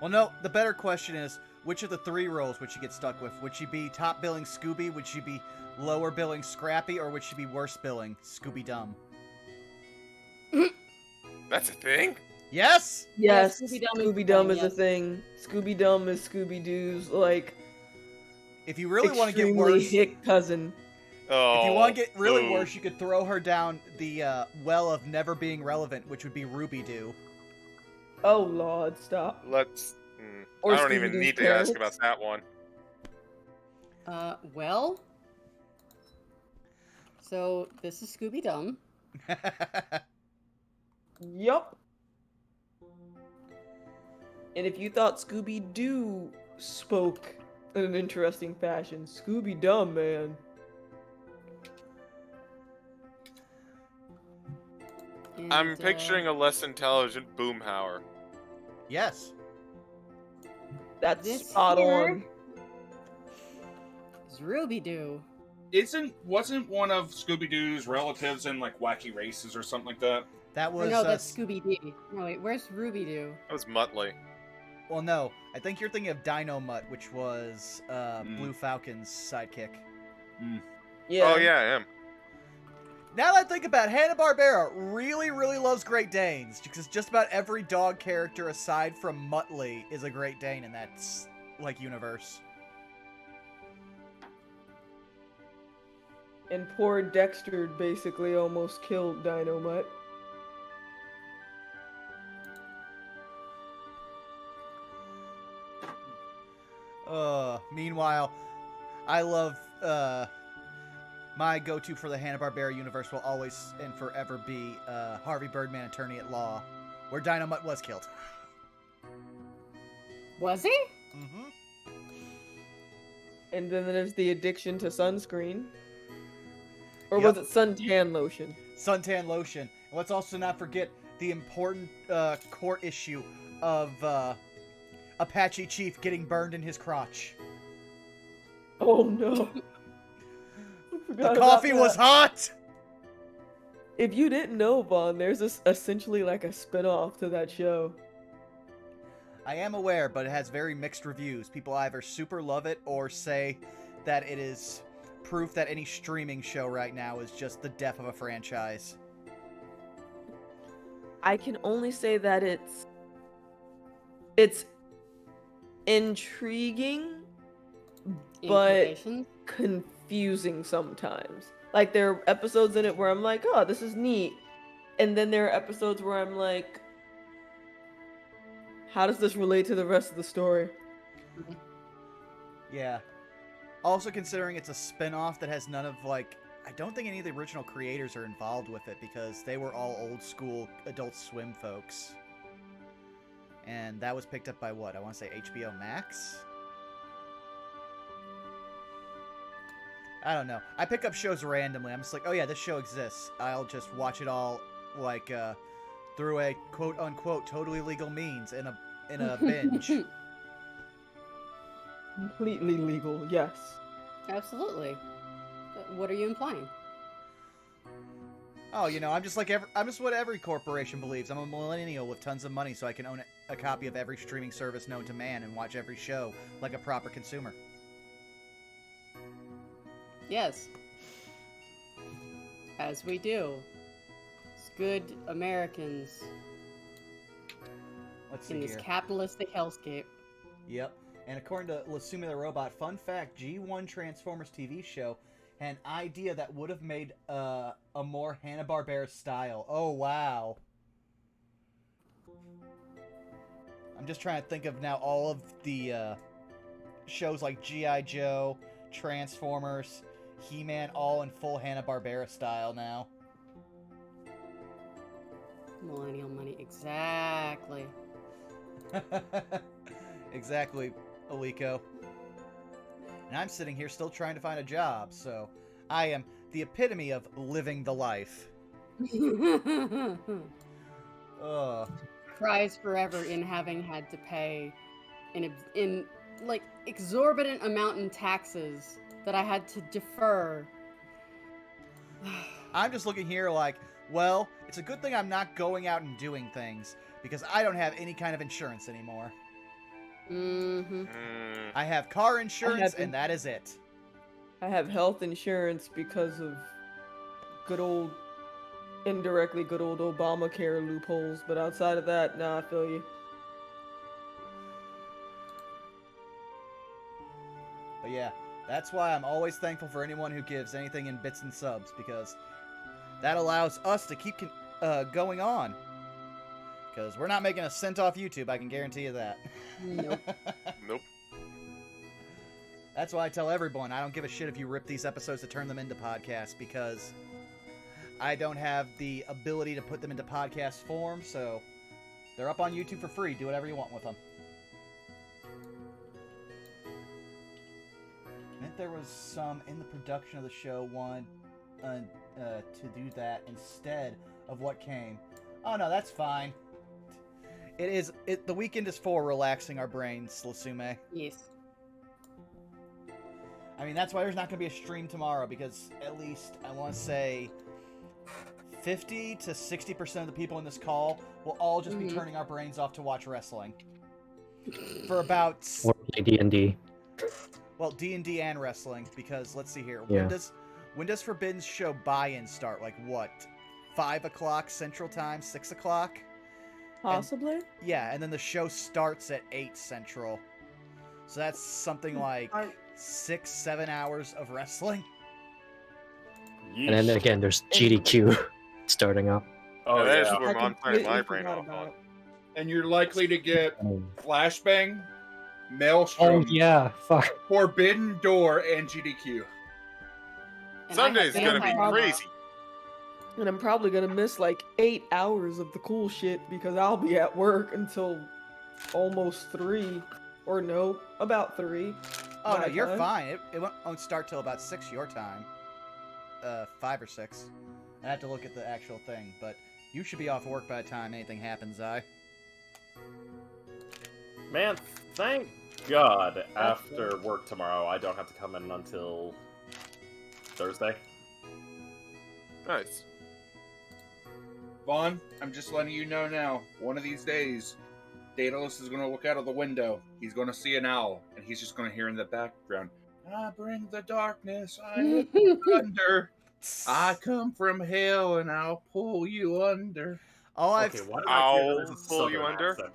Well, no, the better question is, which of the 3 roles would she get stuck with? Would she be top billing Scooby? Would she be lower billing Scrappy? Or would she be worse billing Scooby-Dumb? That's a thing? Yes! Yes, Yeah, Scooby-Dum Scooby-Dum is is a a thing. Scooby-Dum is Scooby-Doo's If you really want to get extremely worse, hick cousin. Oh. if you want to get really boo. worse, you could throw her down the well of never being relevant, which would be Ruby-Doo. Oh Lord, stop. Let's. Or I don't even Scooby-Doo's need to parents. ask about that one. Well. So, this is Scooby-Dum. Yup. And if you thought Scooby-Doo spoke in an interesting fashion, Scooby-Dum, man. I'm And, picturing a less intelligent Boomhauer. Yes. That's This spot here- on. It's Ruby-Doo. Wasn't one of Scooby-Doo's relatives in Wacky Races or something like that? That Oh, was... no, that's Scooby-Doo. No, wait, where's Ruby-Doo? That was Muttley. Well, no. I think you're thinking of Dino Mutt, which was Blue Falcon's sidekick. Yeah. Oh, yeah, I am. Now that I think about it, Hanna-Barbera really, really loves Great Danes, because just about every dog character aside from Muttley is a Great Dane in that, universe. And poor Dexter basically almost killed Dynamite. Meanwhile, I love, my go-to for the Hanna-Barbera universe will always and forever be Harvey Birdman, Attorney at Law, where Dynamite was killed. Was he? Mm-hmm. And then there's the addiction to sunscreen. Or Yep. was it suntan lotion? Suntan lotion. And let's also not forget the important court issue of Apache Chief getting burned in his crotch. Oh no. The coffee was hot! If you didn't know, Vaughn, there's essentially like a spin-off to that show. I am aware, but it has very mixed reviews. People either super love it or say that it is proof that any streaming show right now is just the death of a franchise. I can only say that it's intriguing, but Implications? confusing sometimes. Like, there are episodes in it where I'm like, oh, this is neat. And then there are episodes where I'm like, how does this relate to the rest of the story? Yeah. Also considering it's a spin-off that has none of, like, I don't think any of the original creators are involved with it because they were all old school Adult Swim folks. And that was picked up by what? I want to say HBO Max? I don't know. I pick up shows randomly. I'm just like, oh yeah, this show exists. I'll just watch it all, like, through a quote-unquote totally legal means in a binge. Completely legal, yes. Absolutely. What are you implying? Oh, you know, I'm just what every corporation believes. I'm a millennial with tons of money, so I can own a copy of every streaming service known to man and watch every show like a proper consumer. Yes. As we do. As good Americans Let's see in this here. capitalistic hellscape. Yep. And according to Lasumi the Robot, fun fact, G1 Transformers TV show had an idea that would have made a more Hanna-Barbera style. Oh, wow. I'm just trying to think of now all of the shows like G.I. Joe, Transformers, He-Man, all in full Hanna-Barbera style now. Millennial money. Exactly. Exactly, Aliko. And I'm sitting here still trying to find a job, so I am the epitome of living the life. Ugh. Cries forever in having had to pay in like exorbitant amount in taxes that I had to defer. I'm just looking here like, well, it's a good thing I'm not going out and doing things, because I don't have any kind of insurance anymore. Mm-hmm. I have car insurance, and that is it. I have health insurance because of indirectly good old Obamacare loopholes, but outside of that, nah, I feel you. But yeah, that's why I'm always thankful for anyone who gives anything in bits and subs, because that allows us to keep going on. Because we're not making a cent off YouTube, I can guarantee you that. Nope. Nope. That's why I tell everyone, I don't give a shit if you rip these episodes to turn them into podcasts, because I don't have the ability to put them into podcast form, so they're up on YouTube for free. Do whatever you want with them. I think there was some in the production of the show wanted to do that instead of what came. Oh no, that's fine. The weekend is for relaxing our brains, Lasume. Yes. I mean, that's why there's not going to be a stream tomorrow, because at least, I want to say, 50 to 60% of the people in this call will all just be turning our brains off to watch wrestling. For about... Or D&D. Well, D&D and wrestling, because, let's see here. Yeah. When does Forbidden's show buy-in start? Like, what? 5 o'clock Central Time? 6 o'clock? Possibly? Yeah, and then the show starts at 8 Central. So that's something like 6-7 hours of wrestling. And then again, there's GDQ starting up. Oh, that is yeah. where I'm turning my brain forgot off about on. it. And you're likely to get Oh Flashbang, Maelstrom, yeah, fuck. Forbidden Door, and GDQ. And I have Sunday's gonna be vampire crazy. And I'm probably gonna miss like 8 hours of the cool shit because I'll be at work until almost 3. Or no, about 3. Oh no, my you're time. fine. It won't start till about 6 your time. 5 or 6. I have to look at the actual thing, but you should be off work by the time anything happens, Man, thank God after work tomorrow I don't have to come in until Thursday. Nice. Vaughn, I'm just letting you know now. One of these days, Daedalus is going to look out of the window. He's going to see an owl, and he's just going to hear in the background, "I bring the darkness, I hit the thunder. I come from hell, and I'll pull you under." All I've Okay, why did I hear that as a I'll pull you southern under? accent?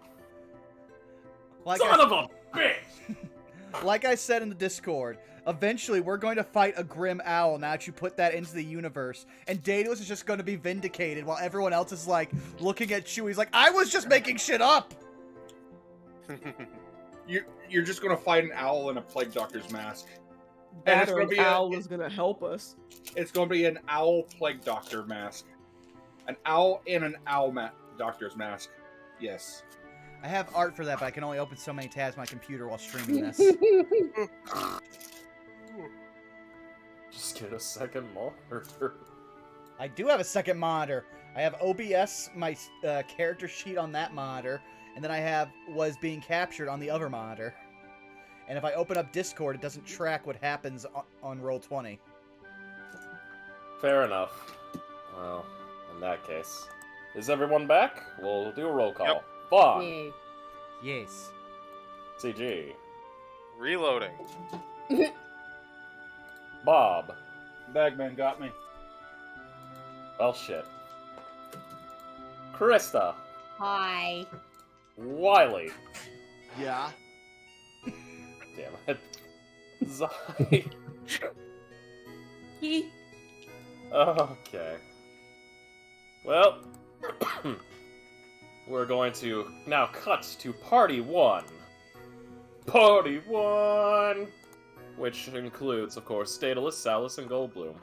like Son of a bitch! like I said in the Discord, eventually we're going to fight a grim owl now that you put that into the universe, and Daedalus is just going to be vindicated while everyone else is like looking at Chewie. He's like, I was just making shit up. You're just going to fight an owl in a plague doctor's mask. And That it's or going to an be owl is gonna help us. It's going to be an owl plague doctor mask. An owl in an owl doctor's mask. Yes. I have art for that, but I can only open so many tabs on my computer while streaming this. Just get a second monitor. I do have a second monitor. I have OBS, my character sheet on that monitor, and then I have was being captured on the other monitor. And if I open up Discord, it doesn't track what happens on Roll20. Fair enough. Well, in that case. Is everyone back? We'll do a roll call. Yep. Vaughn. Yay. Yes. CG. Reloading. Bob. Bagman got me. Well, shit. Krista. Hi. Wiley. Yeah. Damn it. Zai. Okay. Well, we're going to now cut to Party 1. Party 1! Which includes, of course, Daedalus, Salus, and Goldblum.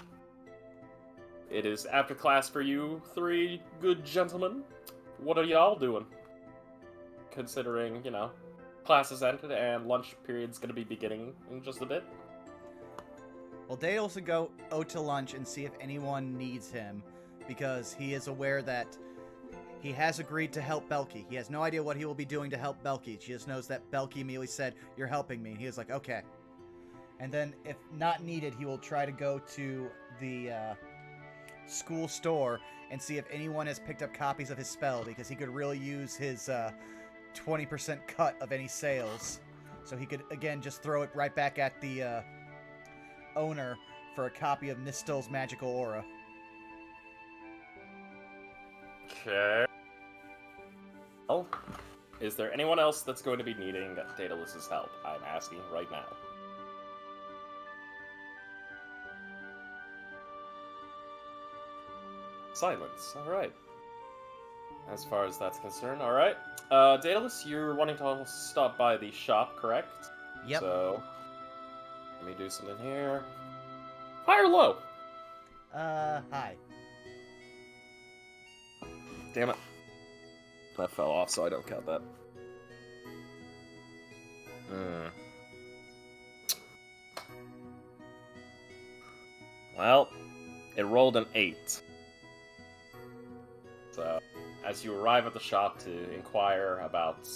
It is after class for you 3 good gentlemen. What are y'all doing? Considering, you know, class has ended and lunch period's gonna be beginning in just a bit. Well, Daedalus will go out to lunch and see if anyone needs him, because he is aware that he has agreed to help Belki. He has no idea what he will be doing to help Belki. She just knows that Belki immediately said, "You're helping me." He is like, "Okay." And then, if not needed, he will try to go to the school store and see if anyone has picked up copies of his spell, because he could really use his 20% cut of any sales. So he could, again, just throw it right back at the owner for a copy of Nistel's magical aura. Okay. Well, is there anyone else that's going to be needing Daedalus's help? I'm asking right now. Silence. Alright. As far as that's concerned, alright. Daedalus, you're wanting to stop by the shop, correct? Yep. So, let me do something here. High or low? Hi. Damn it. That fell off, so I don't count that. Well, it rolled an 8. So, as you arrive at the shop to inquire about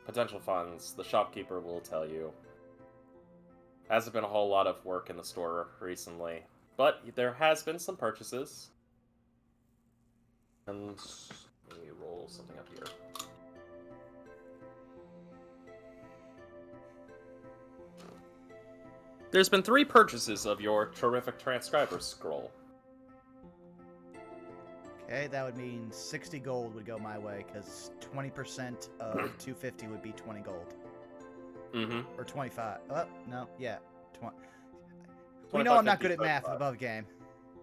potential funds, the shopkeeper will tell you. Hasn't been a whole lot of work in the store recently, but there has been some purchases. And let me roll something up here. There's been 3 purchases of your terrific transcriber scroll. Okay, that would mean 60 gold would go my way, because 20% of 250 would be 20 gold. Mm-hmm. Or 25. Oh, no, yeah. We know I'm not good at math 25. above game.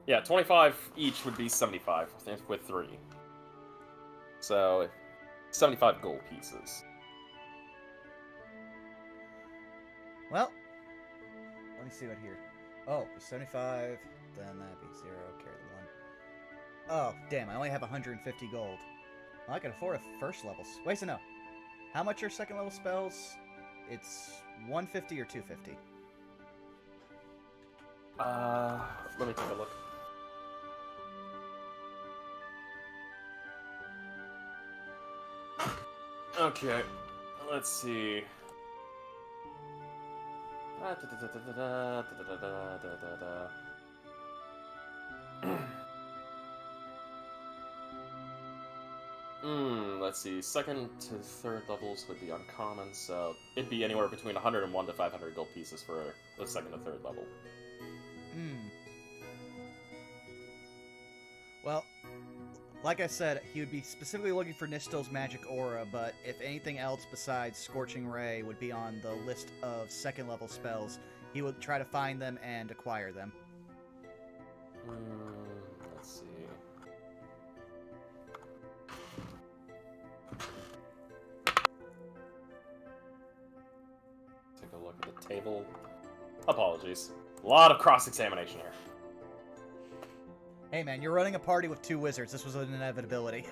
Yeah, 25 each would be 75 with 3. So, 75 gold pieces. Well, let me see what here. Oh, 75, then that'd be 0, carry the 1. Oh, damn, I only have 150 gold. Well, I can afford a first level. Wait, so no. How much are second level spells? It's 150 or 250? Let me take a look. Okay, let's see. Let's see. Second to third levels would be uncommon, so it'd be anywhere between 101 to 500 gold pieces for the second to third level. Well, like I said, he would be specifically looking for Nistel's magic aura, but if anything else besides Scorching Ray would be on the list of second level spells, he would try to find them and acquire them. Let's see. Take a look at the table. Apologies. A lot of cross-examination here. Hey man, you're running a party with 2 wizards. This was an inevitability.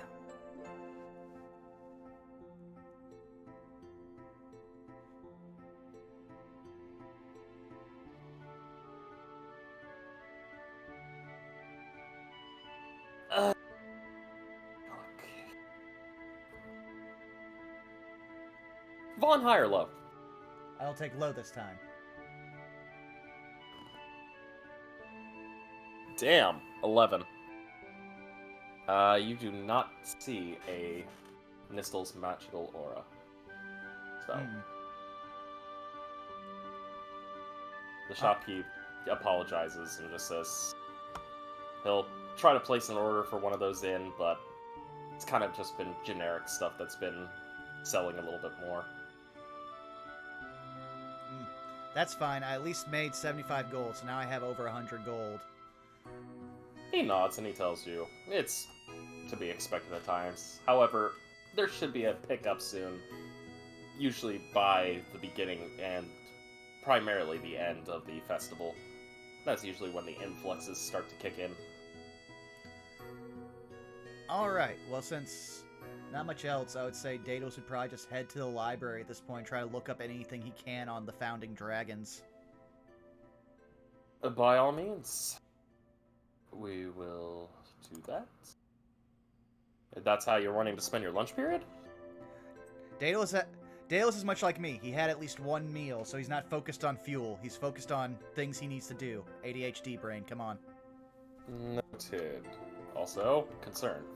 Okay. Vaughn, high or low? I'll take low this time. Damn, 11. You do not see a Nistel's magical aura. So, the shopkeep apologizes and just says he'll try to place an order for one of those in, but it's kind of just been generic stuff that's been selling a little bit more. That's fine. I at least made 75 gold, so now I have over 100 gold. He nods and he tells you it's to be expected at times. However, there should be a pickup soon, usually by the beginning and primarily the end of the festival. That's usually when the influxes start to kick in. Alright, well since not much else, I would say Daedalus would probably just head to the library at this point and try to look up anything he can on the founding dragons. By all means. We will do that. That's how you're wanting to spend your lunch period? Daedalus is much like me. He had at least one meal, so he's not focused on fuel. He's focused on things he needs to do. ADHD brain, come on. Noted. Also, concerned.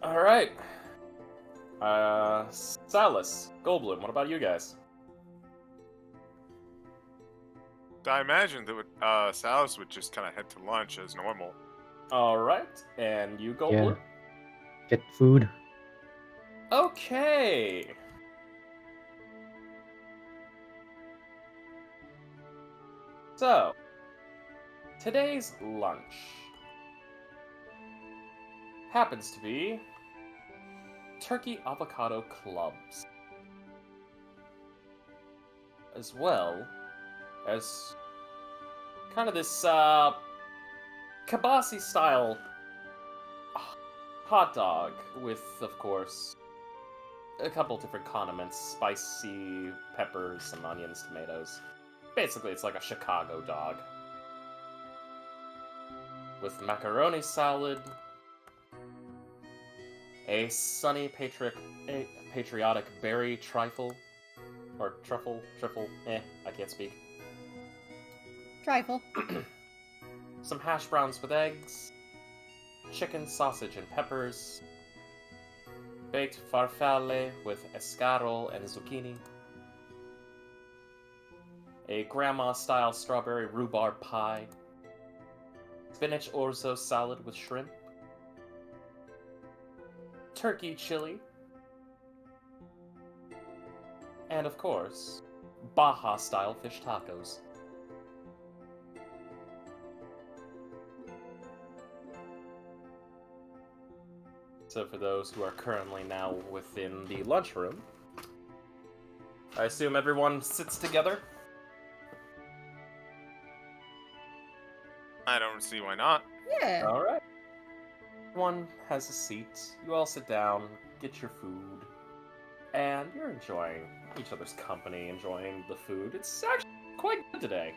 Alright. Salus, Goldblum, what about you guys? I imagine that Salus would just kind of head to lunch as normal. Alright, and you, Goldblum? Yeah. Get food. Okay. So, today's lunch happens to be turkey avocado clubs, as well as kind of this kibasi style hot dog with, of course, a couple different condiments, spicy peppers, some onions, tomatoes. Basically, it's like a Chicago dog. With macaroni salad, a sunny patriotic berry trifle, or truffle, I can't speak. Trifle. Some hash browns with eggs, chicken, sausage, and peppers, baked farfalle with escarole and zucchini, a grandma-style strawberry rhubarb pie, spinach orzo salad with shrimp, turkey chili, and of course, Baja-style fish tacos. So for those who are currently now within the lunchroom, I assume everyone sits together don't see why not. Yeah. All right. Everyone has a seat. You all sit down, get your food, and you're enjoying each other's company, enjoying the food. It's actually quite good today.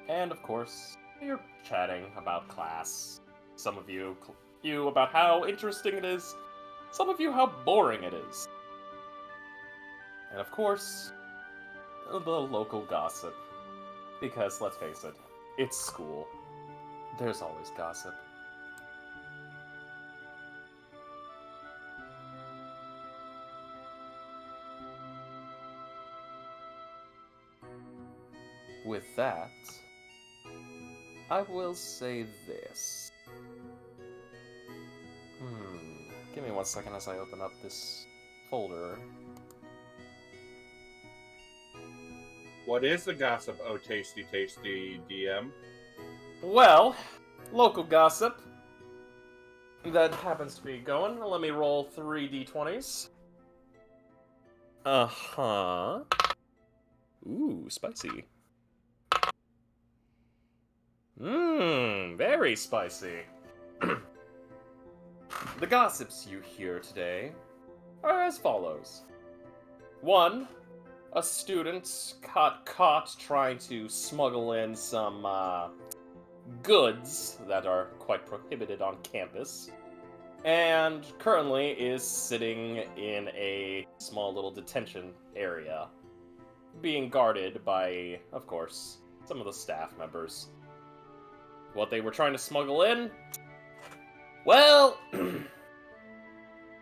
And of course, you're chatting about class. Some of you about how interesting it is. Some of you how boring it is. And of course, the local gossip. Because let's face it, it's school. There's always gossip. With that, I will say this. Give me 1 second as I open up this folder. What is the gossip, oh tasty, tasty DM? Well, local gossip that happens to be going. Let me roll 3 d20s. Uh-huh. Ooh, spicy. Very spicy. The gossips you hear today are as follows. 1, a student caught trying to smuggle in some goods that are quite prohibited on campus, and currently is sitting in a small little detention area, being guarded by, of course, some of the staff members. What they were trying to smuggle in? Well,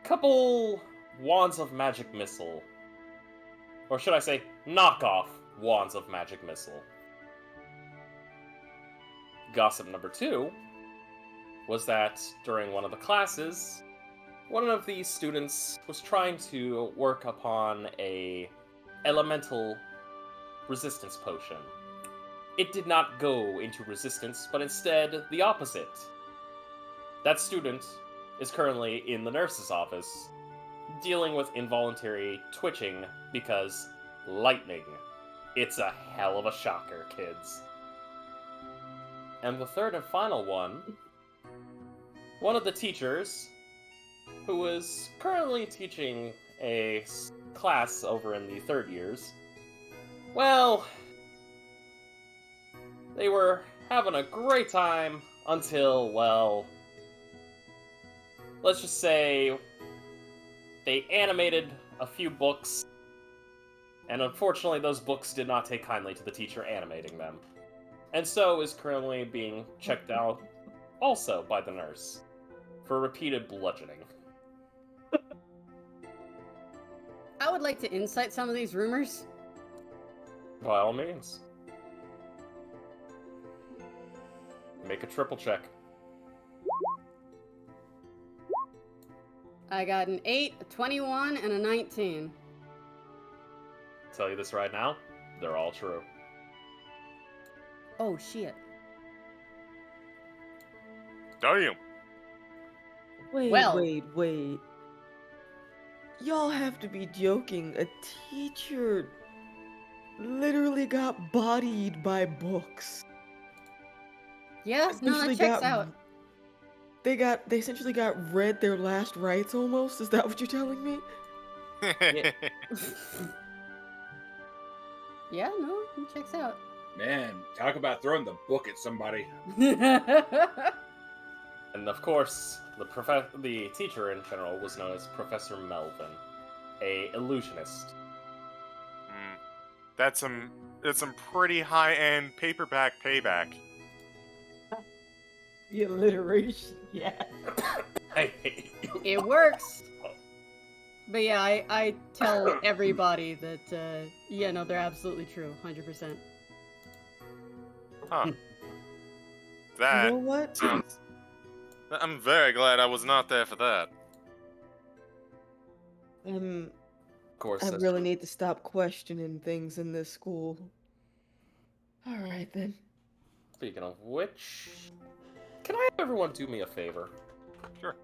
couple wands of magic missile. Or should I say, knockoff wands of magic missile. Gossip number 2 was that during one of the classes, one of the students was trying to work upon a elemental resistance potion. It did not go into resistance, but instead the opposite. That student is currently in the nurse's office, dealing with involuntary twitching because lightning. It's a hell of a shocker, kids. And the third and final one of the teachers, who is currently teaching a class over in the 3rd years, well, they were having a great time until, well, let's just say they animated a few books, and unfortunately those books did not take kindly to the teacher animating them. And so is currently being checked out also by the nurse for repeated bludgeoning. I would like to insight some of these rumors. By all means. Make a triple check. I got an 8, a 21, and a 19. Tell you this right now, they're all true. Oh, shit. Damn. Wait. Y'all have to be joking. A teacher literally got bodied by books. Yeah, no, that checks out. They essentially got read their last rites almost? Is that what you're telling me? Yeah, no, it checks out. Man, talk about throwing the book at somebody. And of course, the teacher in general was known as Professor Melvin, a illusionist. That's some pretty high-end paperback payback. The alliteration, yeah. I hate you. It works. But yeah, I tell everybody that, yeah, no, they're absolutely true, 100%. Huh. That You know what? sounds... I'm very glad I was not there for that. Of course, I that's really true. need to stop questioning things in this school. Alright then. Speaking of which, can I have everyone do me a favor?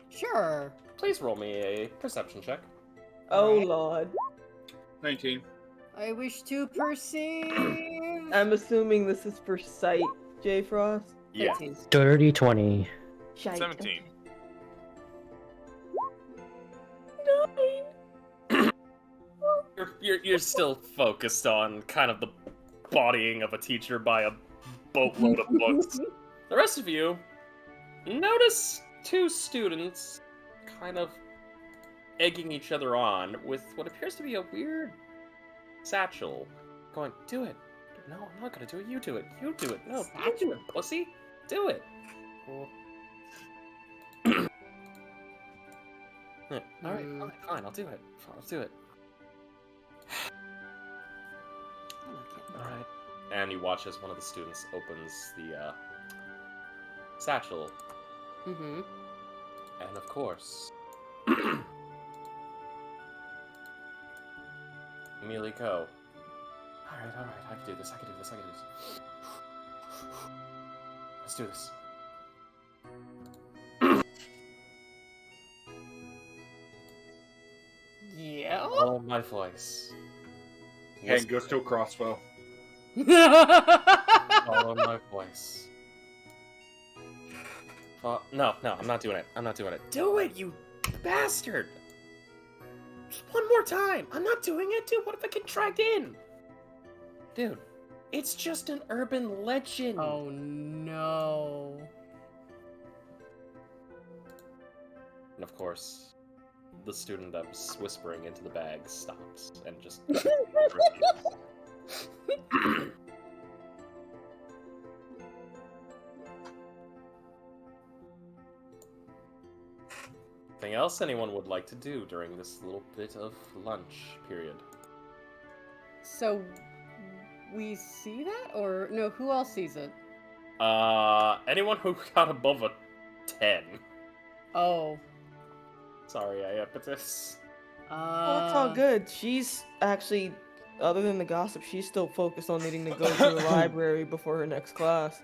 Sure. Please roll me a perception check. Oh Alright. lord. 19. I wish to perceive. I'm assuming this is for sight J Frost? Yeah. 18. Dirty 20. Shite. 17. 9. You're still focused on kind of the bodying of a teacher by a boatload of books. The rest of you notice two students kind of egging each other on with what appears to be a weird satchel. Going, do it. No, I'm not gonna do it. You do it. You do it. No, you do it, pussy. Do it. Yeah, Alright, fine, I'll do it. I'll do it. Alright. And you watch as one of the students opens the satchel. Mm-hmm. And of course, immediately go. Alright, I can do this, I can do this, I can do this. Let's do this. Yeah. Follow my voice. Hand goes to a crossbow. Follow my voice. No, I'm not doing it. I'm not doing it. Do it, you bastard! Just one more time. I'm not doing it, dude. What if I get dragged in? Dude, it's just an urban legend. Oh no. And of course, the student that was whispering into the bag stops and just Anything else anyone would like to do during this little bit of lunch period? So we see that, or no? Who else sees it? Anyone who got above a 10. Oh. Sorry, Iapetus. Oh, it's all good. She's actually, other than the gossip, she's still focused on needing to go to the library before her next class.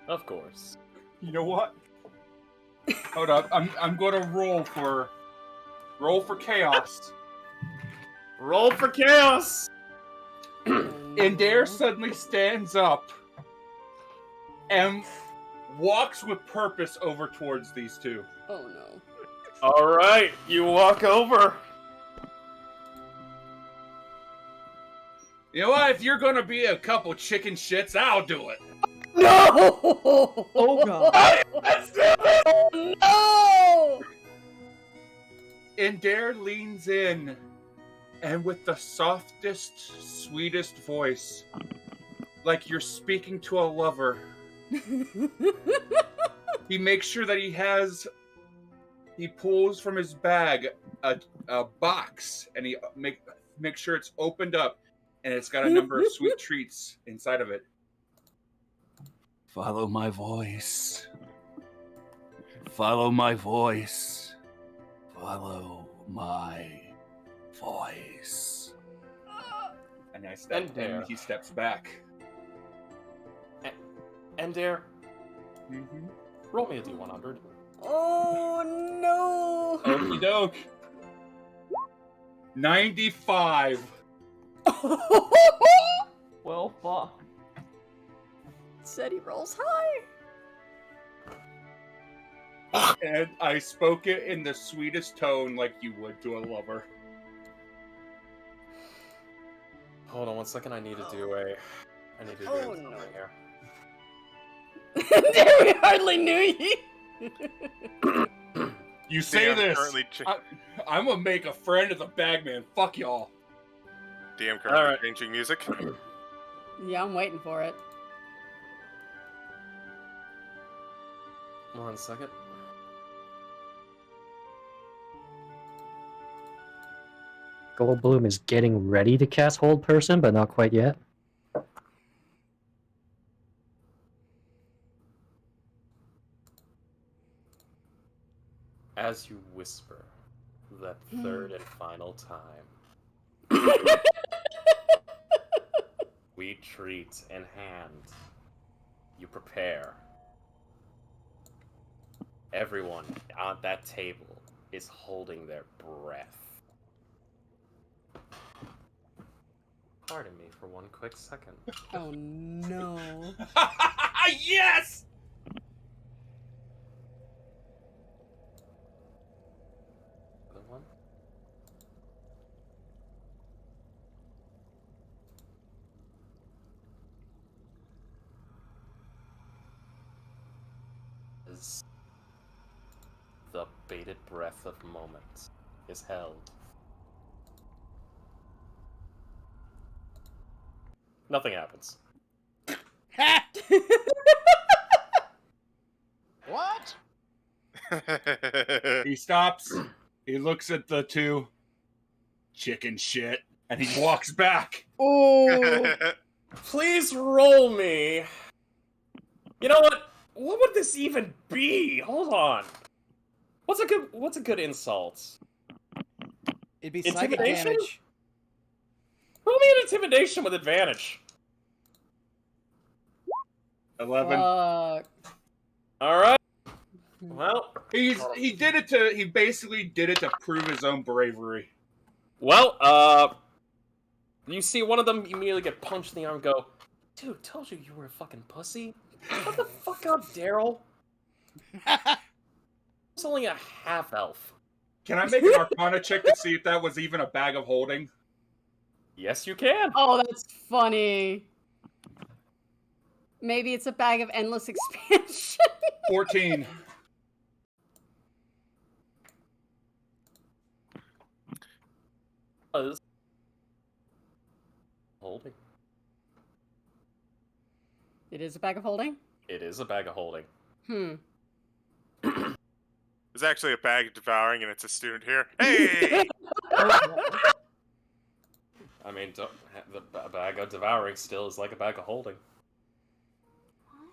Of course. You know what? Hold up. I'm gonna roll for chaos. Roll for chaos! Endair suddenly stands up and walks with purpose over towards these two. Oh no. Alright, you walk over. You know what? If you're gonna be a couple chicken shits, I'll do it. No! Oh god. No! Endair leans in, and with the softest, sweetest voice, like you're speaking to a lover, he makes sure that he pulls from his bag a box, and he make sure it's opened up, and it's got a number of sweet treats inside of it. Follow my voice. Follow my voice. Follow my voice. And and he steps back. Endair, roll me a D100. Oh no! Okie doke. 95. Well, fuck. Said he rolls high. And I spoke it in the sweetest tone like you would to a lover. Hold on 1 second, I need to do Oh, something no. here. There we hardly knew you. You say DM this. currently I'm gonna make a friend of the bagman. Fuck y'all. DM currently Alright. changing music. Yeah, I'm waiting for it. 1 second. Goldblum is getting ready to cast Hold Person, but not quite yet. As you whisper that third and final time, we treat in hand. You prepare. Everyone on that table is holding their breath. Pardon me for 1 quick second. Oh no. Yes! Other one. Is the bated breath of moment is held. Nothing happens. What? He stops. He looks at the two. Chicken shit. And he walks back. Oh, Please roll me. You know what? What would this even be? Hold on. What's a good insult? It'd be psychic Intimidation? damage. Roll me an intimidation with advantage. 11. All right. Well, He basically did it to prove his own bravery. You see one of them immediately get punched in the arm and go, dude, told you were a fucking pussy. Shut the fuck up, Daryl. It's only a half elf. Can I make an Arcana check to see if that was even a bag of holding? Yes, you can. Oh, that's funny. Maybe it's a bag of endless expansion. 14. Holding. It is a bag of holding? It is a bag of holding. There's actually a bag of devouring, and it's a student here. Hey! I mean, the bag of devouring still is like a bag of holding.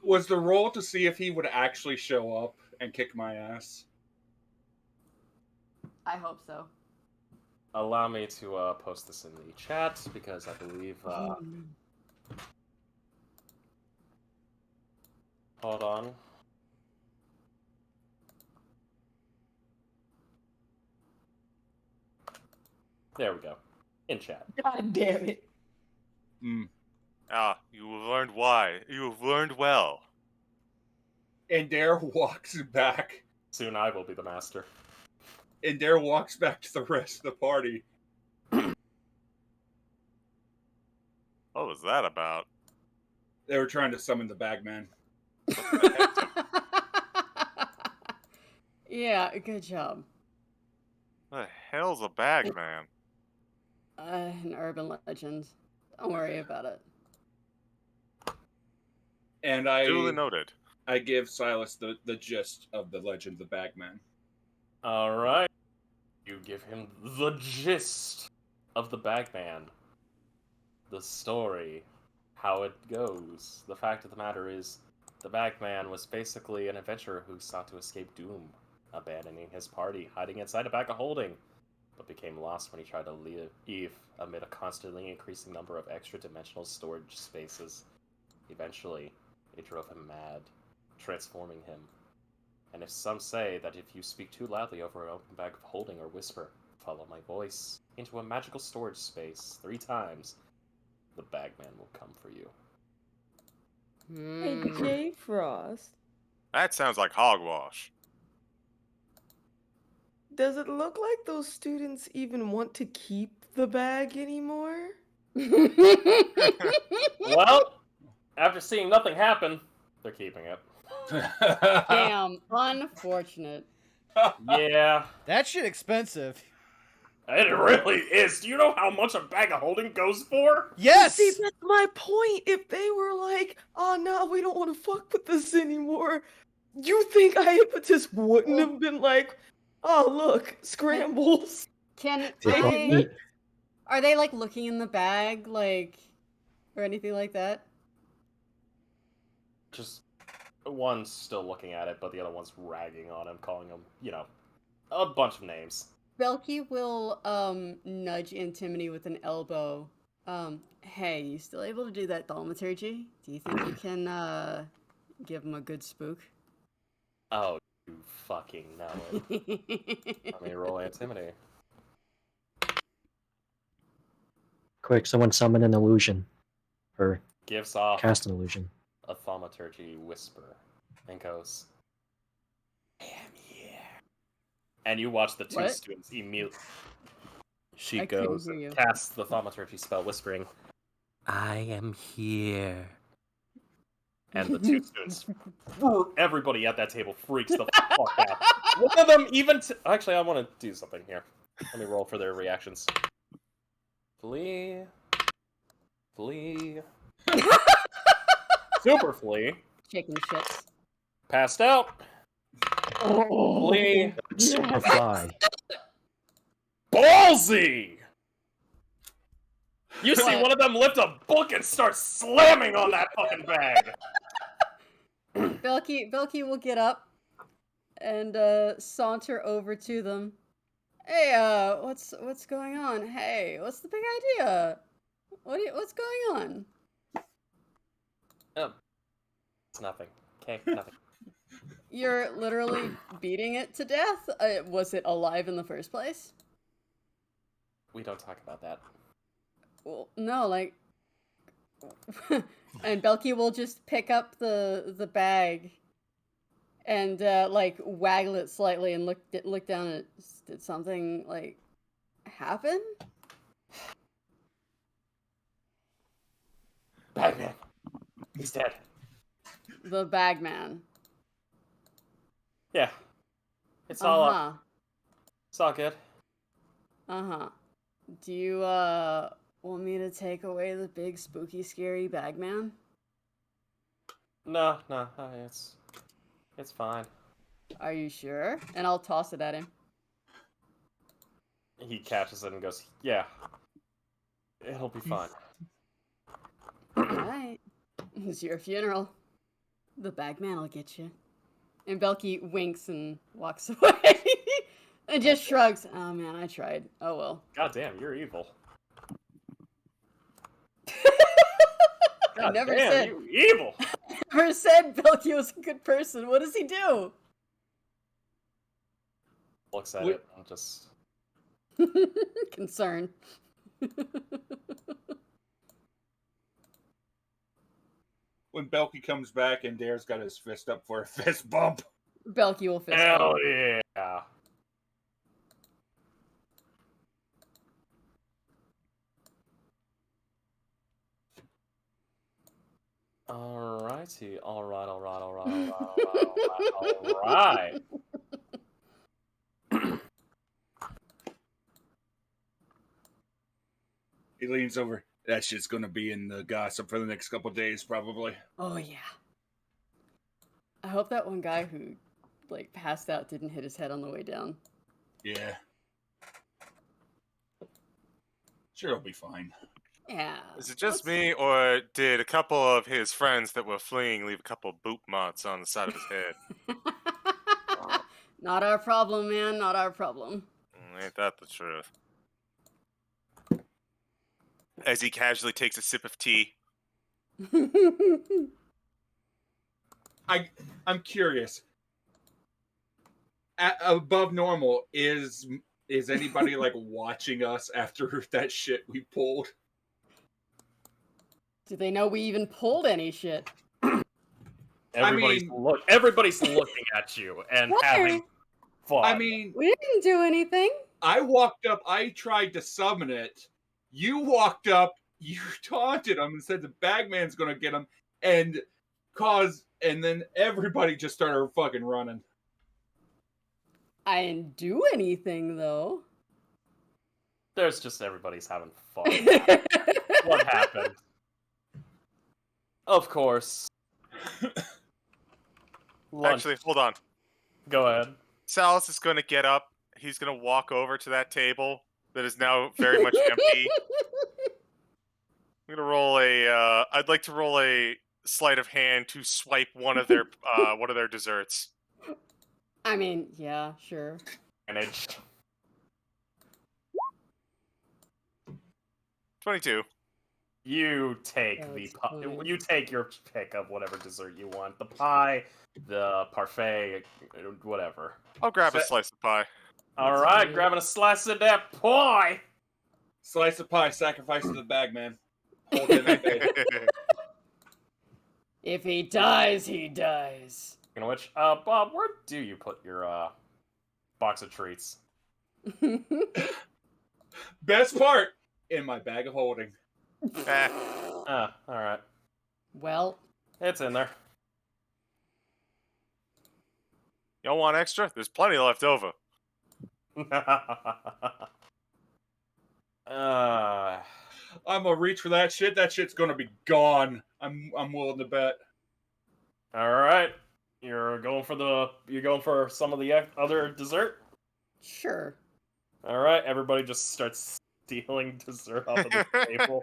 Was the roll to see if he would actually show up and kick my ass? I hope so. Allow me to post this in the chat because I believe. Hold on. There we go. In chat. God damn it. Ah, you have learned why. You have learned well. And Dare walks back. Soon I will be the master. And Dare walks back to the rest of the party. What was that about? They were trying to summon the Bagman. Yeah, good job. What the hell's a bag, man? An urban legend. Don't worry about it. And Duly noted. I give Silas the gist of the legend of the Bagman. Alright. You give him the gist of the Bagman. The story. How it goes. The fact of the matter is, the Bagman was basically an adventurer who sought to escape doom, abandoning his party, hiding inside a bag of holding, but became lost when he tried to leave amid a constantly increasing number of extra-dimensional storage spaces. Eventually, it drove him mad, transforming him. And if some say that if you speak too loudly over an open bag of holding or whisper, follow my voice, into a magical storage space 3 times, the Bagman will come for you. Hey, J Frost. That sounds like hogwash. Does it look like those students even want to keep the bag anymore? Well, after seeing nothing happen, they're keeping it. Damn, unfortunate. Yeah, That shit expensive. it really is. Do you know how much a bag of holding goes for? Yes! See, that's my point. If they were like, oh no, we don't want to fuck with this anymore, you think Iapetus wouldn't have been like, oh look, scrambles. Are they like looking in the bag, like, or anything like that? Just one's still looking at it, but the other one's ragging on him, calling him, a bunch of names. Belki will nudge Antimony with an elbow. Hey, you still able to do that thaumaturgy? Do you think you can give him a good spook? Oh, you fucking know it. Let me roll Antimony. Quick, someone summon an illusion. Or Gives off cast an illusion. a thaumaturgy whisper and goes, "I am here." And you watch the two What? students immediately. She I couldn't goes hear and you. casts the thaumaturgy spell, whispering, "I am here." And the two students, everybody at that table freaks the fuck out. One of them even... Actually, I want to do something here. Let me roll for their reactions. Flee. Flee. Super flee. Chicken shits. Passed out. Flee. Superfly. Ballsy! You see What? one of them lift a book and start slamming on that fucking bag. Belki will get up and saunter over to them. Hey, what's going on? Hey, what's the big idea? What's going on? It's nothing. Okay, nothing. You're literally beating it to death? Was it alive in the first place? We don't talk about that. Well, no, like... And Belki will just pick up the bag and, like, waggle it slightly and look down at it. Did something, like, happen? Bagman. He's dead. The bagman. Yeah. It's all up. Uh-huh. It's all good. Uh-huh. Do you, want me to take away the big, spooky, scary bagman? No, it's fine. Are you sure? And I'll toss it at him. He catches it and goes, "Yeah, it'll be fine." Alright. It's your funeral. The bagman will get you. And Belki winks and walks away. And just shrugs. Oh man, I tried. Oh well. God damn, you're evil. I never damn, said. you evil. Never said Belki was a good person. What does he do? Looks at Wait. it and just... Concern. When Belki comes back and Dare's got his fist up for a fist bump. Belki will fist Hell bump. yeah. Alrighty. Alright. He leans over. That shit's gonna be in the gossip for the next couple days, probably. Oh yeah. I hope that one guy who, like, passed out didn't hit his head on the way down. Yeah. Sure, it'll be fine. Yeah. Is it just me, or did a couple of his friends that were fleeing leave a couple boot marks on the side of his head? Not our problem, man. Not our problem. Ain't that the truth? As he casually takes a sip of tea. I'm curious. Above normal, is anybody like watching us after that shit we pulled? Do they know we even pulled any shit? Everybody's looking at you and What? having fun. I mean, We didn't do anything. I walked up, I tried to summon it. You walked up, you taunted him and said the bagman's gonna get him, and then everybody just started fucking running. I didn't do anything though. There's just everybody's having fun. What happened? Of course. Lunch. Actually, hold on. Go ahead. Salas is going to get up. He's going to walk over to that table that is now very much empty. I'm going to roll a... I'd like to roll a sleight of hand to swipe one of their desserts. I mean, yeah, sure. Manage. 22. You take you take your pick of whatever dessert you want. The pie, the parfait, whatever. I'll grab a slice of pie. All right, grabbing a slice of that pie. Slice of pie, sacrifice to the bagman. Hold it in the day. If he dies, he dies. Speaking of which, Bob, where do you put your box of treats? Best part, in my bag of holding. Eh, Ah, alright. Well, It's in there. you don't want extra? There's plenty left over. uh, I'm gonna reach for that shit. That shit's gonna be gone. I'm willing to bet. alright. You're going for some of the other dessert? sure. Alright, everybody just starts stealing dessert off of the table.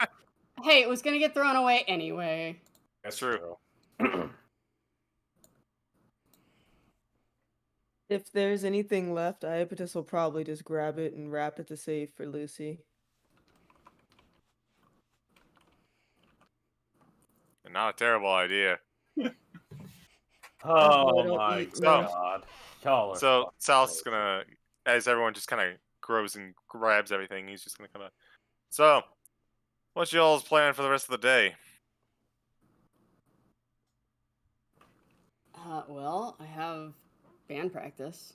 Hey, it was gonna get thrown away anyway. That's true. If there's anything left, Iapetus will probably just grab it and wrap it to save for Lucy. Not a terrible idea. Oh Boy, don't my eat god. Y'all are So fucking Sal's crazy. gonna, as everyone just kind of grows and grabs everything, he's just gonna kind of. So, what's y'all's plan for the rest of the day? Well, I have band practice.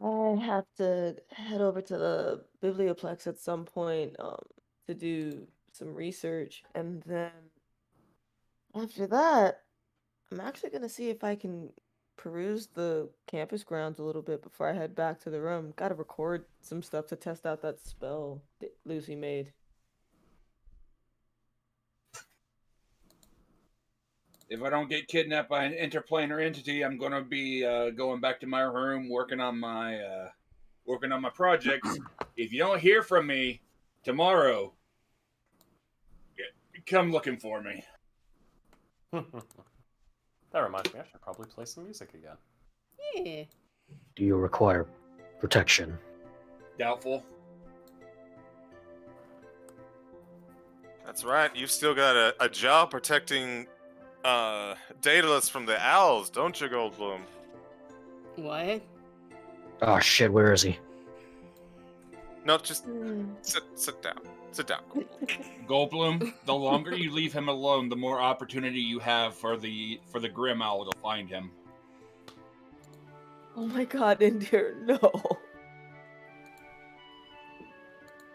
I have to head over to the Biblioplex at some point to do some research, and then after that, I'm actually gonna see if I can peruse the campus grounds a little bit before I head back to the room. Gotta record some stuff to test out that spell that Lucy made. If I don't get kidnapped by an interplanar entity, I'm gonna be going back to my room working on my projects. If you don't hear from me tomorrow, come looking for me. That reminds me, I should probably play some music again. Yeah. Do you require protection? Doubtful. That's right. You've still got a job protecting Daedalus from the owls, don't you, Goldblum? What? Oh shit, where is he? No, just sit down. Sit down, Goldblum. Goldblum, the longer you leave him alone, the more opportunity you have for the Grim Owl to find him. Oh my god, Endair, no.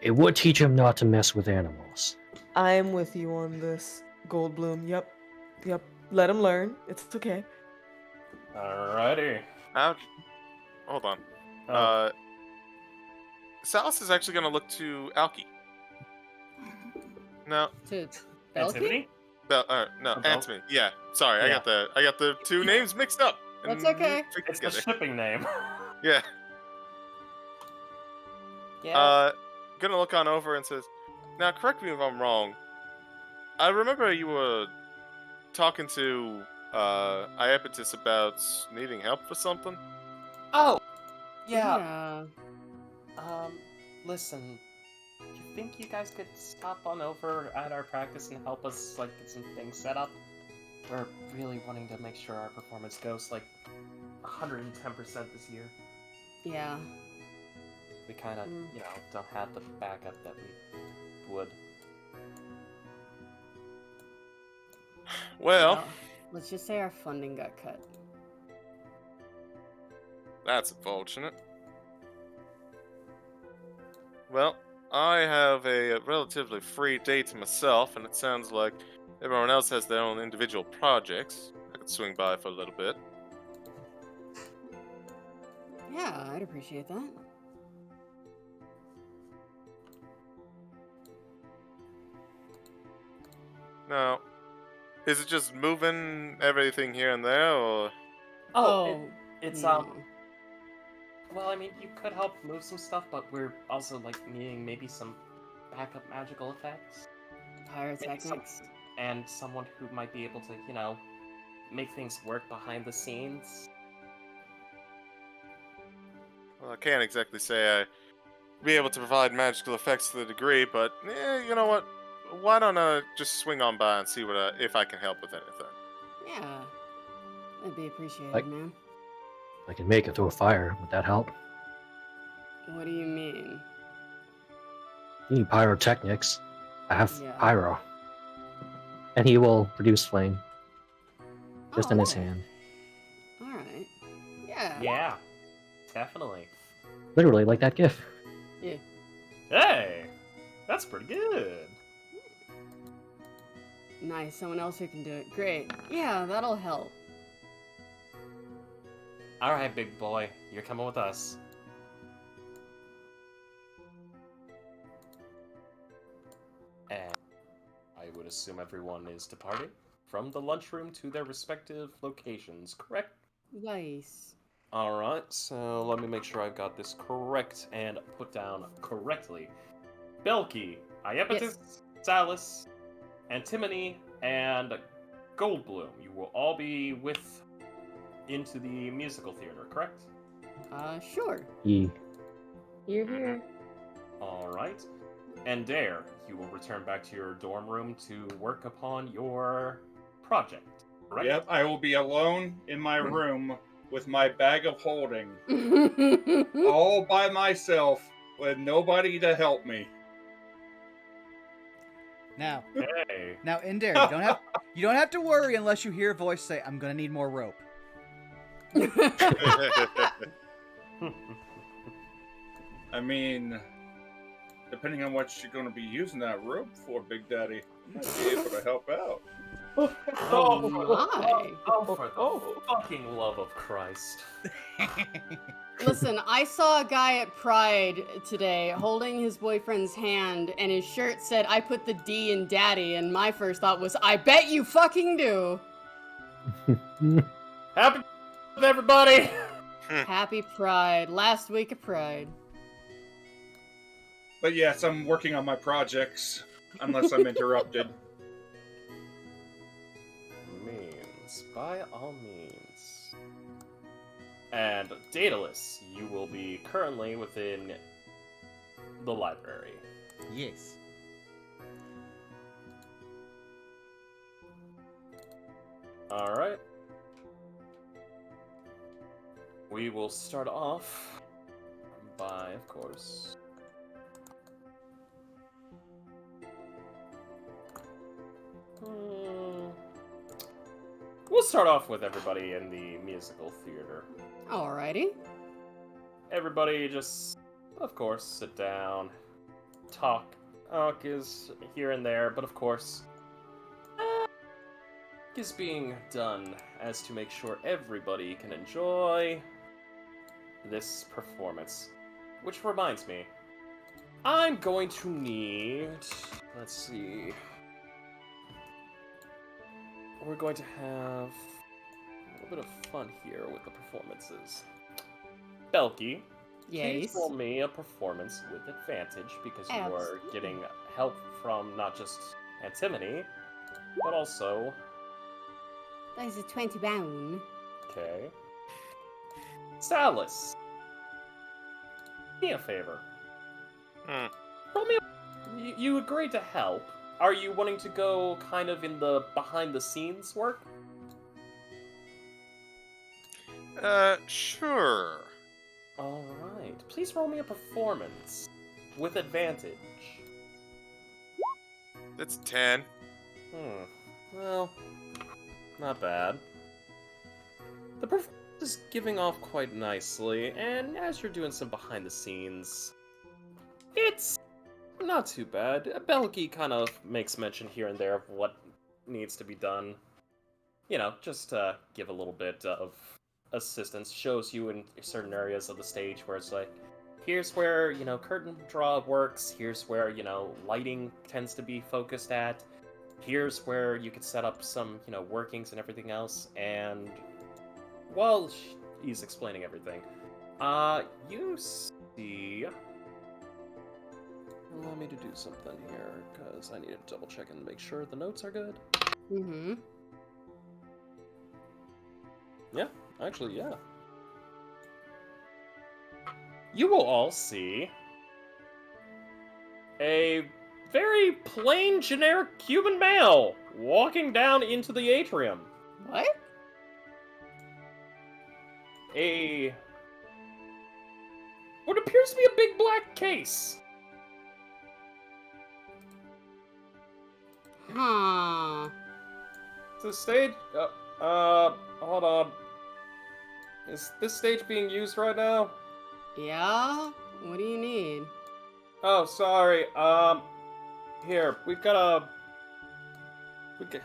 It would teach him not to mess with animals. I'm with you on this, Goldblum. Yep. Let him learn. It's okay. Alrighty. Hold on. Oh, Salus is actually going to look to Alki. No, To Belki? Antimony? no, Bel- Antony. Yeah, sorry, Yeah. I got the two names mixed up. That's and okay. put It's the together. shipping name. Yeah. Yeah. Gonna look on over and says, "Now, correct me if I'm wrong. I remember you were talking to Iapetus about needing help for something." Oh! Yeah. Listen. You think you guys could stop on over at our practice and help us, like, get some things set up? We're really wanting to make sure our performance goes, like, 110% this year. Yeah. We kind of, don't have the backup that we would. Well, Let's just say our funding got cut. that's unfortunate. Well, I have a relatively free day to myself, and it sounds like everyone else has their own individual projects. I could swing by for a little bit. Yeah, I'd appreciate that. Now, is it just moving everything here and there, or? It's, no. Well, I mean, you could help move some stuff, but we're also, like, needing maybe some backup magical effects. Pyrotechnics. And someone who might be able to, make things work behind the scenes. Well, I can't exactly say I be able to provide magical effects to the degree, but you know what? Why don't I just swing on by and see what if I can help with anything? Yeah. That'd be appreciated, Like- man. I can make it through a fire. Would that help? What do you mean? You need pyrotechnics. I have Yeah. pyro. and he will produce flame just in his Alright. hand. Alright. Yeah. Yeah, definitely. Literally, like that gif. Yeah. Hey, that's pretty good. Nice. Someone else who can do it. Great. Yeah, that'll help. All right, big boy, you're coming with us. And I would assume everyone is departing from the lunchroom to their respective locations, correct? Nice. Alright, so let me make sure I've got this correct and put down correctly. Belki, Iapetus, Salus, Antimony, and Goldbloom. You will all be with into the musical theater, correct? Sure. Ye. Here, here. Alright. Endair, you will return back to your dorm room to work upon your project, correct? Yep, I will be alone in my room with my bag of holding, all by myself, with nobody to help me. Now, Hey. Endair, you don't have to worry unless you hear a voice say, "I'm gonna need more rope." I mean, depending on what you're going to be using that rope for, Big Daddy, I might be able to help out. Oh my. Oh, for the fucking love of Christ. Listen, I saw a guy at Pride today holding his boyfriend's hand, and his shirt said, "I put the D in daddy," and my first thought was, I bet you fucking do. Happy with everybody! Happy Pride. Last week of Pride. But yes, I'm working on my projects, unless I'm interrupted. Means, by all means. And Daedalus, you will be currently within the library. Yes. Alright. We will start off by, of course... We'll start off with everybody in the musical theater. Alrighty. Everybody just, of course, sit down, talk is here and there, but of course, is being done as to make sure everybody can enjoy this performance. Which reminds me, I'm going to need, let's see, we're going to have a little bit of fun here with the performances. Belki, please Yes. roll me a performance with advantage because you are Absolutely. getting help from not just Antimony, but also... That is a 20 pound. Okay. Salus, do me a favor. Roll me a... You agreed to help. Are you wanting to go kind of in the behind-the-scenes work? Sure. Alright. Please roll me a performance with advantage. That's 10. Well, not bad. The performance is giving off quite nicely, and as you're doing some behind-the-scenes, it's not too bad. Belki kind of makes mention here and there of what needs to be done. You know, just to give a little bit of assistance. Shows you in certain areas of the stage where it's like, here's where, you know, curtain draw works, here's where, you know, lighting tends to be focused at, here's where you could set up some, you know, workings and everything else, and while he's explaining everything, you see... Allow me to do something here, because I need to double check and make sure the notes are good. Mm-hmm. Yeah, actually, yeah. You will all see a very plain, generic human male walking down into the atrium. What? What appears to be a big black case. Huh. the stage? Hold on. Is this stage being used right now? Yeah? What do you need? Oh, sorry. Here, we've got a...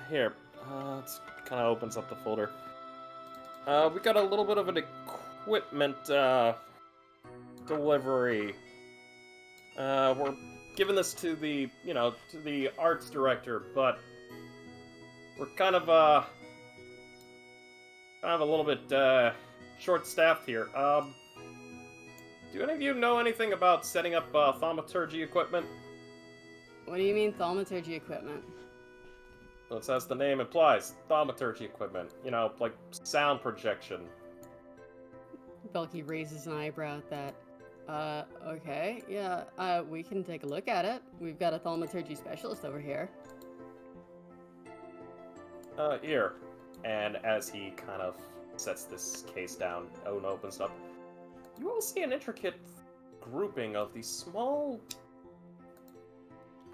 Here, it kind of opens up the folder. We got a little bit of an equipment, delivery. We're giving this to the, to the arts director, but we're kind of a little bit, short-staffed here. Do any of you know anything about setting up, thaumaturgy equipment? What do you mean thaumaturgy equipment? Well, it's as the name implies, thaumaturgy equipment. Like sound projection. Belki raises an eyebrow at that. Okay, yeah, we can take a look at it. We've got a thaumaturgy specialist over here. Here. And as he kind of sets this case down, Owen opens it up. You all see an intricate grouping of these small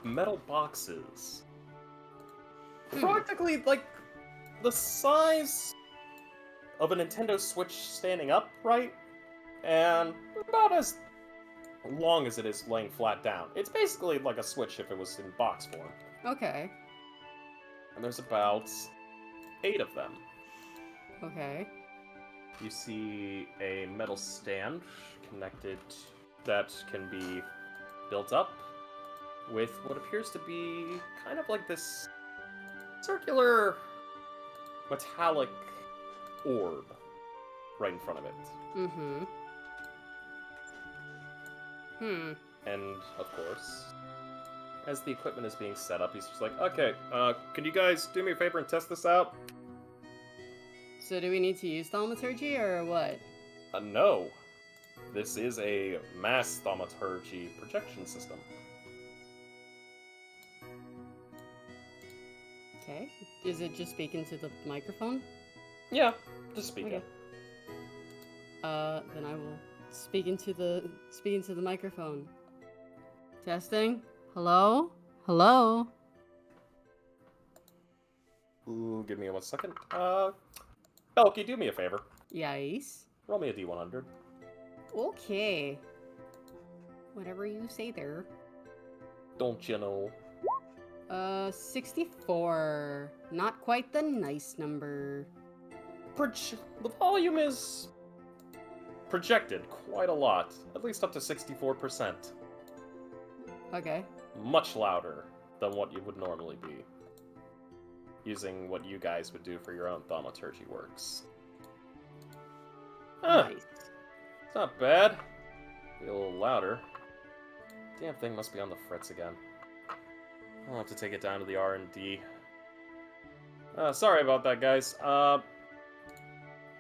metal boxes. Practically, like, the size of a Nintendo Switch standing up, right? And about as long as it is laying flat down. It's basically like a Switch if it was in box form. Okay. And there's about 8 of them. Okay. You see a metal stand connected that can be built up with what appears to be kind of like this circular metallic orb right in front of it. Mm-hmm. And, of course, as the equipment is being set up, he's just like, okay, can you guys do me a favor and test this out? So do we need to use thaumaturgy or what? No. This is a mass thaumaturgy projection system. Okay. Is it just speaking to the microphone? Yeah, just speaking. Okay. Then I will speak into the microphone. Testing. Hello? Hello? Ooh, give me 1 second. Belki, do me a favor. Yes. Roll me a D100. Okay. Whatever you say there. Don't you know? 64. Not quite the nice number. The volume is projected quite a lot, at least up to 64%. Okay. Much louder than what you would normally be, using what you guys would do for your own thaumaturgy works. Huh, Nice. it's not bad. Be a little louder. Damn thing must be on the fritz again. I'll have to take it down to the R&D. Sorry about that, guys.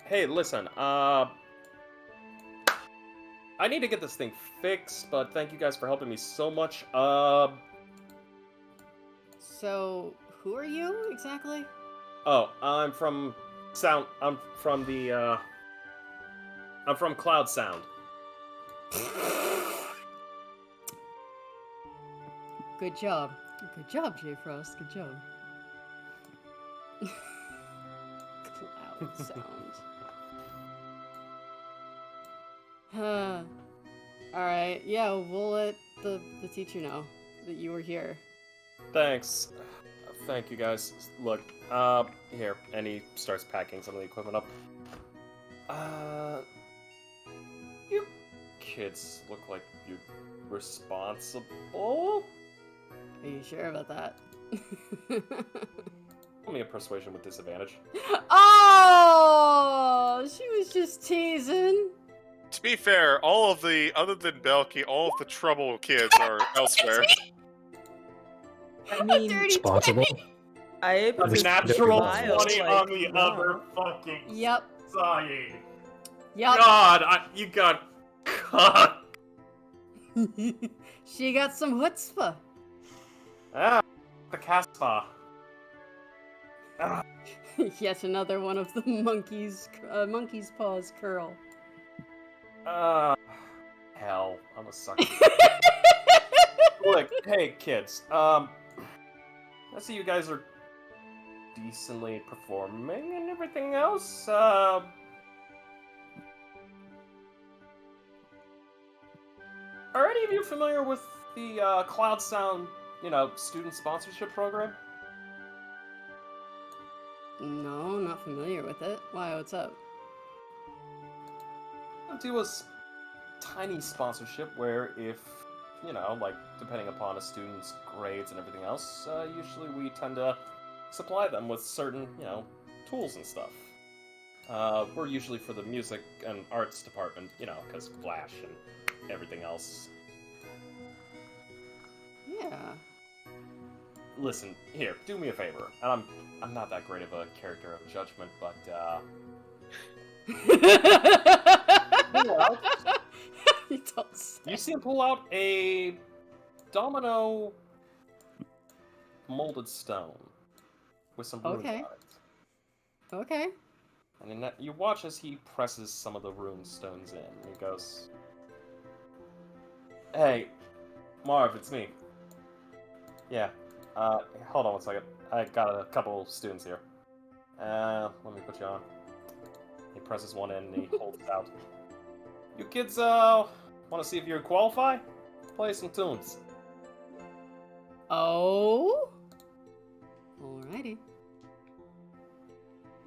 Hey, listen, I need to get this thing fixed, but thank you guys for helping me so much. So, who are you exactly? Oh, I'm from Cloud Sound. Good job. Good job, J Frost. Good job. Cloud sound. Alright, yeah, we'll let the teacher know that you were here. Thanks. Thank you, guys. Look, here. And he starts packing some of the equipment up. You kids look like you're responsible? Are you sure about that? Roll me a persuasion with disadvantage. Oh! She was just teasing. To be fair, other than Belki, all of the trouble kids are elsewhere. I mean, Dirty Responsible. I A This- natural Wild, 20 like, on the wow. other fucking Yep. side. Yep. God, you got cut. She got some chutzpah. Ah, the Caspa. Yet another one of the monkey's paws curl. Hell, I'm a sucker. Look, hey kids, I see you guys are decently performing and everything else. Are any of you familiar with the Cloud Sound, student sponsorship program? No, not familiar with it. Why, what's up? Do a tiny sponsorship where if, depending upon a student's grades and everything else, usually we tend to supply them with certain, tools and stuff. We're usually for the music and arts department, because Flash and everything else. Yeah. Listen, here, do me a favor. And I'm not that great of a character of judgment, but pull out. You don't say. You see him pull out a domino molded stone with some runes Okay. on it. Okay. And then you watch as he presses some of the rune stones in. And he goes, "Hey, Marv, it's me. Yeah. Hold on one second. I got a couple students here. Let me put you on." He presses one in and he holds it out. "You kids, want to see if you qualify? Play some tunes." Oh? Alrighty.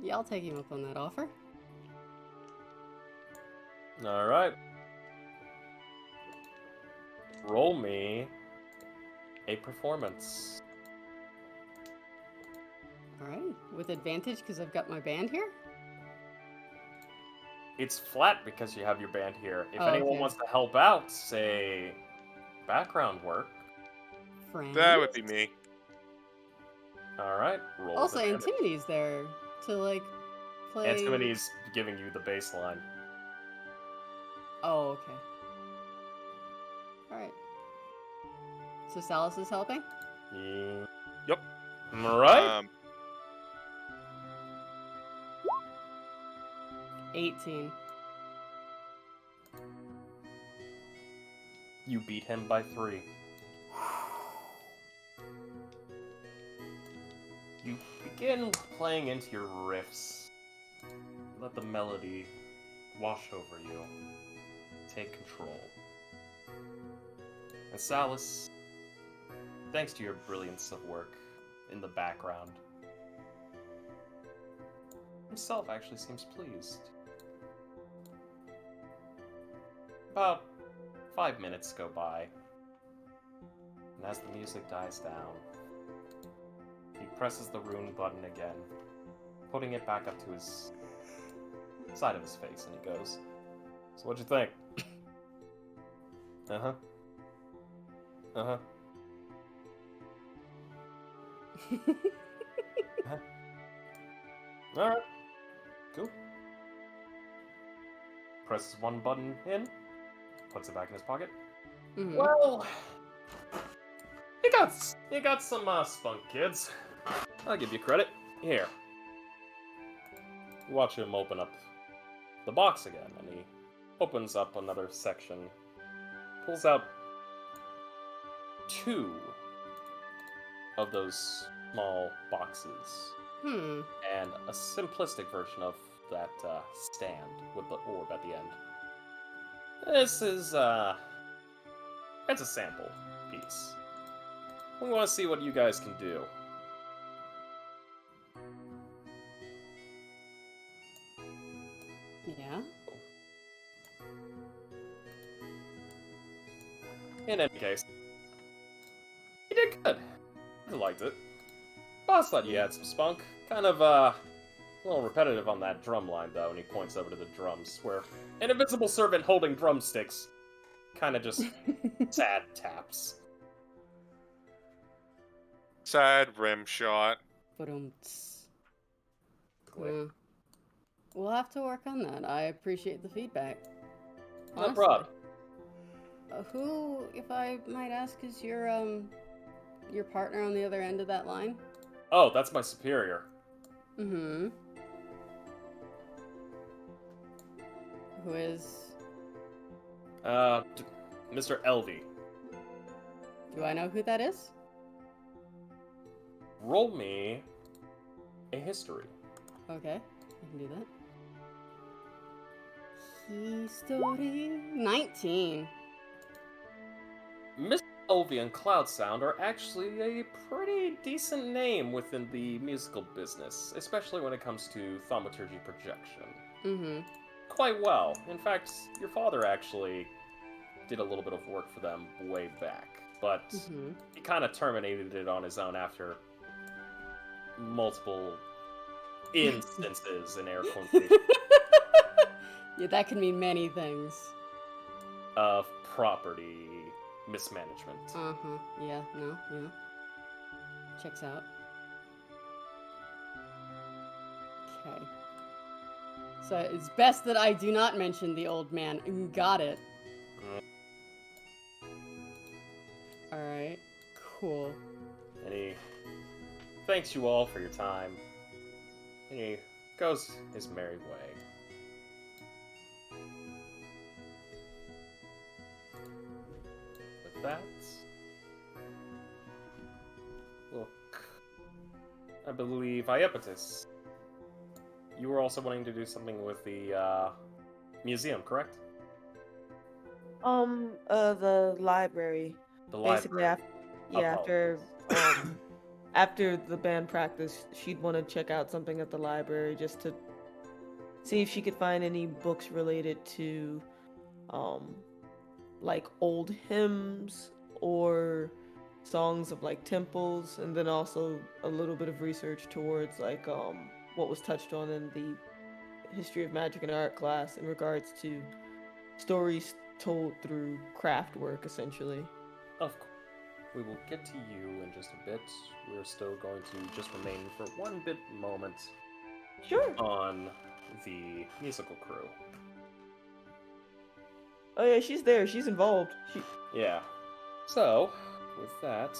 Yeah, I'll take him up on that offer. Alright. Roll me a performance. Alright. With advantage because I've got my band here? It's flat because you have your band here. If Oh, anyone okay. wants to help out, say, background work. Friends? That would be me. Alright, roll. Also, with advantage. Antimity's there to, like, play... Antimity's giving you the baseline. Oh, okay. Alright. So Salus is helping? Yep. Alright. 18. You beat him by 3. You begin playing into your riffs. Let the melody wash over you. Take control. And Salus, thanks to your brilliance of work in the background, himself actually seems pleased. About 5 minutes go by, and as the music dies down, he presses the rune button again, putting it back up to his side of his face, and he goes, "So what'd you think?" Uh-huh. Uh-huh. Alright. Cool. Presses one button in, puts it back in his pocket. Mhm. Well, you got some spunk, kids. I'll give you credit. Here. You watch him open up the box again, and he opens up another section, pulls out 2 of those small boxes, Hmm. and a simplistic version of that stand with the orb at the end. This is, it's a sample piece. We want to see what you guys can do. Yeah? In any case, you did good. I liked it. Boss thought you had some spunk. Kind of, a little repetitive on that drum line, though, and he points over to the drums, where an invisible servant holding drumsticks kind of just sad taps. Sad rim shot. But we'll have to work on that. I appreciate the feedback. No Honestly. problem. Who, if I might ask, is your partner on the other end of that line? Oh, that's my superior. Mm-hmm. Who is... Mr. Elvey. Do I know who that is? Roll me a history. Okay, I can do that. History 19. Miss Elvie and Cloud Sound are actually a pretty decent name within the musical business, especially when it comes to thaumaturgy projection. Mm-hmm. Quite well. In fact, your father actually did a little bit of work for them way back, but Mm-hmm. he kind of terminated it on his own after multiple instances in air quotation Yeah, that can mean many things. of property mismanagement. Uh-huh. Yeah, no, yeah. Checks out. Okay. So it's best that I do not mention the old man. Got it. Alright. Cool. And he thanks you all for your time. And he goes his merry way. With that, look, I believe Iapetus, you were also wanting to do something with the museum, correct? The library. The Basically, library. after after the band practice, she'd want to check out something at the library just to see if she could find any books related to, like old hymns or songs of like temples, and then also a little bit of research towards like what was touched on in the history of magic and art class in regards to stories told through craft work, essentially. Of course. We will get to you in just a bit. We're still going to just remain for one bit moment Sure. on the musical crew. Oh yeah, she's there. She's involved. Yeah. So, with that,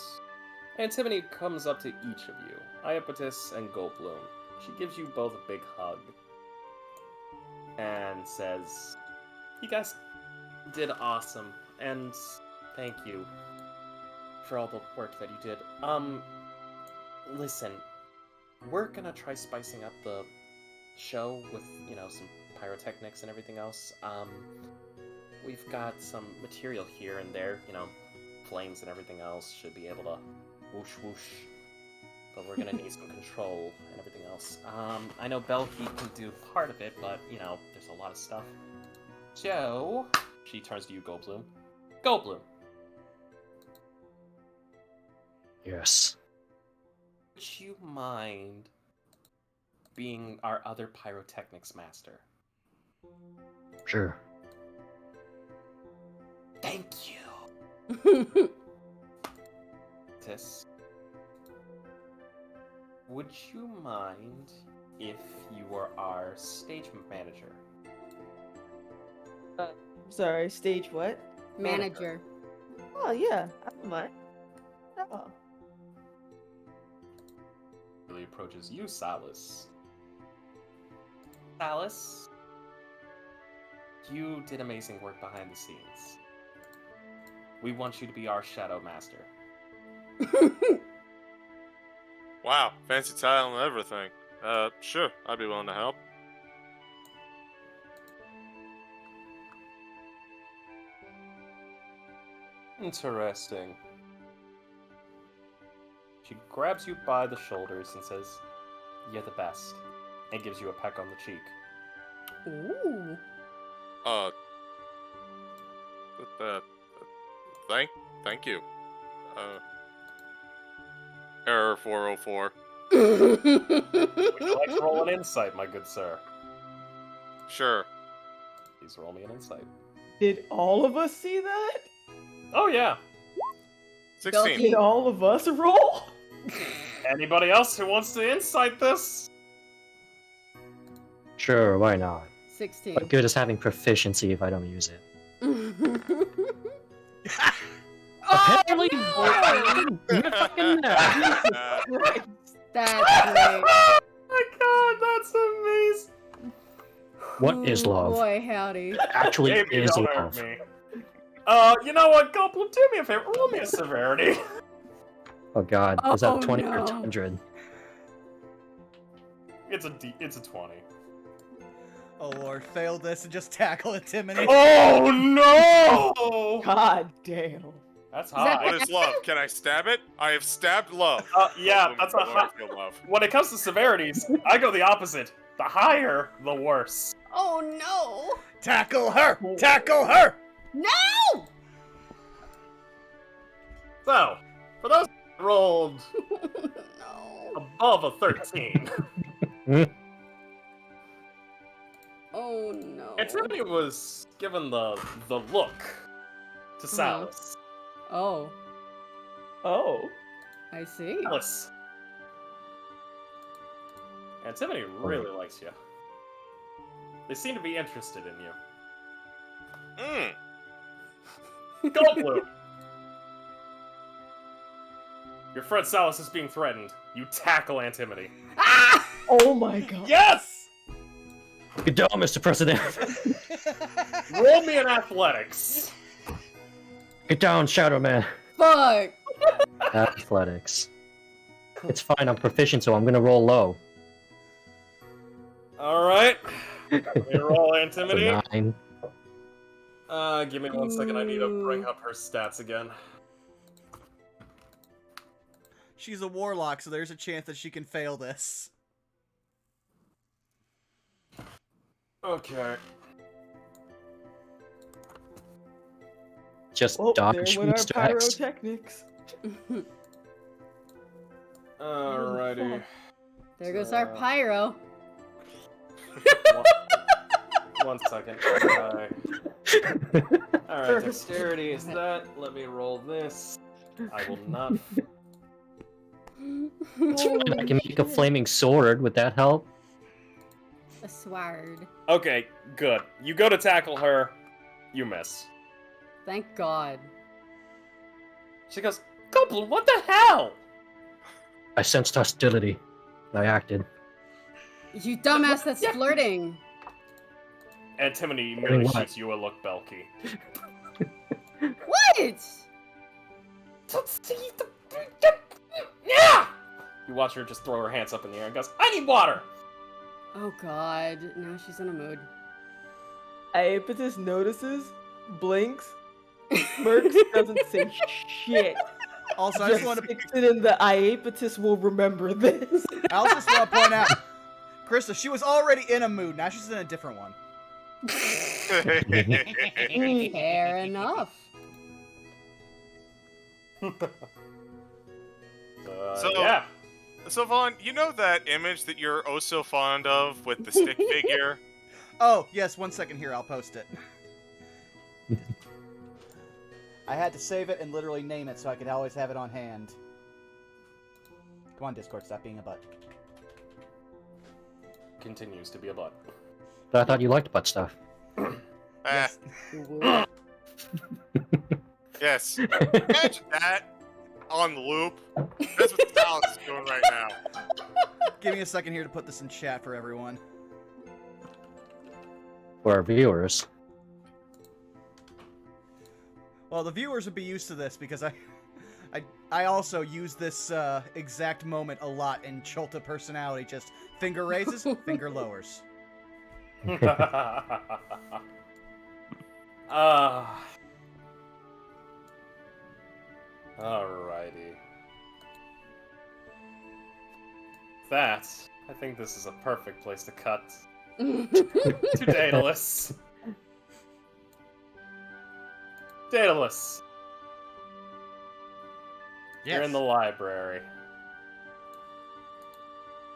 Antimony comes up to each of you, Iapetus and Goldbloom. She gives you both a big hug and says, "You guys did awesome, and thank you for all the work that you did. Listen, we're gonna try spicing up the show with, some pyrotechnics and everything else. We've got some material here and there, flames and everything else should be able to whoosh whoosh. But we're gonna need some control and everything else. I know Belki can do part of it, but, there's a lot of stuff. So, she turns to you, Goldbloom. Goldbloom, Yes. would you mind being our other pyrotechnics master? Sure. Thank you. Tis, would you mind if you were our stage manager? Sorry, stage what? Manager. Oh yeah, I don't mind. Oh. Really approaches you, Salus. Salus, you did amazing work behind the scenes. We want you to be our shadow master. Wow, fancy title and everything. Sure, I'd be willing to help. Interesting. She grabs you by the shoulders and says, "You're the best," and gives you a peck on the cheek. Ooh. Thank you. Error 404. Would you like to roll an insight, my good sir? Sure. Please roll me an insight. Did all of us see that? Oh yeah. 16. Did all of us roll? Anybody else who wants to insight this? Sure, why not? 16. What good is having proficiency if I don't use it? Apparently, you're fucking That's great. Oh my god, that's amazing. What is Ooh, love? Boy, howdy. Actually, Maybe is don't love. hurt me. You know what, Goblin? Do me a favor. Roll me a severity. Oh god, is Oh, that 20 or no. 200? It's a 20. Oh lord, fail this and just tackle Antimony. Oh no! God damn. That's that high. What is love? Can I stab it? I have stabbed love. Yeah, Love that's a no longer high. feel love. When it comes to severities, I go the opposite. The higher, the worse. Oh no! Tackle her! Tackle her! No! So, for those who rolled No. above a 13, Oh no. Antimony was given the look to Salus. Oh, Oh. I see. Salus. Antimony really likes you. They seem to be interested in you. Gold Blue! Your friend Salus is being threatened. You tackle Antimony. Ah! Oh my god. Yes! Good job, Mr. President. Roll me an athletics. Get down, Shadow Man. Fuck! Athletics. It's fine, I'm proficient, so I'm gonna roll low. Alright. Let me roll So Antimony. 9. Give me 1 second. I need to bring up her stats again. She's a warlock, so there's a chance that she can fail this. Okay. Just Oh, there dodge went our Mr. X. pyrotechnics. Alrighty. There goes our pyro. One second. Alright, Perfect. dexterity is that. Let me roll this. I will not. I can make a flaming sword. Would that help? A sword. Okay, good. You go to tackle her. You miss. Thank God. She goes, Goblin, what the hell? I sensed hostility. I acted. You dumbass that's flirting. Antimony immediately what? shoots you a look, Belki. What? Yeah! You watch her just throw her hands up in the air and goes, I need water! Oh God. Now she's in a mood. Iapetus notices, blinks, smirks, doesn't say shit. Also, I Just just want to sticks it in the Iapetus will remember this. I also just want to point out, Krista, she was already in a mood. Now she's in a different one. Fair enough. So- yeah. So, Vaughn, you know that image that you're oh so fond of with the stick figure? Oh, yes, 1 second here, I'll post it. I had to save it and literally name it so I could always have it on hand. Come on, Discord, stop being a butt. Continues to be a butt. But I thought you liked butt stuff. Yes. Yes. Yes. Imagine that on loop. That's what Sal's is doing right now. Give me a second here to put this in chat for everyone. For our viewers. Well, the viewers would be used to this because I also use this exact moment a lot in Cholta personality. Just finger raises, finger lowers. Alrighty. That, I think this is a perfect place to cut to Daedalus. Daedalus, you're in the library.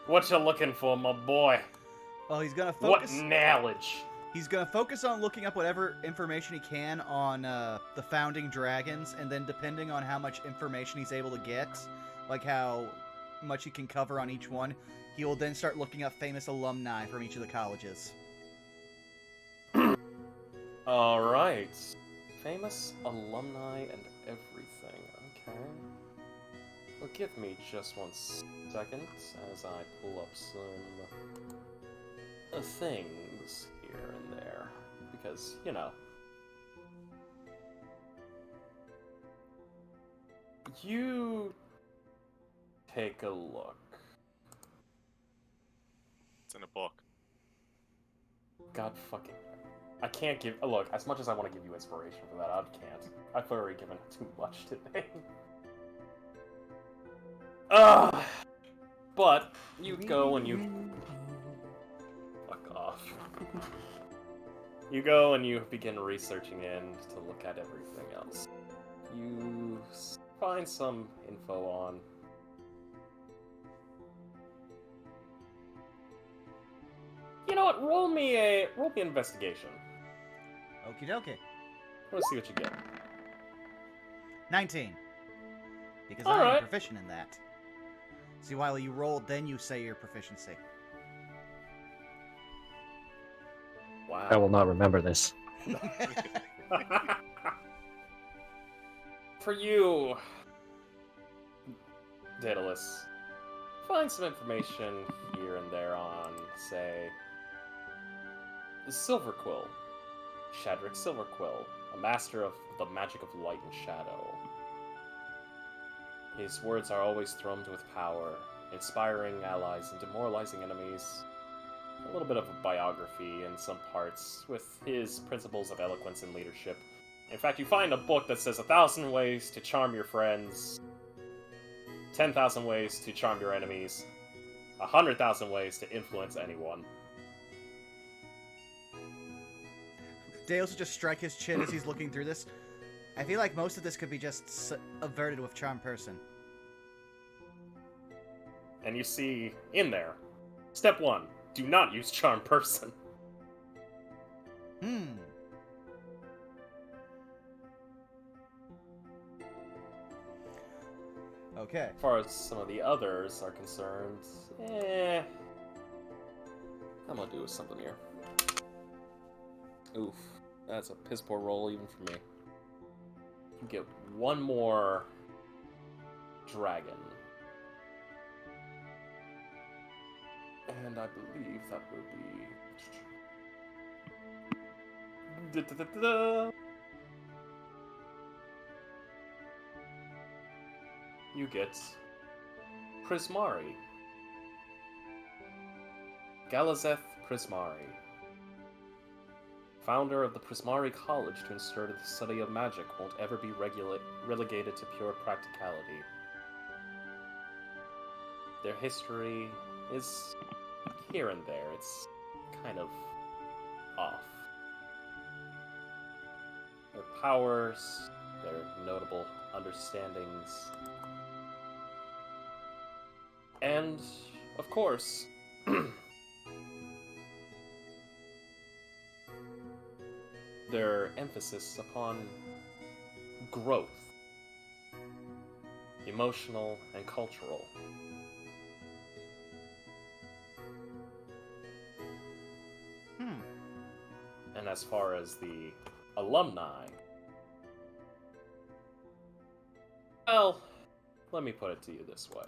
What you looking for, my boy? Well, he's gonna What focus. knowledge? He's gonna focus on looking up whatever information he can on the founding dragons, and then depending on how much information he's able to get, like how much he can cover on each one, he will then start looking up famous alumni from each of the colleges. Alright. Famous alumni and everything. Okay. Well, give me just 1 second as I pull up some things here and there. Because, you know. You take a look. It's in a book. God fucking... I can't give... Look, as much as I want to give you inspiration for that, I can't. I've already given too much today. Ugh! But, you go and you... Fuck off. You go and you begin researching in to look at everything else. You find some info on... You know what? Roll me an investigation. Okie dokie. I want to see what you get. 19. Because All I am right. proficient in that. See, while you rolled, then you say your proficiency. Wow. I will not remember this. For you, Daedalus, find some information here and there on, say, the Silverquill, Shadrick Silverquill, a master of the magic of light and shadow. His words are always thrummed with power, inspiring allies and demoralizing enemies. A little bit of a biography in some parts, with his principles of eloquence and leadership. In fact, you find a book that says 1,000 ways to charm your friends, 10,000 ways to charm your enemies, 100,000 ways to influence anyone. Dales will just strike his chin as he's looking through this. I feel like most of this could be just averted with Charm Person. And you see in there, step 1, do not use Charm Person. Okay. As far as some of the others are concerned, I'm gonna do something here. Oof, that's a piss poor roll even for me. You get one more dragon. And I believe that will be... Da-da-da-da-da. You get Prismari. Galazeth Prismari. Founder of the Prismari College to ensure that the study of magic won't ever be relegated to pure practicality. Their history is here and there. It's kind of off. Their powers, their notable understandings, and, of course, their emphasis upon growth, emotional and cultural. And as far as the alumni, well, let me put it to you this way.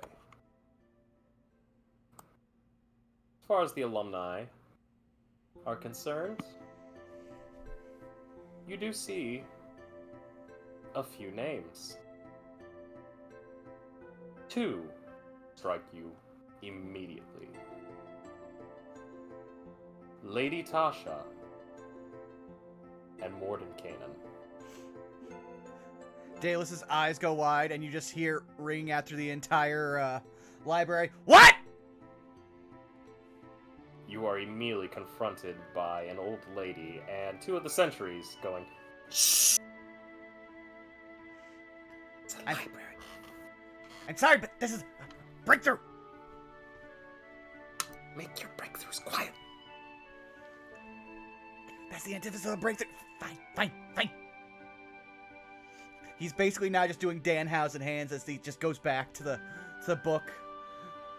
As far as the alumni are concerned, you do see a few names. 2 strike you immediately. Lady Tasha and Mordenkainen. Daedalus' eyes go wide, and you just hear ringing out through the entire library. What? You are immediately confronted by an old lady and 2 of the sentries going, "Shh! It's a library." I'm sorry, but this is breakthrough. Make your breakthroughs quiet. That's the antithesis of a breakthrough. Fine. He's basically now just doing Danhausen hands as he just goes back to the book,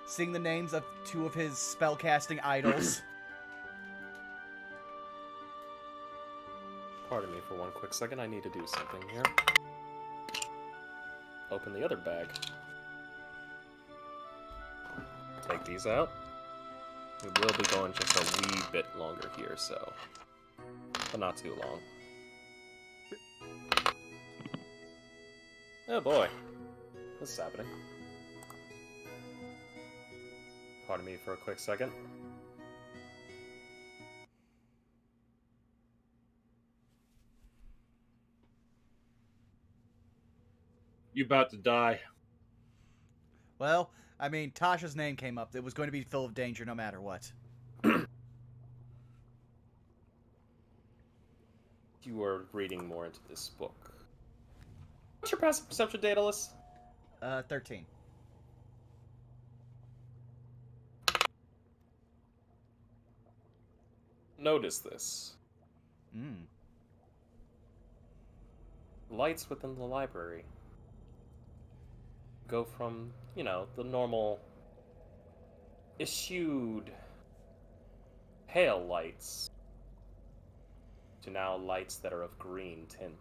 seeing the names of 2 of his spellcasting idols. Pardon me for one quick second, I need to do something here. Open the other bag. Take these out. We will be going just a wee bit longer here, so... but not too long. Oh boy. What's happening? Pardon me for a quick second. You about to die. Well, I mean, Tasha's name came up. It was going to be full of danger no matter what. You are reading more into this book. What's your passive perception, Daedalus? 13. Notice this. Mm. Lights within the library go from, the normal eschewed pale lights to now lights that are of green tint.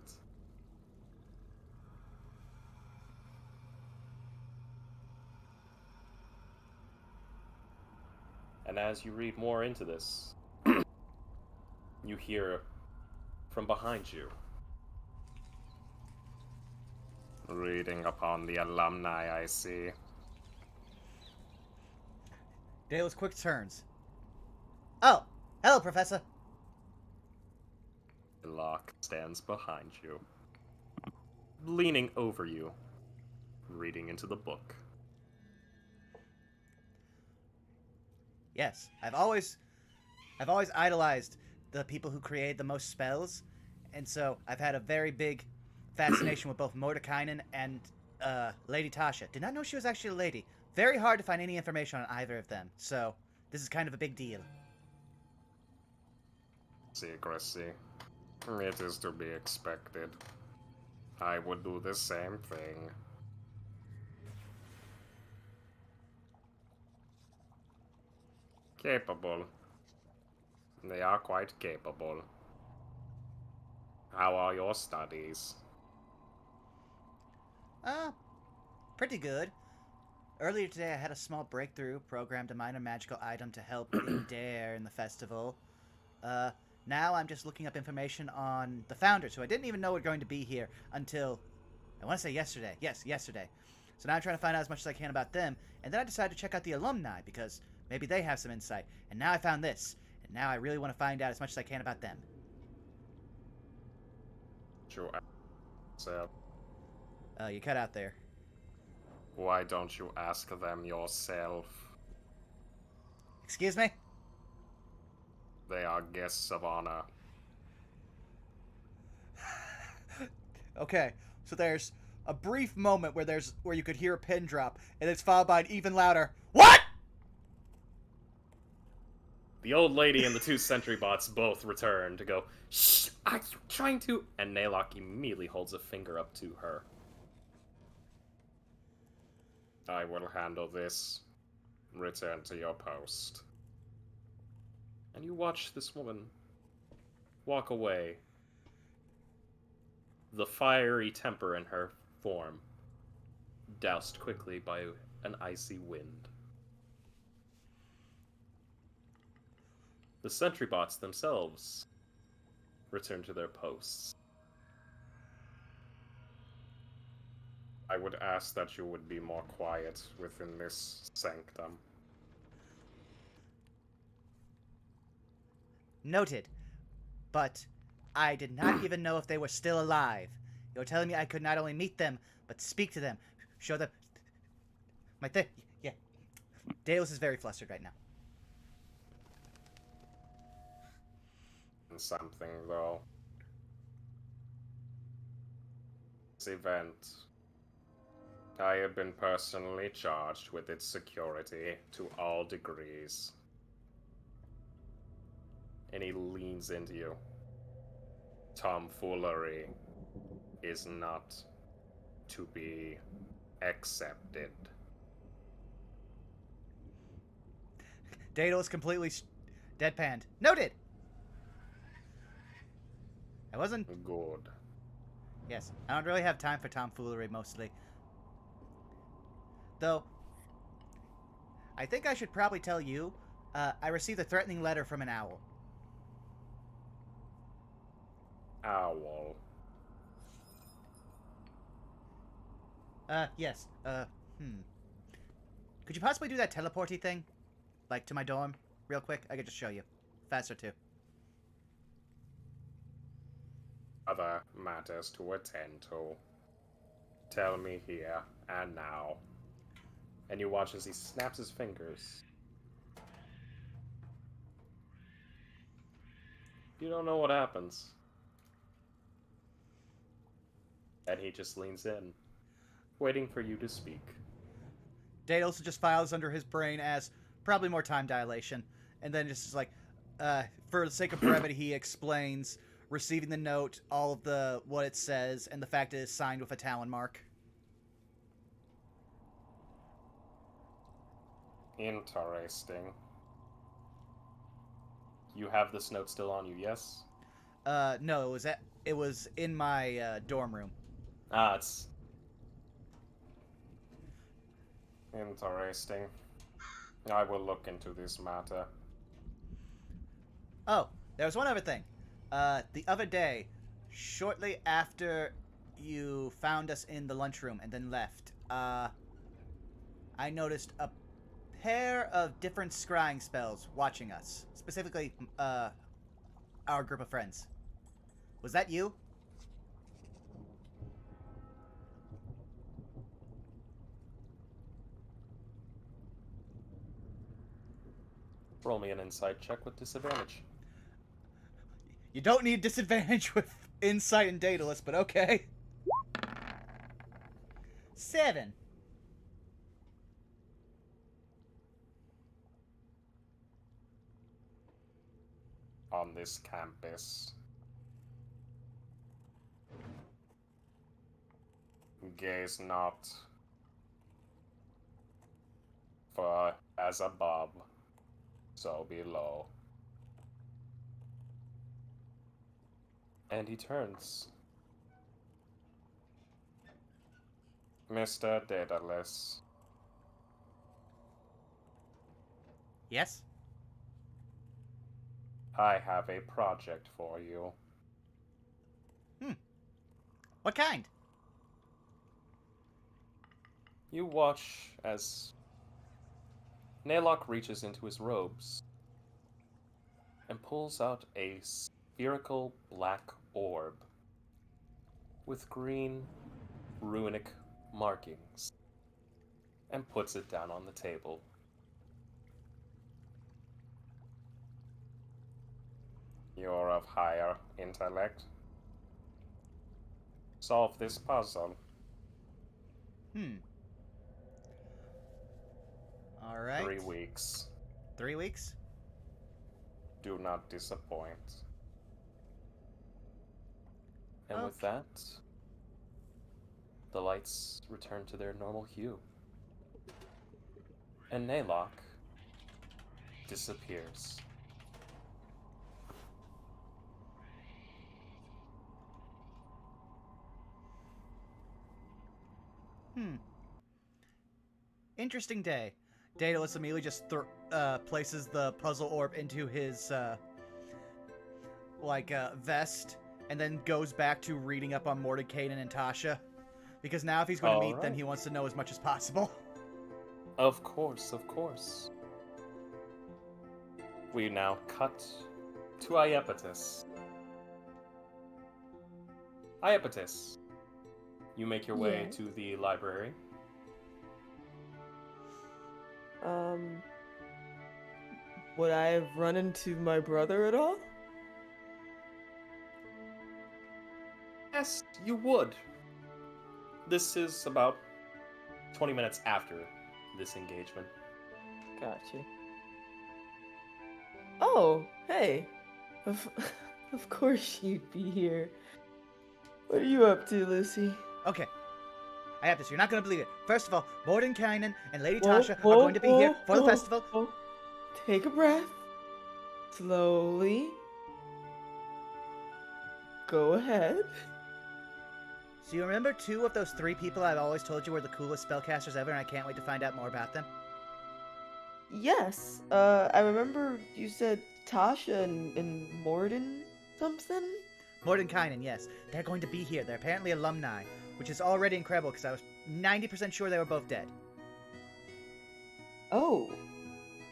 And as you read more into this, you hear from behind you. Reading upon the alumni, I see. Daedalus quick turns. Oh, hello, Professor. Locke stands behind you, leaning over you, reading into the book. Yes, I've always idolized the people who create the most spells, and so I've had a very big fascination with both Mordekainen and Lady Tasha. Did not know she was actually a lady. Very hard to find any information on either of them, so this is kind of a big deal. Secrecy. It is to be expected. I would do the same thing. Capable. They are quite capable. How are your studies? Pretty good. Earlier today I had a small breakthrough, programmed a minor magical item to help Endair in the festival. Now I'm just looking up information on the founders, who I didn't even know were going to be here until, I want to say yesterday. Yes, yesterday. So now I'm trying to find out as much as I can about them, and then I decided to check out the alumni, because maybe they have some insight. And now I found this, and now I really want to find out as much as I can about them. Sure. So, You cut out there. why don't you ask them yourself? Excuse me? They are guests of honor. Okay, so there's a brief moment where you could hear a pin drop, and it's followed by an even louder "What?" The old lady and the two sentry bots both return to go, "Shh! Are you trying to?" And Naylock immediately holds a finger up to her. I will handle this. Return to your post. And you watch this woman walk away. The fiery temper in her form doused quickly by an icy wind. The sentry bots themselves return to their posts. I would ask that you would be more quiet within this sanctum. Noted. But I did not even know if they were still alive. You're telling me I could not only meet them, but speak to them, show them my thing. Yeah. Daedalus is very flustered right now. Something, though. This event, I have been personally charged with its security to all degrees. And he leans into you. Tomfoolery is not to be accepted. Daedalus completely deadpanned. Noted! I wasn't... Good. Yes, I don't really have time for tomfoolery, mostly. Though, I think I should probably tell you, I received a threatening letter from an owl. Owl. Yes, Could you possibly do that teleporty thing? Like, to my dorm? Real quick? I could just show you. Faster, too. Other matters to attend to. Tell me here and now. And you watch as he snaps his fingers. You don't know what happens. And he just leans in, waiting for you to speak. Daedalus just files under his brain as probably more time dilation, and then just like, for the sake of brevity, he explains receiving the note, all of the what it says, and the fact it is signed with a Talon mark. Interesting. You have this note still on you, yes? No, it was in my dorm room. Ah, it's interesting. I will look into this matter. Oh, there was one other thing. The other day, shortly after you found us in the lunchroom and then left, I noticed a pair of different scrying spells watching us. Specifically, our group of friends. Was that you? Roll me an insight check with disadvantage. You don't need disadvantage with insight and Daedalus, but okay. 7. On this campus, gaze not, for as above, so below. And he turns. Mr. Daedalus, Yes? I have a project for you. What kind? You watch as Naylock reaches into his robes and pulls out a spherical black orb with green runic markings and puts it down on the table. You're of higher intellect. Solve this puzzle. Alright. 3 weeks. 3 weeks? Do not disappoint. And with Okay. that, the lights return to their normal hue. And Naylock disappears. Interesting day. Daedalus immediately just places the puzzle orb into his, vest, and then goes back to reading up on Mordecai and Tasha. Because now if he's going to meet them, he wants to know as much as possible. Of course, of course. We now cut to Iapetus. Iapetus, you make your way Yes. to the library. Would I have run into my brother at all? Yes, you would. This is about 20 minutes after this engagement. Gotcha. Oh, hey. Of course you'd be here. What are you up to, Lucy? Okay. I have this. You're not going to believe it. First of all, Mordenkainen and Lady Whoa, Tasha whoa, are going to be here for the whoa, festival. whoa. Take a breath. Slowly. Go ahead. So you remember 2 of those 3 people I've always told you were the coolest spellcasters ever, and I can't wait to find out more about them? Yes. I remember you said Tasha and Morden something? Mordenkainen, yes. They're going to be here. They're apparently alumni, which is already incredible because I was 90% sure they were both dead. Oh.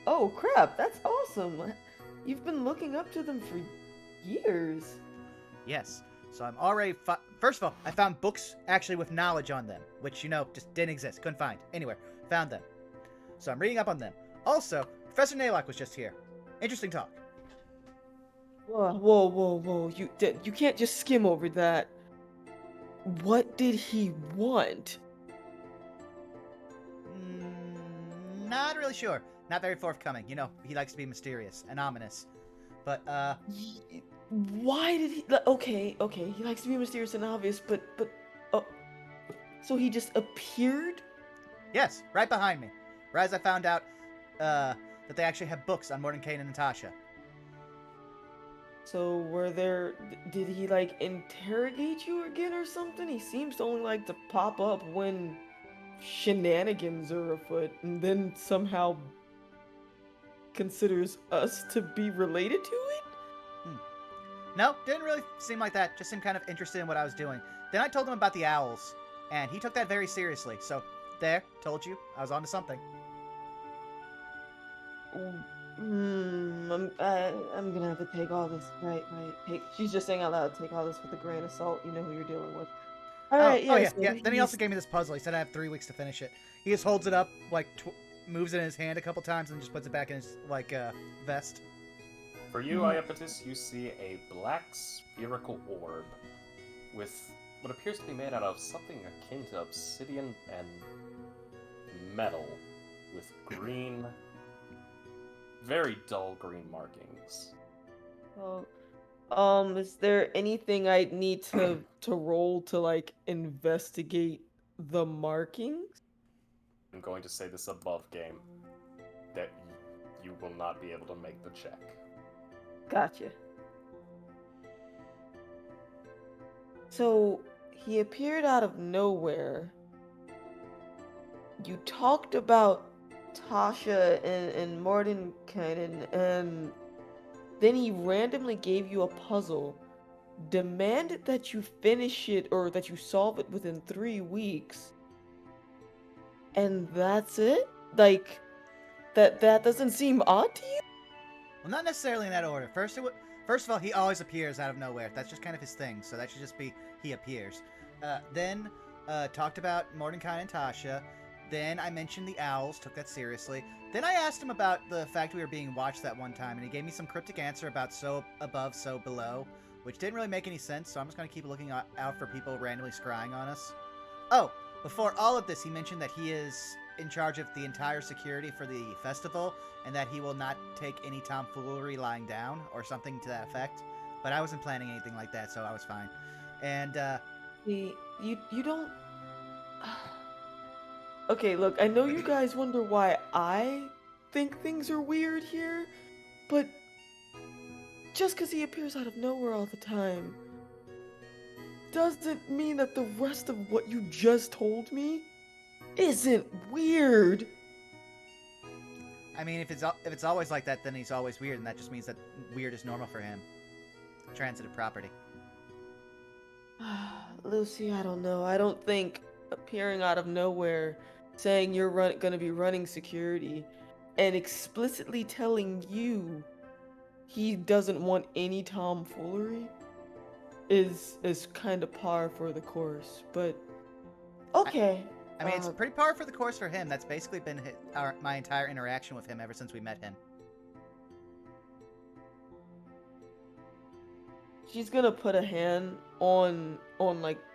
Oh, crap. That's awesome. You've been looking up to them for years. Yes. So I'm already... First of all, I found books actually with knowledge on them, which, just didn't exist. Couldn't find. Anywhere. Found them. So I'm reading up on them. Also, Professor Naylock was just here. Interesting talk. Whoa. You can't just skim over that. What did he want? Not really sure. Not very forthcoming. He likes to be mysterious and ominous. But, Why did he... Okay, he likes to be mysterious and obvious, but... So he just appeared? Yes, right behind me. Right as I found out, that they actually have books on Mordecai and Natasha. So did he interrogate you again or something? He seems to only like to pop up when shenanigans are afoot and then somehow considers us to be related to it? No, didn't really seem like that. Just seemed kind of interested in what I was doing. Then I told him about the owls, and he took that very seriously. So, there, told you, I was onto something. I'm gonna have to take all this, right. She's just saying out loud, take all this with a grain of salt. You know who you're dealing with. Alright, yeah. Then he also gave me this puzzle. He said I have 3 weeks to finish it. He just holds it up, moves it in his hand a couple times, and just puts it back in his, vest. For you, Iapetus, you see a black spherical orb with what appears to be made out of something akin to obsidian and metal with green, very dull green markings. Is there anything I need to roll to investigate the markings? I'm going to say this above game, that you will not be able to make the check. Gotcha. So, he appeared out of nowhere. You talked about Tasha and Mordenkainen, and then he randomly gave you a puzzle, demanded that you finish it or that you solve it within 3 weeks, and that's it? That doesn't seem odd to you? Well, not necessarily in that order. First of all, he always appears out of nowhere. That's just kind of his thing, so that should just be he appears. Then, talked about Mordecai and Tasha. Then I mentioned the owls, took that seriously. Then I asked him about the fact we were being watched that one time, and he gave me some cryptic answer about so above, so below, which didn't really make any sense, so I'm just going to keep looking out for people randomly scrying on us. Oh, before all of this, he mentioned that he is in charge of the entire security for the festival, and that he will not take any tomfoolery lying down, or something to that effect. But I wasn't planning anything like that, so I was fine. And, You don't... Okay, look, I know you guys wonder why I think things are weird here, but just because he appears out of nowhere all the time doesn't mean that the rest of what you just told me isn't weird. I mean, if it's always like that, then he's always weird, and that just means that weird is normal for him. Transitive property. Lucy, I don't know. I don't think appearing out of nowhere, saying you're gonna be running security, and explicitly telling you he doesn't want any tomfoolery is kind of par for the course. But okay. I mean, it's pretty par for the course for him. That's basically been my entire interaction with him ever since we met him. She's gonna put a hand on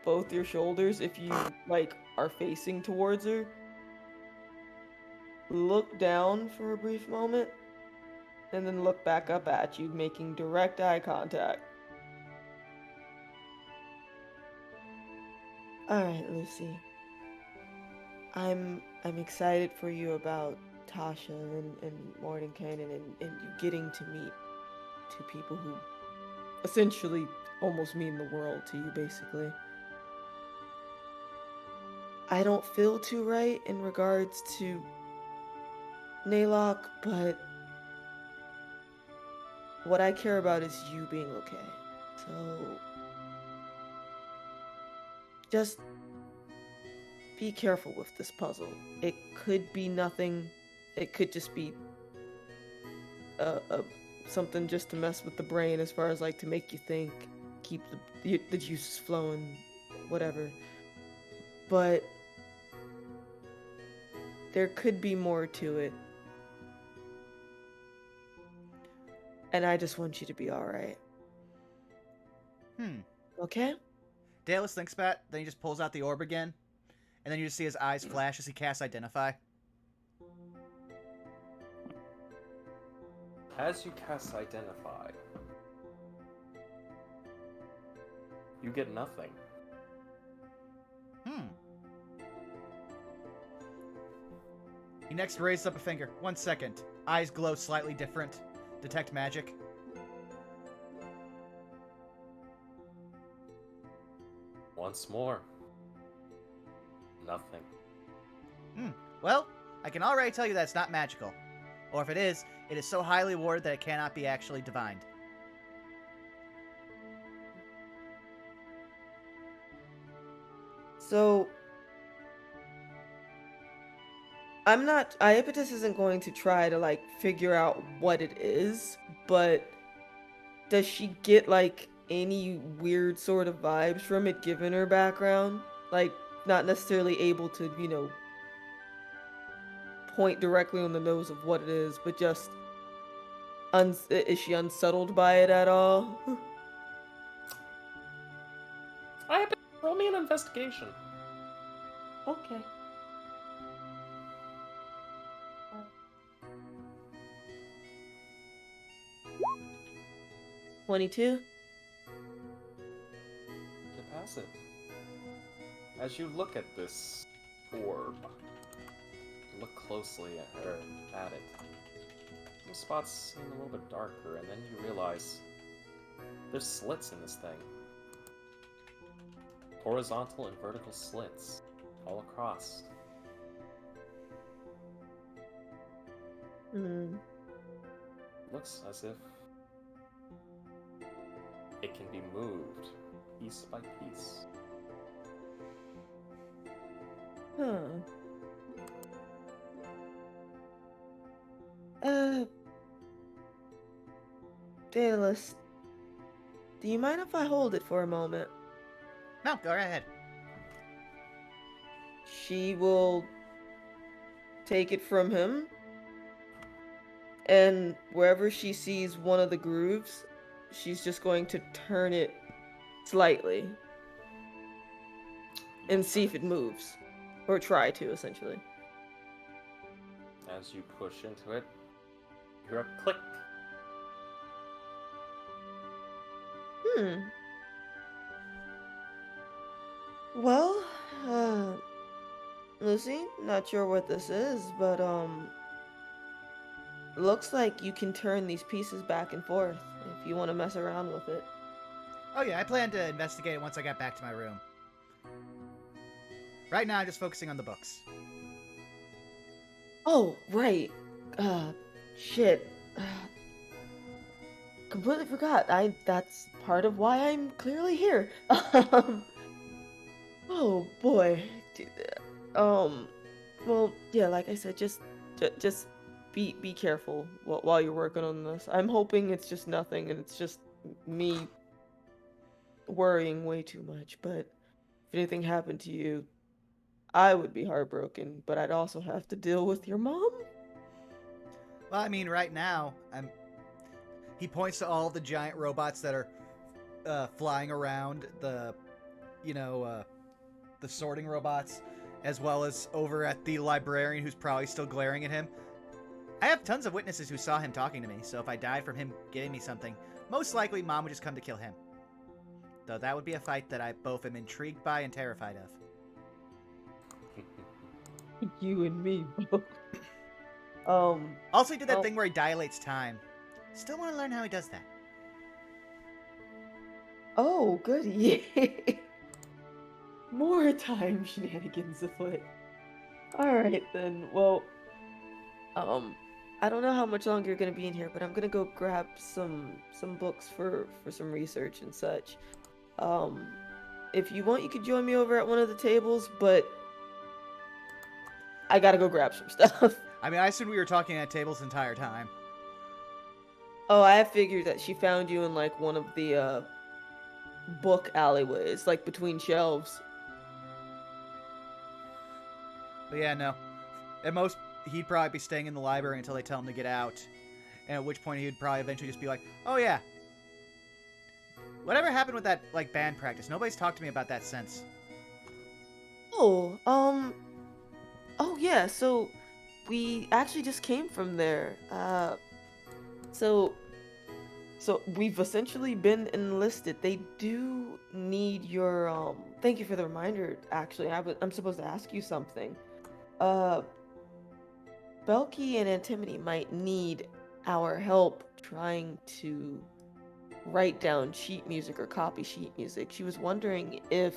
both your shoulders if you are facing towards her. Look down for a brief moment, and then look back up at you, making direct eye contact. Alright, Lucy. I'm excited for you about Tasha and Mordenkainen and you getting to meet two people who essentially almost mean the world to you, basically. I don't feel too right in regards to Naylock, but what I care about is you being okay. So just be careful with this puzzle. It could be nothing. It could just be something just to mess with the brain as far as to make you think. keep the juices flowing, whatever. But there could be more to it. And I just want you to be alright. Okay? Daedalus thinks about it, then he just pulls out the orb again, and then you just see his eyes flash as he casts Identify. As you cast Identify, you get nothing. He next raises up a finger. 1 second. Eyes glow slightly different. Detect magic. Once more. Nothing. Well, I can already tell you that it's not magical. Or if it is so highly warded that it cannot be actually divined. So, Iapetus isn't going to try to, like, figure out what it is, but does she get, like, any weird sort of vibes from it given her background? Like, not necessarily able to, you know, point directly on the nose of what it is, but just, is she unsettled by it at all? Roll me an investigation. Okay. 22. You pass it. As you look at this orb, look closely at it. Some spots seem a little bit darker, and then you realize there's slits in this thing. Horizontal and vertical slits all across. Looks as if it can be moved piece by piece. Daedalus, do you mind if I hold it for a moment? No, go right ahead. She will take it from him, and wherever she sees one of the grooves, she's just going to turn it slightly and see if it moves, or try to, essentially. As you push into it, you hear a click. Well, Lucy, not sure what this is, but, looks like you can turn these pieces back and forth if you want to mess around with it. Oh yeah, I plan to investigate it once I get back to my room. Right now, I'm just focusing on the books. Oh, right. Shit. Completely forgot. That's part of why I'm clearly here. Oh boy. Well, yeah, like I said, just be careful while you're working on this. I'm hoping it's just nothing and it's just me worrying way too much, but if anything happened to you, I would be heartbroken, but I'd also have to deal with your mom. Well, I mean, right now, he points to all the giant robots that are flying around, the sorting robots, as well as over at the librarian who's probably still glaring at him. I have tons of witnesses who saw him talking to me, so if I died from him giving me something, most likely Mom would just come to kill him. Though that would be a fight that I both am intrigued by and terrified of. You and me both. Also, he did that thing where he dilates time. Still want to learn how he does that. Oh, goody. More time shenanigans afoot. Alright then, well, I don't know how much longer you're gonna be in here, but I'm gonna go grab some books for some research and such. If you want, you could join me over at one of the tables, but I gotta go grab some stuff. I mean, I assumed we were talking at tables the entire time. Oh, I figured that she found you in, like, one of the, book alleyways, like between shelves. But yeah, no. At most, he'd probably be staying in the library until they tell him to get out. And at which point he'd probably eventually just be like, oh yeah. Whatever happened with that, like, band practice? Nobody's talked to me about that since. Oh, oh yeah, so we actually just came from there. So we've essentially been enlisted. They do need your thank you for the reminder, actually. I'm supposed to ask you something. Belki and Antimony might need our help trying to write down sheet music or copy sheet music. She was wondering if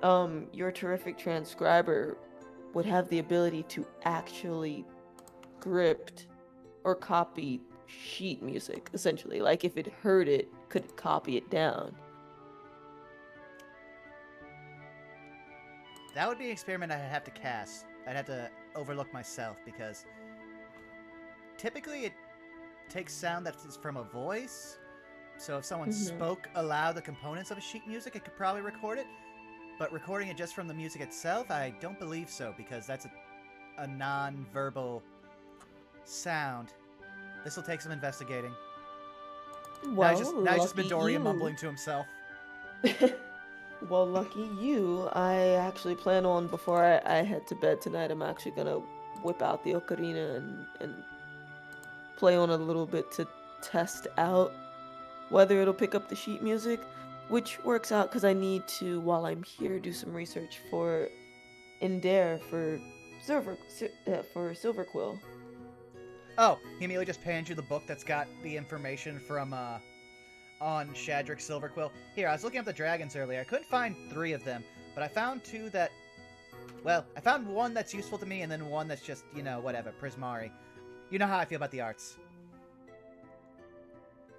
your terrific transcriber would have the ability to actually script or copy sheet music, essentially. Like if it heard it, could it copy it down? That would be an experiment I'd have to cast. I'd have to overlook myself, because typically it takes sound that is from a voice. So if someone spoke aloud the components of a sheet music, it could probably record it. But recording it just from the music itself, I don't believe so, because that's a non-verbal sound. This will take some investigating. Well, now it's just lucky Midoriya you. mumbling to himself. Well, lucky you. I actually plan on, before I head to bed tonight, I'm actually gonna whip out the ocarina and play on it a little bit to test out whether it'll pick up the sheet music, which works out because I need to, while I'm here, do some research for Endair for Silver Quill. Oh, he immediately just pans you the book that's got the information from, on Shadrick Silverquill. Here, I was looking up the dragons earlier. I couldn't find 3 of them, but I found 2 that... Well, I found one that's useful to me, and then one that's just, you know, whatever, Prismari. You know how I feel about the arts.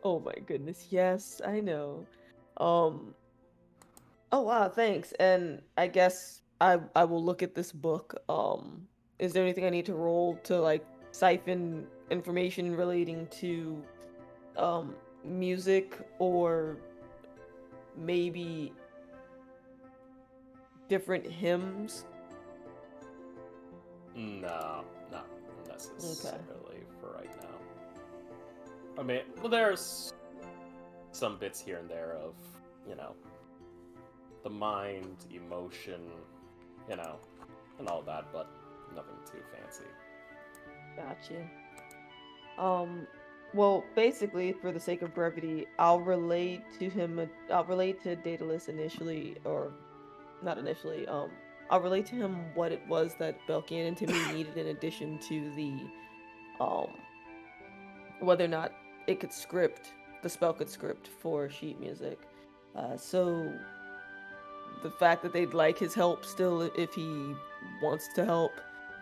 Oh my goodness, yes, I know. Oh wow, thanks. And I guess I will look at this book. Is there anything I need to roll to like siphon information relating to music or maybe different hymns? No, not necessarily for right now. I mean, well, there's some bits here and there of, you know, the mind, emotion, you know, and all that, but nothing too fancy. Gotcha. Well, basically, for the sake of brevity, I'll relate to Daedalus initially, or not initially, I'll relate to him what it was that Belki and Endair needed in addition to the, whether or not it could script, the spell could script for sheet music. So the fact that they'd like his help still if he wants to help.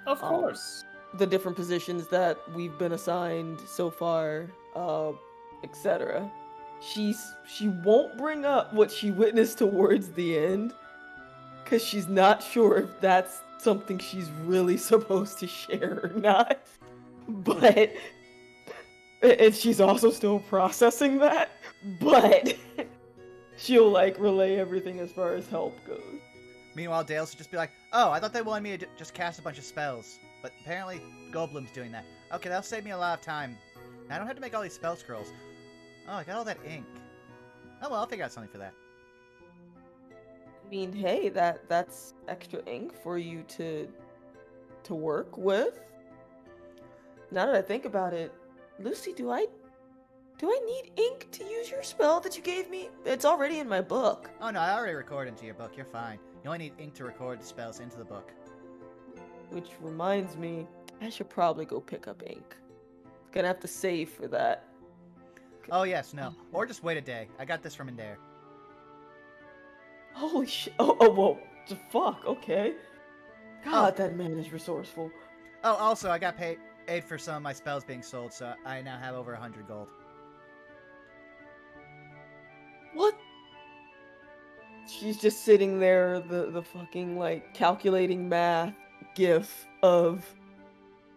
Of course. The different positions that we've been assigned so far, etc. She won't bring up what she witnessed towards the end, because she's not sure if that's something she's really supposed to share or not. But and she's also still processing that, but she'll like relay everything as far as help goes. Meanwhile, Daedalus would just be like, oh, I thought they wanted me to just cast a bunch of spells. But apparently, Goldblum's doing that. Okay, that'll save me a lot of time. I don't have to make all these spell scrolls. Oh, I got all that ink. Oh, well, I'll figure out something for that. I mean, hey, that's extra ink for you to work with. Now that I think about it, Lucy, do I need ink to use your spell that you gave me? It's already in my book. Oh, no, I already recorded into your book. You're fine. You only need ink to record the spells into the book. Which reminds me, I should probably go pick up ink. Gonna have to save for that. Oh, yes, no. Or just wait a day. I got this from Endair. Holy shit. Oh, whoa. Fuck, okay. God, that man is resourceful. Oh, also, I got paid for some of my spells being sold, so I now have over 100 gold. What? She's just sitting there, the fucking, like, calculating math gif of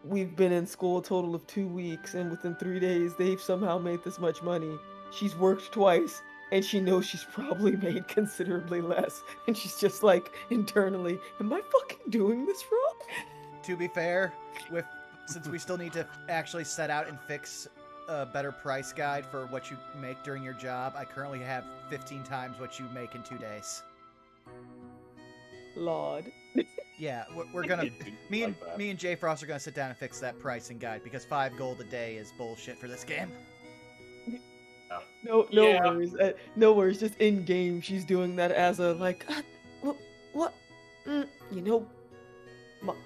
we've been in school a total of 2 weeks, and within 3 days they've somehow made this much money. She's worked twice, and she knows she's probably made considerably less, and she's just like internally, am I fucking doing this wrong? To be fair, since we still need to actually set out and fix a better price guide for what you make during your job, I currently have 15 times what you make in 2 days. Lord. Yeah, we're gonna. Me and Like that. me and Jay Frost are gonna sit down and fix that pricing guide because 5 gold a day is bullshit for this game. No Yeah. worries. No worries. Just in game, she's doing that as a like, what? You know,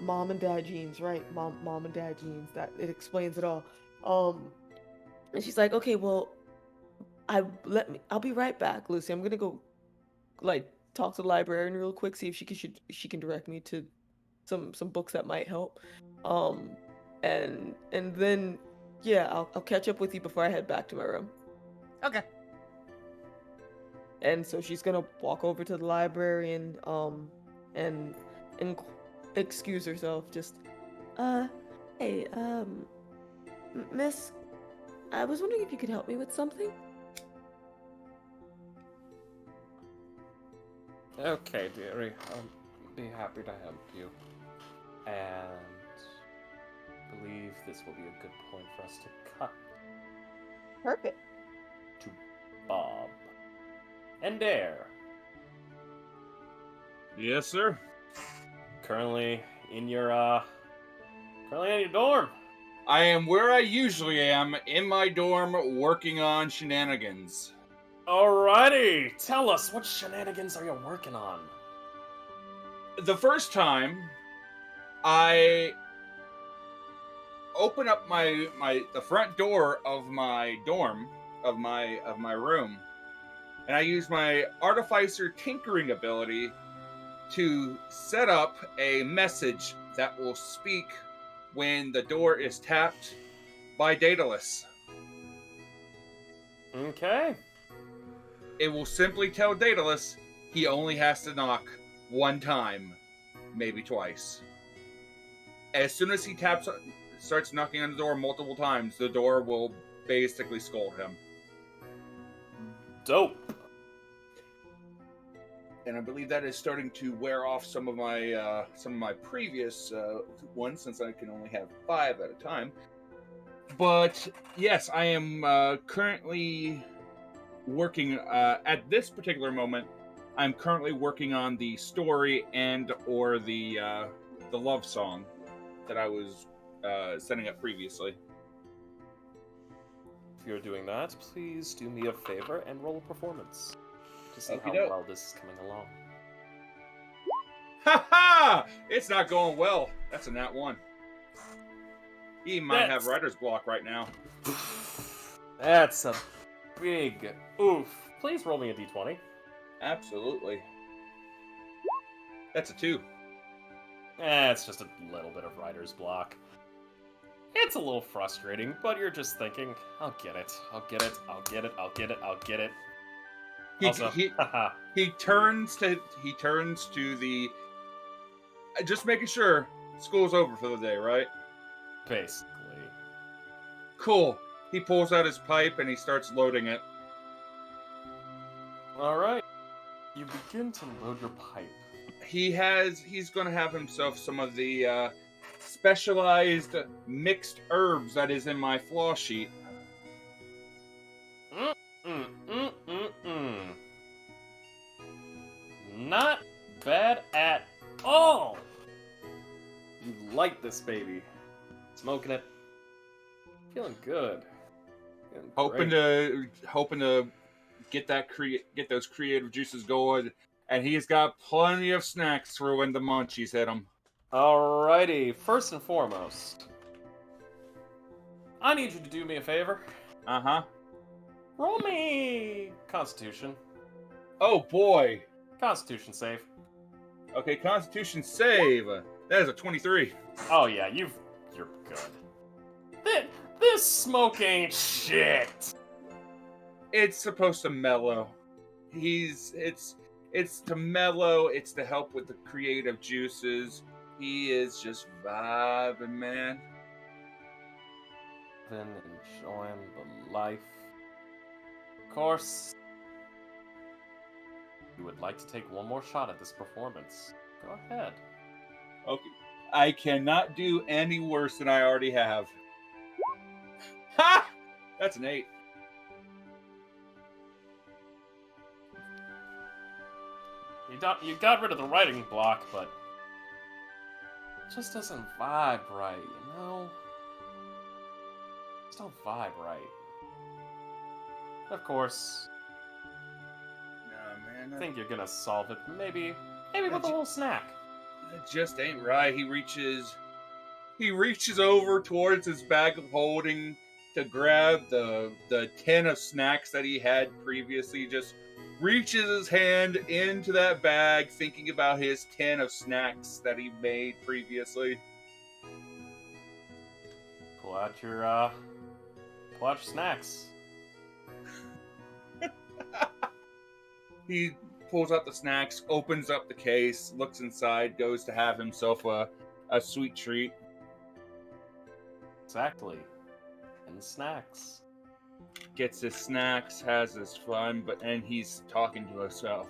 mom and dad genes, right? Mom and dad genes. That it explains it all. And she's like, okay, well, I'll be right back, Lucy. I'm gonna go, like, talk to the librarian real quick, see if she can direct me to some books that might help. And then, yeah, I'll catch up with you before I head back to my room. Okay. And so she's gonna walk over to the library and excuse herself. Just, hey, miss, I was wondering if you could help me with something. Okay, dearie. I'll be happy to help you. And I believe this will be a good point for us to cut Perfect. to Bob. Endair. Yes, sir. Currently in your dorm. I am where I usually am, in my dorm, working on shenanigans. Alrighty, tell us, what shenanigans are you working on? The first time, I open up the front door of my dorm, of my room, and I use my artificer tinkering ability to set up a message that will speak when the door is tapped by Daedalus. Okay. It will simply tell Daedalus he only has to knock one time, maybe twice. As soon as he starts knocking on the door multiple times, the door will basically scold him. Dope. And I believe that is starting to wear off some of my previous ones, since I can only have 5 at a time. But yes, I am currently working at this particular moment. I'm currently working on the story or the love song that I was setting up previously. If you're doing that, please do me a favor and roll a performance to see how Okey-doke. well this is coming along. Ha ha! It's not going well. That's a nat 1. He might have That's- writer's block right now. That's a big oof. Please roll me a d20. Absolutely. That's a 2. It's just a little bit of writer's block. It's a little frustrating, but you're just thinking, I'll get it, I'll get it, I'll get it, I'll get it, I'll get it. Also, He turns to the. Just making sure school's over for the day, right? basically. Cool. He pulls out his pipe and he starts loading it. Alright. You begin to load your pipe. He's gonna have himself some of the specialized mixed herbs that is in my flaw sheet. Not bad at all! You like this baby. Smoking it. Feeling good. Feeling Hoping great. to get those creative juices going, and he's got plenty of snacks for when the munchies hit him. Alrighty, first and foremost, I need you to do me a favor. Uh-huh. Roll me Constitution. Oh boy. Constitution save. Okay, Constitution save. That is a 23. Oh yeah, you're good. This smoke ain't shit. It's supposed to mellow. It's to mellow. It's to help with the creative juices. He is just vibing, man. Been enjoying the life. Of course, you would like to take one more shot at this performance, go ahead. Okay. I cannot do any worse than I already have. Ha! That's an 8. You got rid of the writing block, but it just doesn't vibe right, you know? It just don't vibe right. Of course, Nah, man. I think you're gonna solve it. Maybe with a little snack. That just ain't right. He reaches over towards his bag of holding to grab the tin of snacks that he had previously. Just reaches his hand into that bag, thinking about his tin of snacks that he made previously. Pull out your snacks. He pulls out the snacks, opens up the case, looks inside, goes to have himself a sweet treat. Exactly. And snacks. Gets his snacks, has his fun, and he's talking to himself.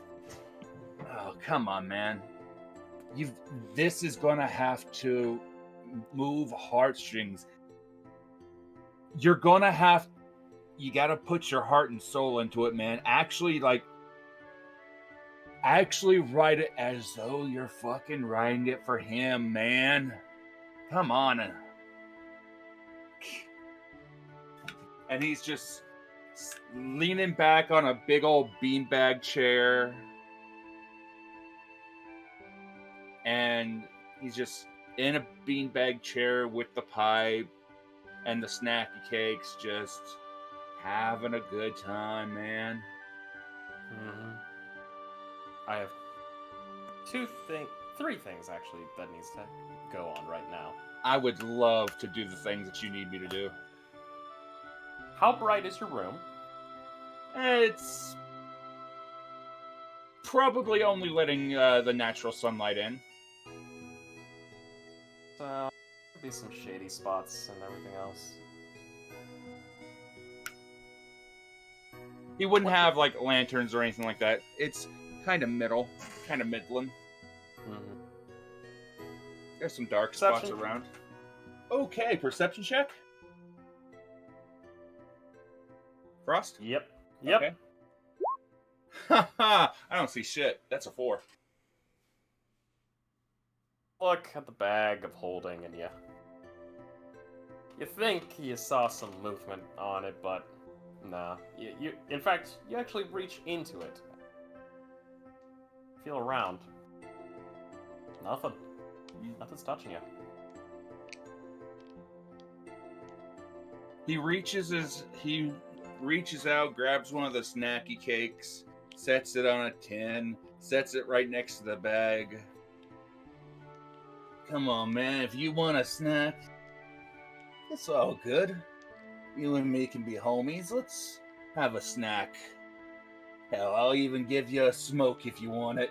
Oh, come on, man. This is gonna have to move heartstrings. You gotta put your heart and soul into it, man. Actually write it as though you're fucking writing it for him, man. Come on. And he's just leaning back on a big old beanbag chair. And he's just in a beanbag chair with the pipe and the snacky cakes, just having a good time, man. Mm-hmm. I have three things actually that needs to go on right now. I would love to do the things that you need me to do. How bright is your room? It's probably only letting the natural sunlight in. So, there'll be some shady spots and everything else. He wouldn't have like lanterns or anything like that. It's kind of middling. Mm-hmm. There's some dark Perception. spots around. Okay, perception check. Frost? Yep. Okay. Haha, I don't see shit. That's a 4. Look at the bag of holding, and you think you saw some movement on it, but nah. In fact, you actually reach into it. Feel around. Nothing. Nothing's touching you. He reaches out, grabs one of the snacky cakes, sets it on a tin, sets it right next to the bag. Come on, man, if you want a snack, it's all good. You and me can be homies. Let's have a snack. Hell, I'll even give you a smoke if you want it.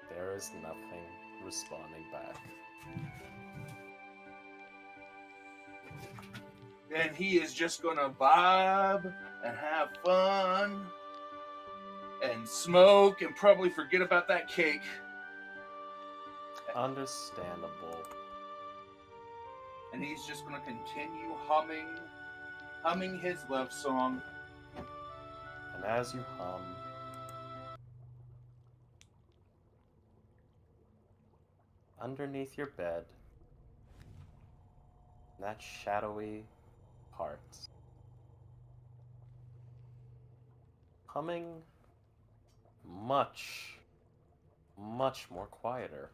There is nothing responding back. And he is just gonna vibe and have fun and smoke and probably forget about that cake. Understandable. And he's just gonna continue humming his love song. And as you hum, underneath your bed, that shadowy part, humming much more quieter.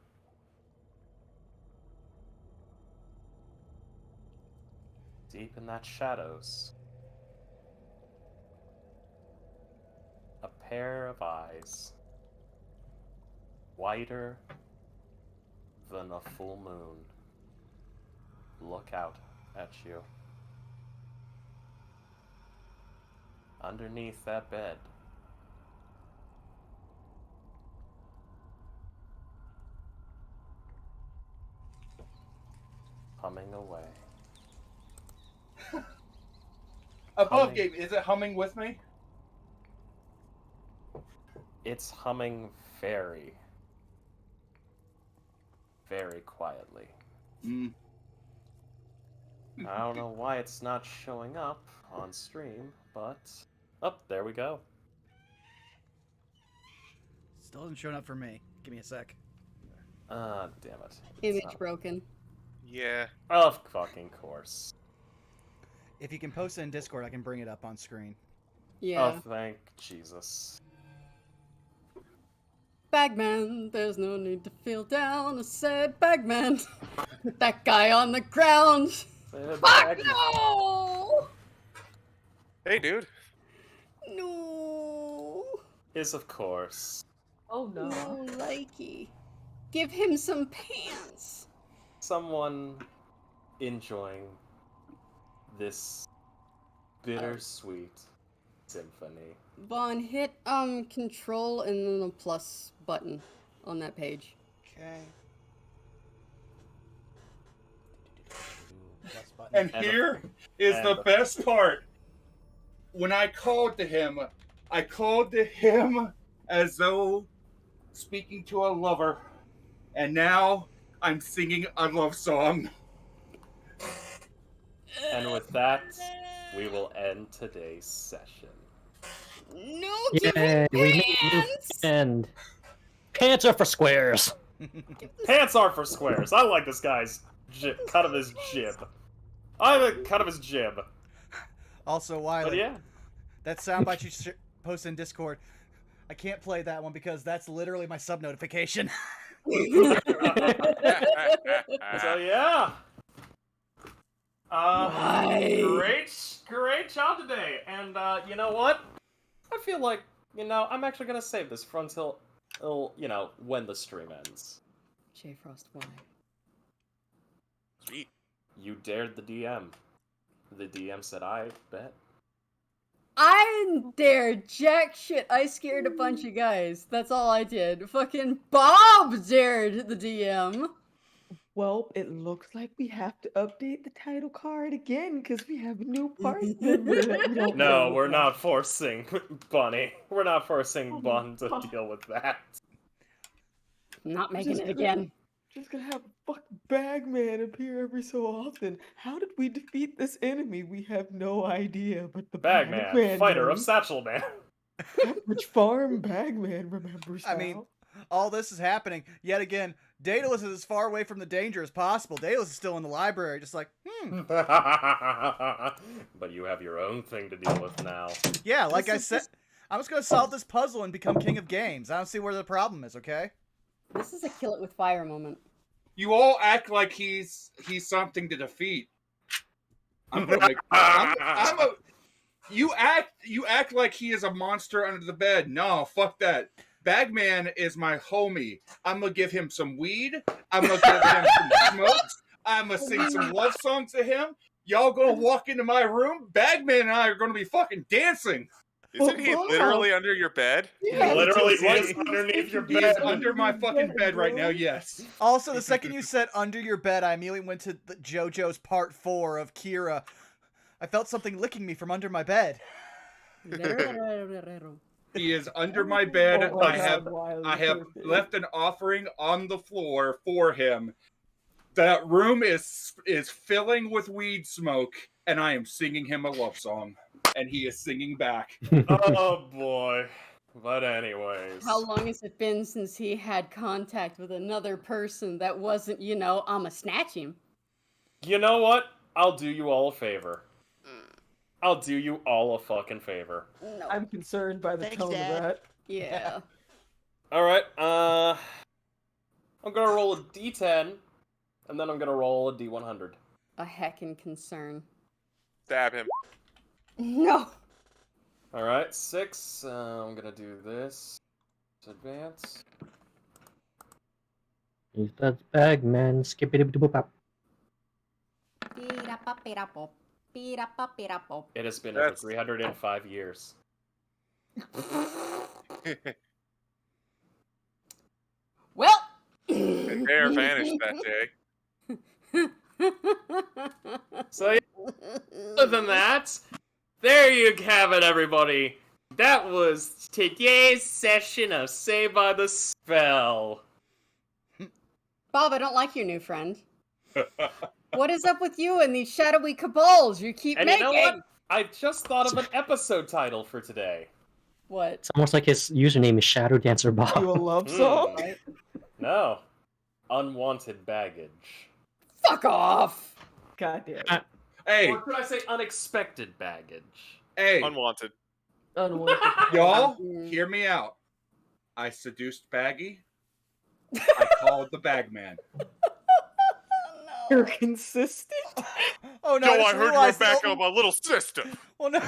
Deep in that shadows, a pair of eyes, whiter than a full moon, look out at you. Underneath that bed, humming away. Above Humming. game, is it humming with me? It's humming very, very quietly. Mm. I don't know why it's not showing up on stream, but... Oh, there we go. Still hasn't shown up for me. Give me a sec. Damn it. It's Image not- broken. Yeah. Of fucking course. If you can post it in Discord, I can bring it up on screen. Yeah. Oh, thank Jesus. Bagman, there's no need to feel down. I said, Bagman, put that guy on the ground. Fuck Bagman. no! Hey, dude. No. Is of course. Oh no. No likey. Give him some pants. Someone enjoying this bittersweet symphony. Vaughn, hit control and then the plus button on that page. Okay. And And here is and the the- best part. When I called to him as though speaking to a lover, and now I'm singing a love song. And with that, we will end today's session. No, give Yay, him we made a new pants! friend. Pants are for squares. Pants are for squares. I like this guy's cut of his jib. I like the cut of his jib. Also, But Wiley, yeah. that soundbite you posted in Discord, I can't play that one because that's literally my sub notification. So yeah. Why? Great job today. And you know what? I feel like, I'm actually gonna save this for until when the stream ends. J Frost, why? Sweet. You dared the DM. The DM said, I bet. I didn't dare jack shit. I scared a bunch of guys. That's all I did. Fucking Bob dared the DM. Well, it looks like we have to update the title card again because we have a new part member that we don't know No, we're about. not forcing Bunny. We're not forcing Bun to deal with that. I'm not making Just it again. Just gonna have fucking Bagman appear every so often. How did we defeat this enemy? We have no idea, but the Bagman, fighter of knows. Satchel Man. Which farm Bagman remembers I mean, now. all this is happening yet again. Daedalus is as far away from the danger as possible. Daedalus is still in the library, just like, But you have your own thing to deal with now. yeah, like This I is said, I'm just gonna solve this puzzle and become king of games. I don't see where the problem is, okay? This is a kill it with fire moment. You all act like he's something to defeat. I'm gonna make. I'm a. You act like he is a monster under the bed. No, fuck that. Bagman is my homie. I'm gonna give him some weed. I'm gonna give him some smokes. I'm gonna sing some love songs to him. Y'all gonna walk into my room. Bagman and I are gonna be fucking dancing. Isn't he literally under your bed? Yeah, Literally it's- is underneath your He is bed. under my fucking bed right now. Yes. Also, the second you said under your bed, I immediately went to the JoJo's part 4 of Kira. I felt something licking me from under my bed. He is under my bed. Oh my I have God, Wiley, I have perfect. left an offering on the floor for him. That room is filling with weed smoke, and I am singing him a love song, and he is singing back. Oh boy. But anyways. How long has it been since he had contact with another person that wasn't, I'ma snatch him? You know what? I'll do you all a favor. I'll do you all a fucking favor. No. I'm concerned by the Thanks, tone Dad. of that. Yeah. Alright, I'm gonna roll a d10, and then I'm gonna roll a d100. A heckin' concern. Stab him. No. Alright, 6. I'm gonna do this. Advance. He's that Bagman. Skippity boop up. It has been That's- over 305 years. Well. Bear vanished that day. So, yeah, other than that, there you have it, everybody. that was today's session of Saved by the Spell. Bob, I don't like your new friend. What is up with you and these shadowy cabals you keep And making? you know what? I just thought of an episode title for today. What? It's almost like his username is Shadow Dancer Bob. You a love song? No. Unwanted baggage. Fuck off! God damn it. Hey, Or could I say unexpected baggage? hey, Unwanted. Unwanted. y'all, Mm. hear me out. I seduced Baggy. I called the Bagman. You're consistent. Oh no! Yo, just I heard you were realized back that- on my little sister. Oh no!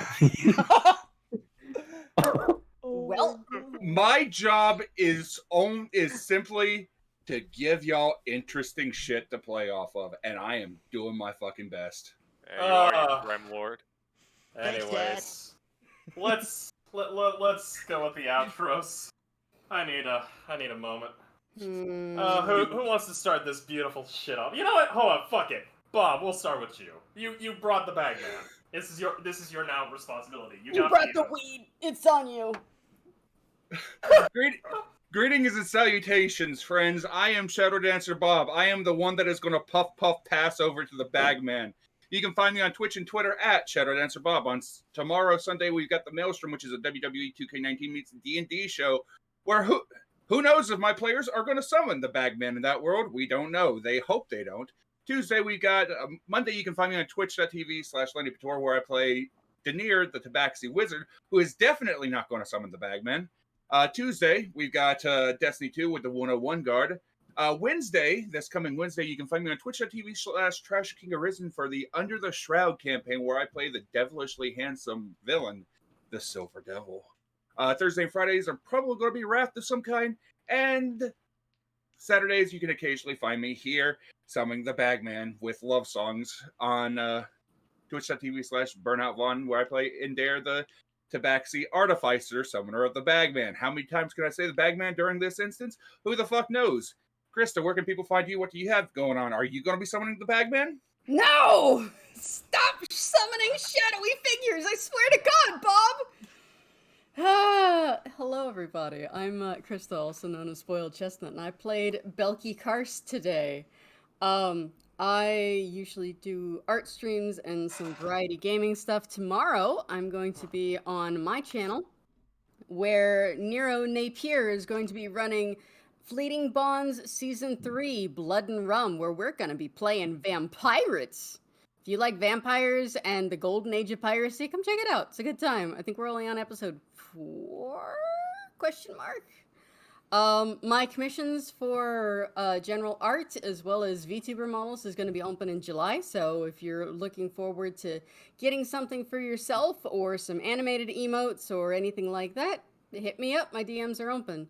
Oh Well- my God. My job is simply to give y'all interesting shit to play off of, and I am doing my fucking best. Yeah, you are, you Grim Lord. Anyways, let's go with the outros. I need a moment. Hmm. Who wants to start this beautiful shit off? You know what? Hold on, fuck it. Bob, we'll start with you. You brought the bag, man. This is your now responsibility. You got brought the intro. weed. It's on you. Greetings and salutations, friends. I am Shadow Dancer Bob. I am the one that is going to puff pass over to the Bagman. You can find me on Twitch and Twitter at Shadow Dancer Bob. On tomorrow, Sunday, we've got the Maelstrom, which is a WWE 2K19 meets D&D show, where who knows if my players are going to summon the Bagman in that world? We don't know. They hope they don't. Tuesday, we got Monday. You can find me on twitch.tv/LennyPator, where I play Daenir, the Tabaxi Wizard, who is definitely not going to summon the Bagman. Tuesday, we've got Destiny 2 with the 101 Guard. Wednesday, this coming Wednesday, you can find me on twitch.tv/Trash King Arisen for the Under the Shroud campaign, where I play the devilishly handsome villain, the Silver Devil. Thursday and Fridays are probably going to be Wrath of some kind. And Saturdays, you can occasionally find me here, summoning the Bagman with love songs on twitch.tv/BurnoutVon, where I play Endair, the Tabaxi Artificer, Summoner of the Bagman. How many times can I say the Bagman during this instance? Who the fuck knows? Krista, where can people find you? What do you have going on? Are you going to be summoning the Bagman? No! Stop summoning shadowy figures! I swear to God, Bob! Hello, everybody. I'm Krista, also known as Spoiled Chestnut, and I played Belki Karst today. I usually do art streams and some variety gaming stuff. Tomorrow, I'm going to be on my channel, where Nero Napier is going to be running Fleeting Bonds Season 3, Blood and Rum, where we're going to be playing vampirates. If you like vampires and the golden age of piracy, come check it out. It's a good time. I think we're only on episode 4? Question mark. My commissions for general art as well as VTuber models is going to be open in July. So if you're looking forward to getting something for yourself or some animated emotes or anything like that, hit me up. My DMs are open.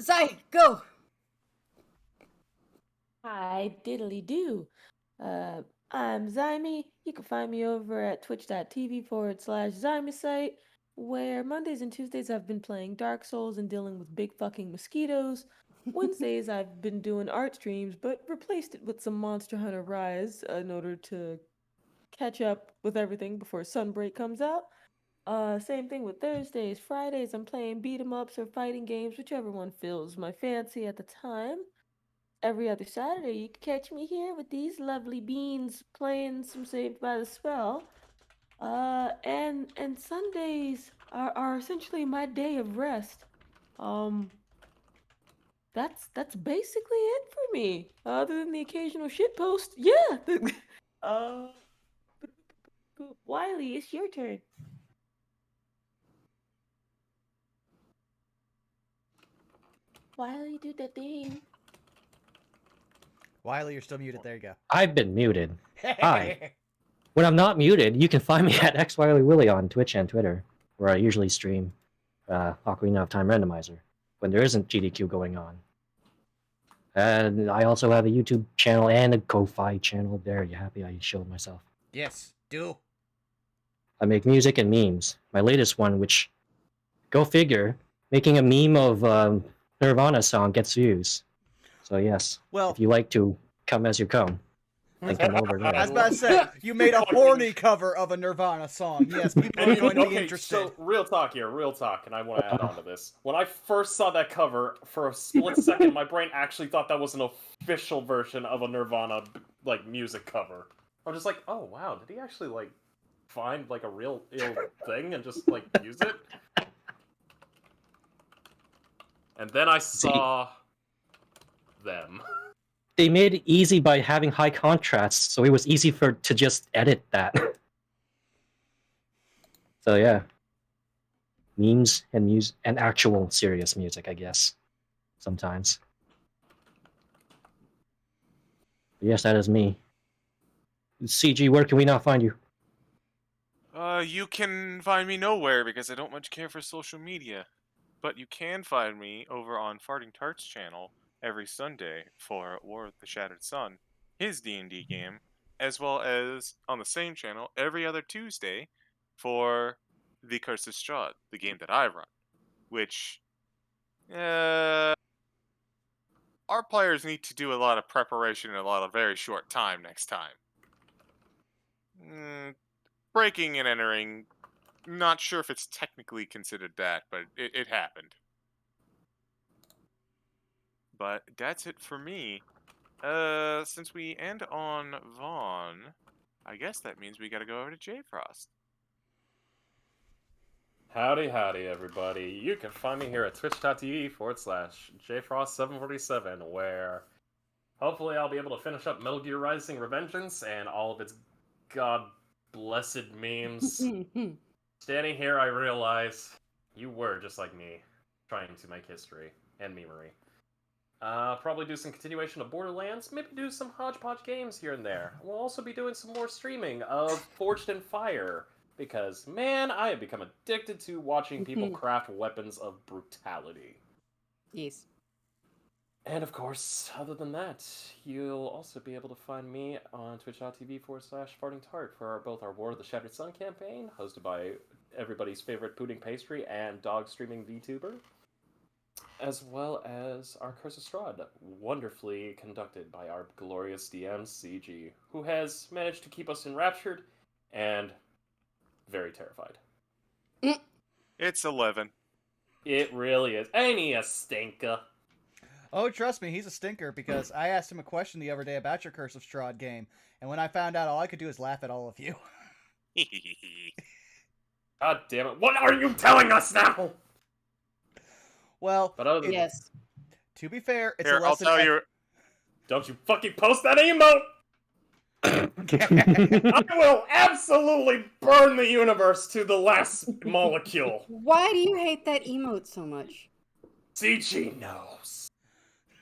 Zai, go. Hi, diddly do. I'm Zyme. You can find me over at twitch.tv/ZymeSite, where Mondays and Tuesdays I've been playing Dark Souls and dealing with big fucking mosquitoes. Wednesdays I've been doing art streams, but replaced it with some Monster Hunter Rise in order to catch up with everything before Sunbreak comes out. Same thing with Thursdays. Fridays I'm playing beat 'em ups or fighting games, whichever one fills my fancy at the time. Every other Saturday, you can catch me here with these lovely beans playing some Saved by the Spell. And Sundays are essentially my day of rest. That's basically it for me. Other than the occasional shitpost, yeah. Wiley, it's your turn. Wiley, do that thing. Wiley, you're still muted. There you go. I've been muted. Hi. When I'm not muted, you can find me at XWileyWilly on Twitch and Twitter, where I usually stream Ocarina of Time Randomizer when there isn't GDQ going on. And I also have a YouTube channel and a Ko-Fi channel. There, you happy I showed myself? Yes, do. I make music and memes. My latest one, which, go figure, making a meme of Nirvana song gets views. So yes, Well, if you like to come as you come. Link him over I there. was about to say, you made a horny cover of a Nirvana song. Yes, people are going to be Okay, interested. so real talk here, real talk, and I want to add on to this. When I first saw that cover, for a split second, my brain actually thought that was an official version of a Nirvana like music cover. I was just like, oh wow, did he actually like find like a real ill thing and just like use it? And then I saw them. They made it easy by having high contrast, so it was easy to just edit that. So yeah, memes and actual serious music, I guess, sometimes. But yes, that is me. CG, where can we now find you? You can find me nowhere because I don't much care for social media. But you can find me over on Farting Tart's channel every Sunday for War of the Shattered Sun, his D&D game, as well as on the same channel every other Tuesday for The Curse of Strahd, the game that I run, which our players need to do a lot of preparation in a lot of very short time next time. Breaking and entering, not sure if it's technically considered that, but it happened. But that's it for me. Since we end on Vaughn, I guess that means we gotta go over to J-Frost. Howdy, everybody. You can find me here at twitch.tv/jfrost747, where hopefully I'll be able to finish up Metal Gear Rising Revengeance and all of its god-blessed memes. Standing here, I realize you were just like me, trying to make history and memery. Probably do some continuation of Borderlands, maybe do some hodgepodge games here and there. We'll also be doing some more streaming of Forged in Fire, because, man, I have become addicted to watching people craft weapons of brutality. Yes. And of course, other than that, you'll also be able to find me on twitch.tv/fartingtart for both our War of the Shattered Sun campaign, hosted by everybody's favorite pudding pastry and dog streaming VTuber, as well as our Curse of Strahd, wonderfully conducted by our glorious DM, CG, who has managed to keep us enraptured and very terrified. It's 11. It really is. Ain't he a stinker? Oh, trust me, he's a stinker, because I asked him a question the other day about your Curse of Strahd game, and when I found out, all I could do is laugh at all of you. God damn it. What are you telling us now? Well, But other than Yes. to be fair, it's Here, a I'll lesson. tell you. don't you fucking post that emote! I will absolutely burn the universe to the last molecule. Why do you hate that emote so much? CG knows.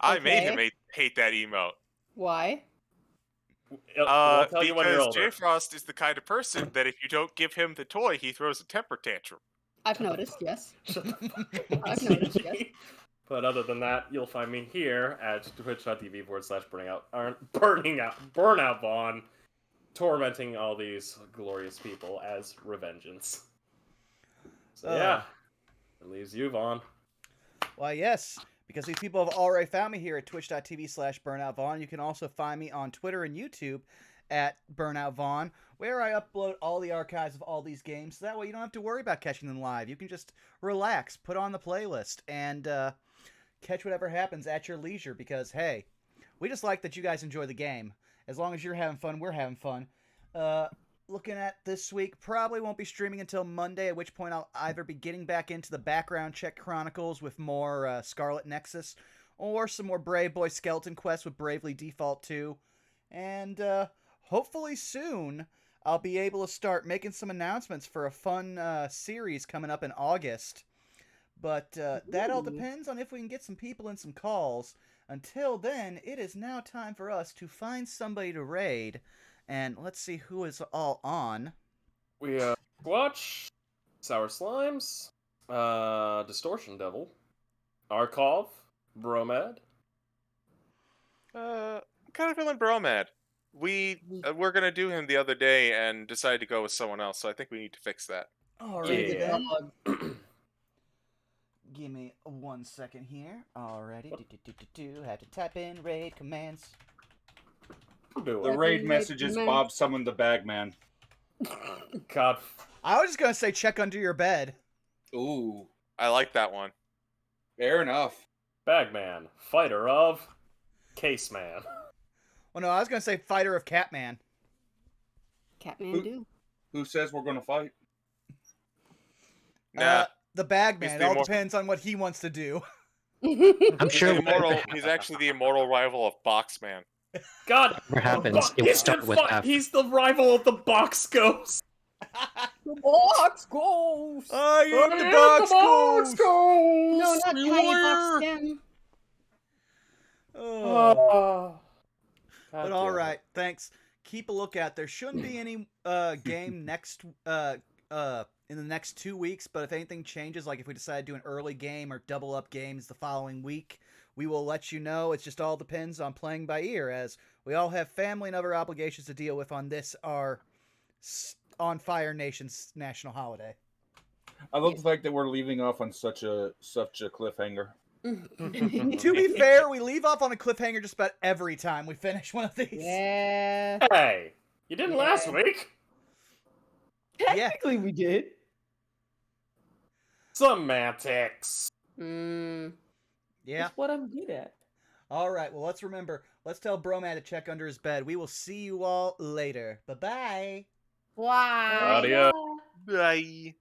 I made him Okay. hate that emote. Why? I'll tell you when you're Because older. J-Frost is the kind of person that if you don't give him the toy, he throws a temper tantrum. I've noticed, yes. Shut the fuck up, I've noticed, yes. CG. But other than that, you'll find me here at twitch.tv/burnout Vaughn, tormenting all these glorious people as Revengeance. So yeah, it leaves you, Vaughn. Why, yes, because these people have already found me here at twitch.tv/burnoutvaughn. You can also find me on Twitter and YouTube at burnoutvaughn, where I upload all the archives of all these games, so that way you don't have to worry about catching them live. You can just relax, put on the playlist, and catch whatever happens at your leisure, because, hey, we just like that you guys enjoy the game. As long as you're having fun, we're having fun. Looking at this week, probably won't be streaming until Monday, at which point I'll either be getting back into the Background Check Chronicles with more Scarlet Nexus, or some more Brave Boy Skeleton Quest with Bravely Default 2. And hopefully soon, I'll be able to start making some announcements for a fun series coming up in August. But that all depends on if we can get some people and some calls. Until then, it is now time for us to find somebody to raid. And let's see who is all on. We Squatch, Sour Slimes, Distortion Devil, Arkov, Bromed. I'm kind of feeling Bromad. We were gonna do him the other day and decided to go with someone else, so I think we need to fix that. Alrighty Yeah. then. Give me 1 second here. Alrighty. Had to type in raid commands. doing? The raid Second message is man. Bob summoned the Bagman. God. I was just gonna say check under your bed. Ooh, I like that one. fair enough. Bagman, fighter of Caseman. Well, no, I was gonna say fighter of Catman. Catman do. Who says we're gonna fight? Nah, The Bagman. He's It the all immor- depends on what he wants to do. I'm he's, sure the immortal, whatever he's actually the immortal rival of Boxman. God. happens, it will start with F. He's the rival of the Box Ghost. The box ghost. I am the box ghost. No, not tiny box stem. Oh. But all right, thanks. Keep a lookout. There shouldn't be any game next in the next 2 weeks, but if anything changes, like if we decide to do an early game or double up games the following week, we will let you know. It just all depends on playing by ear, as we all have family and other obligations to deal with on this, our On Fire Nation's national holiday. I love the fact that we're leaving off on such a cliffhanger. To be fair, we leave off on a cliffhanger just about every time we finish one of these. Yeah. Hey, you didn't last week. Technically, we did. Semantics. Mm. Yeah. That's what I'm good at. All right. Well, let's remember. Let's tell Broman to check under his bed. We will see you all later. Bye-bye. Wow. Audio. Bye.